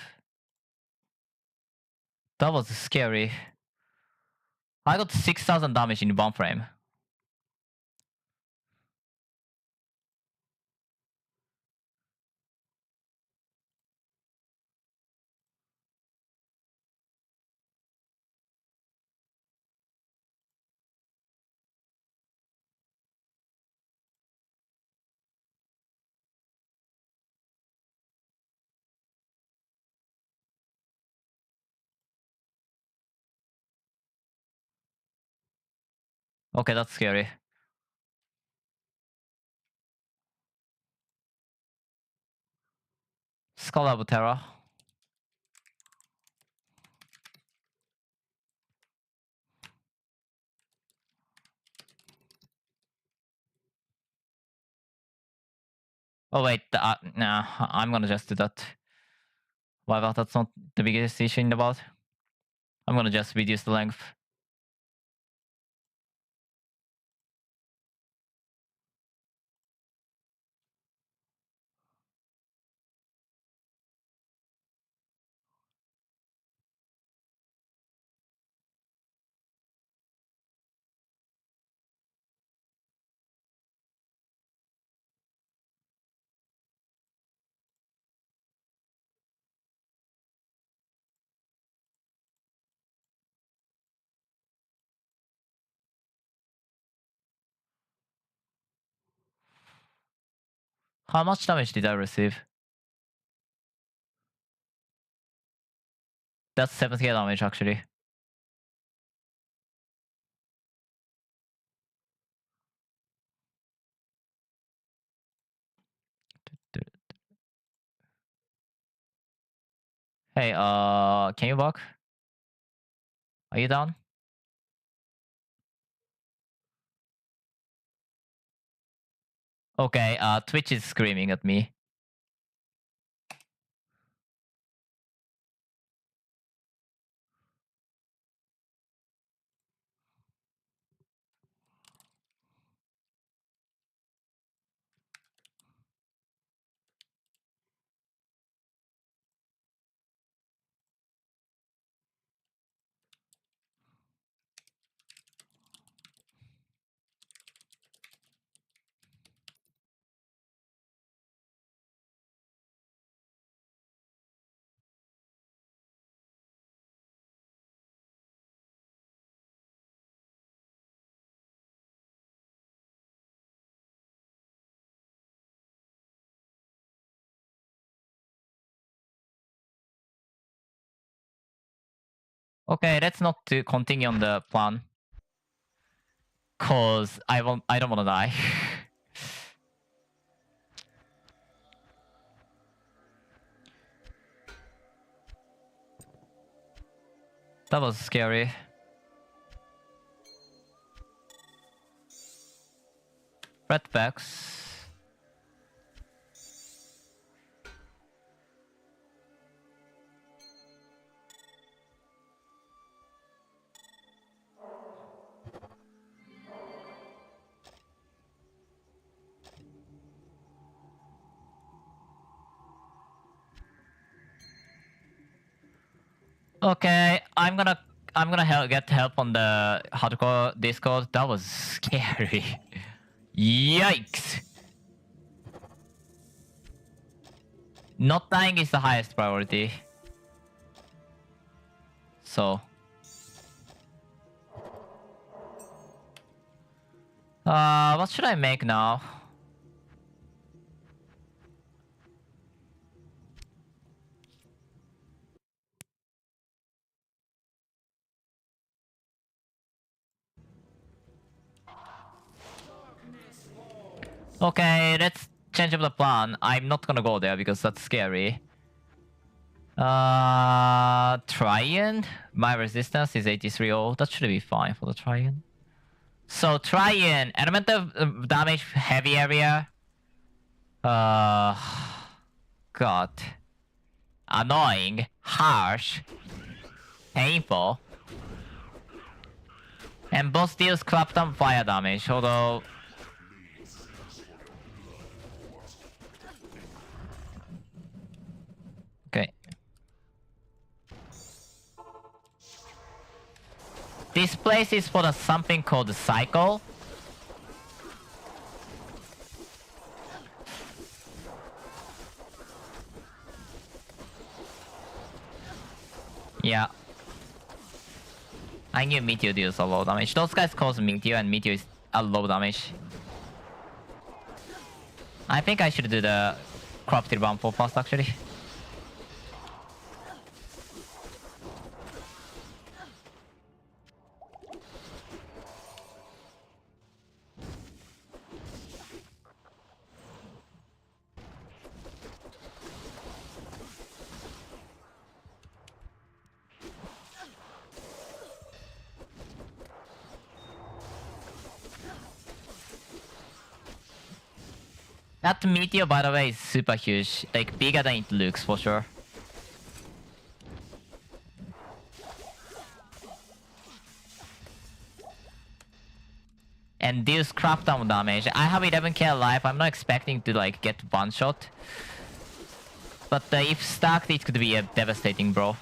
That was scary. I got 6,000 damage in one frame. Okay, that's scary. Skull of Terror. Oh wait, nah, I'm gonna just do that. Well, that's not the biggest issue in the world. I'm gonna just reduce the length. How much damage did I receive? That's 70 damage actually. Hey, can you walk? Are you down? Okay, Twitch is screaming at me. Okay, let's not continue on the plan. Cause I don't wanna die. That was scary. Redbacks. Okay, I'm gonna get help on the hardcore Discord. That was scary. Yikes! Not dying is the highest priority. So, what should I make now? Okay, let's change up the plan. I'm not gonna go there because that's scary. Tryon? My resistance is 83. Oh, that should be fine for the Tryon. So Tryon, element of damage heavy area. Uh, God. Annoying, harsh, painful. And both deals Clapton fire damage, although... Okay. This place is for the something called cycle. Yeah. I knew Meteor deals a low damage. Those guys cause Meteor and Meteor is a low damage. I think I should do the Corrupted Bomb for first actually. That Meteor, by the way, is super huge. Like, bigger than it looks, for sure. And deals crap down damage. I have 11k life. I'm not expecting to, like, get one shot. But if stacked, it could be devastating, bro.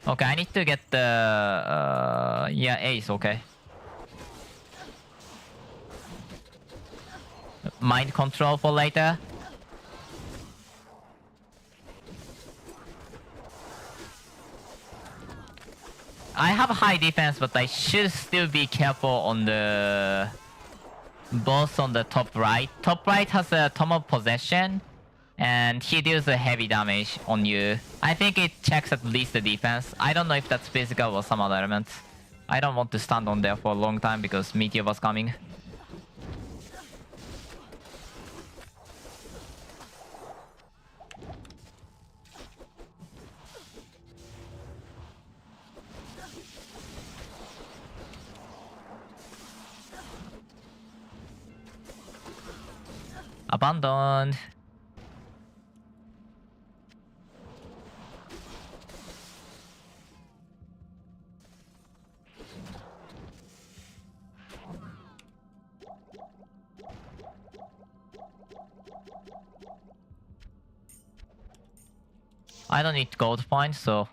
Okay, I need to get the... yeah, ace, okay. Mind control for later. I have high defense, but I should still be careful on the... both on the top right. Top right has a Tome of Possession. And he deals a heavy damage on you. I think it checks at least the defense. I don't know if that's physical or some other element. I don't want to stand on there for a long time because Meteor was coming. Abandoned. I don't need gold points, so...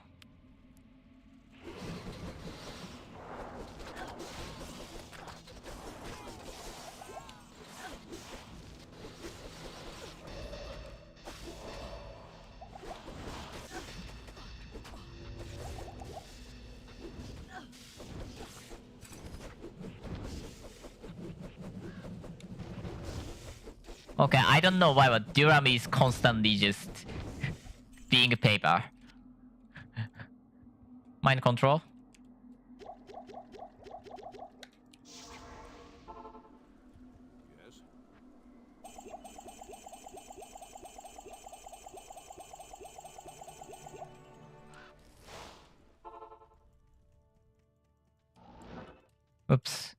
Okay, I don't know why, but Durham is constantly just being a paper. Mind control. Yes. Oops.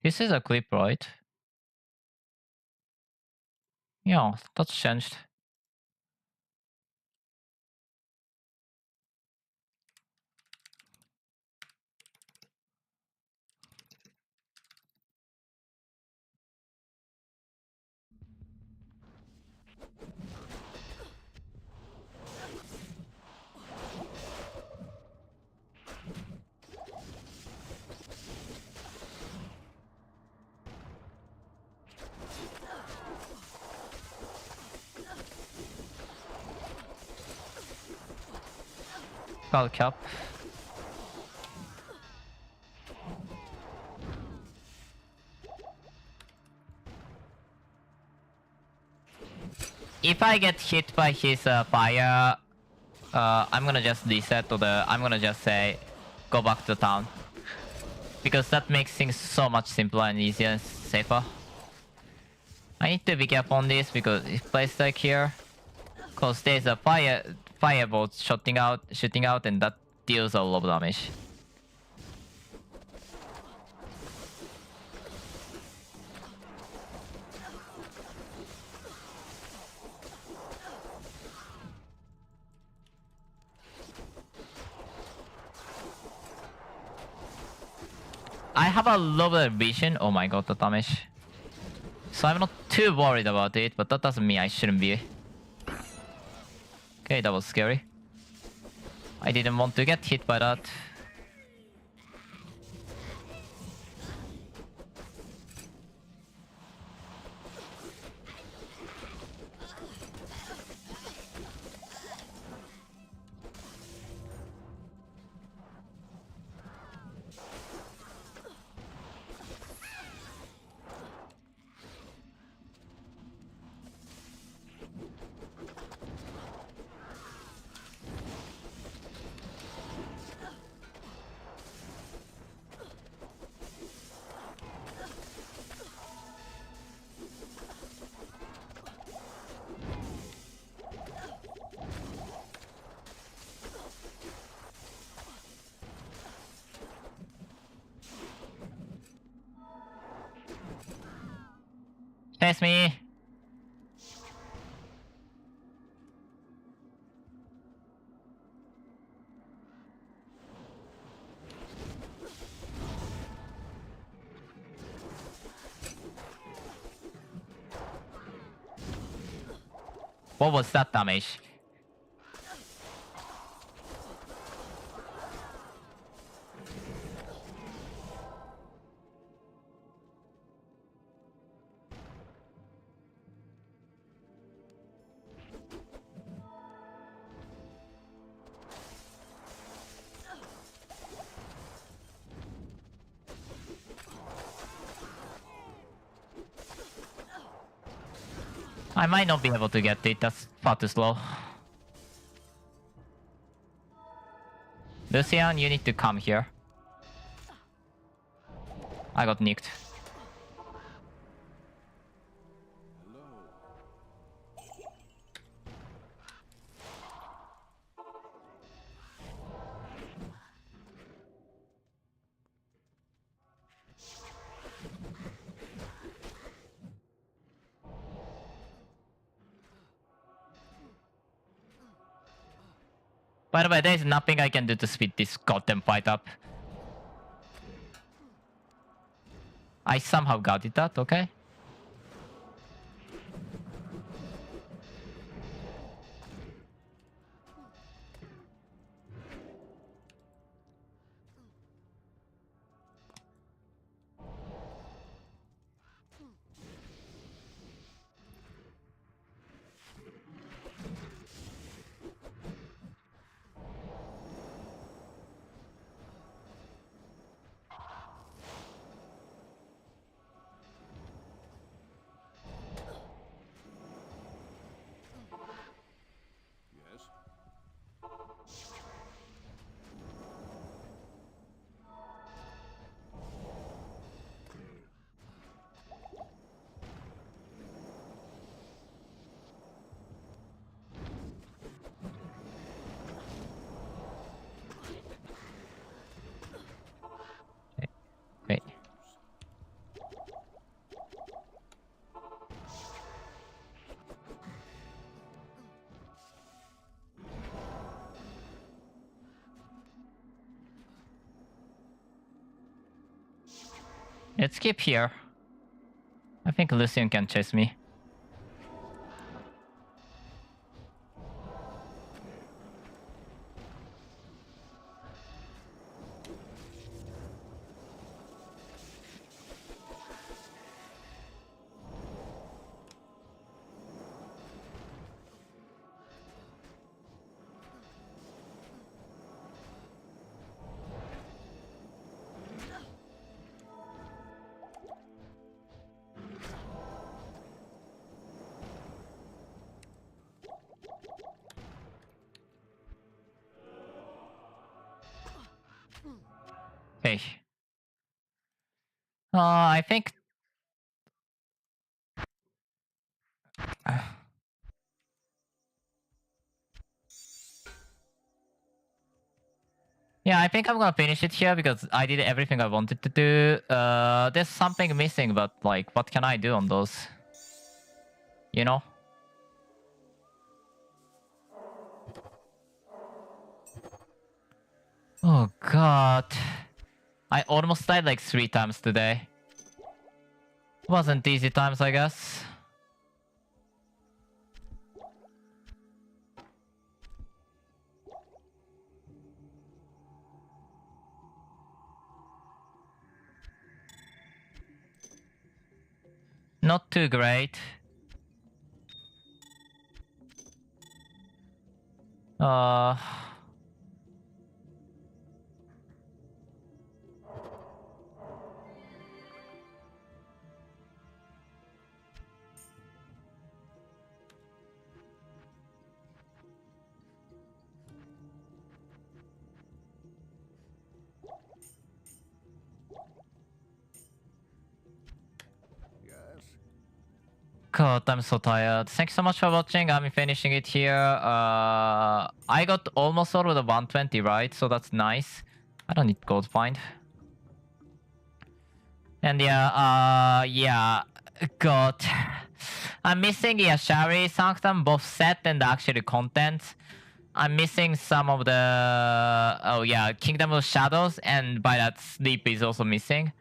This is a clip, right? Yeah, that's changed. skull cap. If I get hit by his fire, I'm gonna just reset to the. I'm gonna just say, go back to town, because that makes things so much simpler and easier and safer. I need to be careful on this because if place like here, cause there's a firebolt shooting out, and that deals a lot of damage. I have a lot of vision. Oh my god, the damage. So I'm not too worried about it, but that doesn't mean I shouldn't be. Okay, that was scary. I didn't want to get hit by that. Chase me! What was that damage? I might not be able to get it, that's far too slow. Lucian, you need to come here. I got nicked. By the way, there's nothing I can do to speed this goddamn fight up. I somehow got it that, okay? Wait. Let's keep here. I think Lucian can chase me. Okay. I think... Yeah, I think I'm gonna finish it here because I did everything I wanted to do. There's something missing, but like, what can I do on those? You know? Oh god. I almost died like 3 times today. Wasn't easy times, I guess. Not too great. Uh... Yes. God, I'm so tired. Thanks so much for watching. I'm finishing it here. I got almost all of the 120, right? So that's nice. I don't need gold find. And yeah, God. I'm missing, yeah, Shari, Sanctum, both set and actually content. I'm missing some of the... Oh yeah, Kingdom of Shadows, and by that, Sleep is also missing.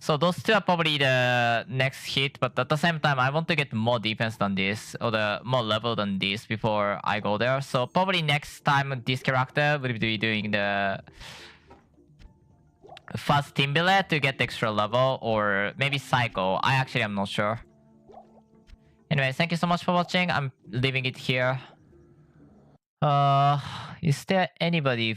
So those two are probably the next hit, but at the same time, I want to get more defense than this, or the more level than this before I go there. So probably next time this character will be doing the fast Timbile to get extra level, or maybe Psycho. I actually am not sure. Anyway, thank you so much for watching. I'm leaving it here. Is there anybody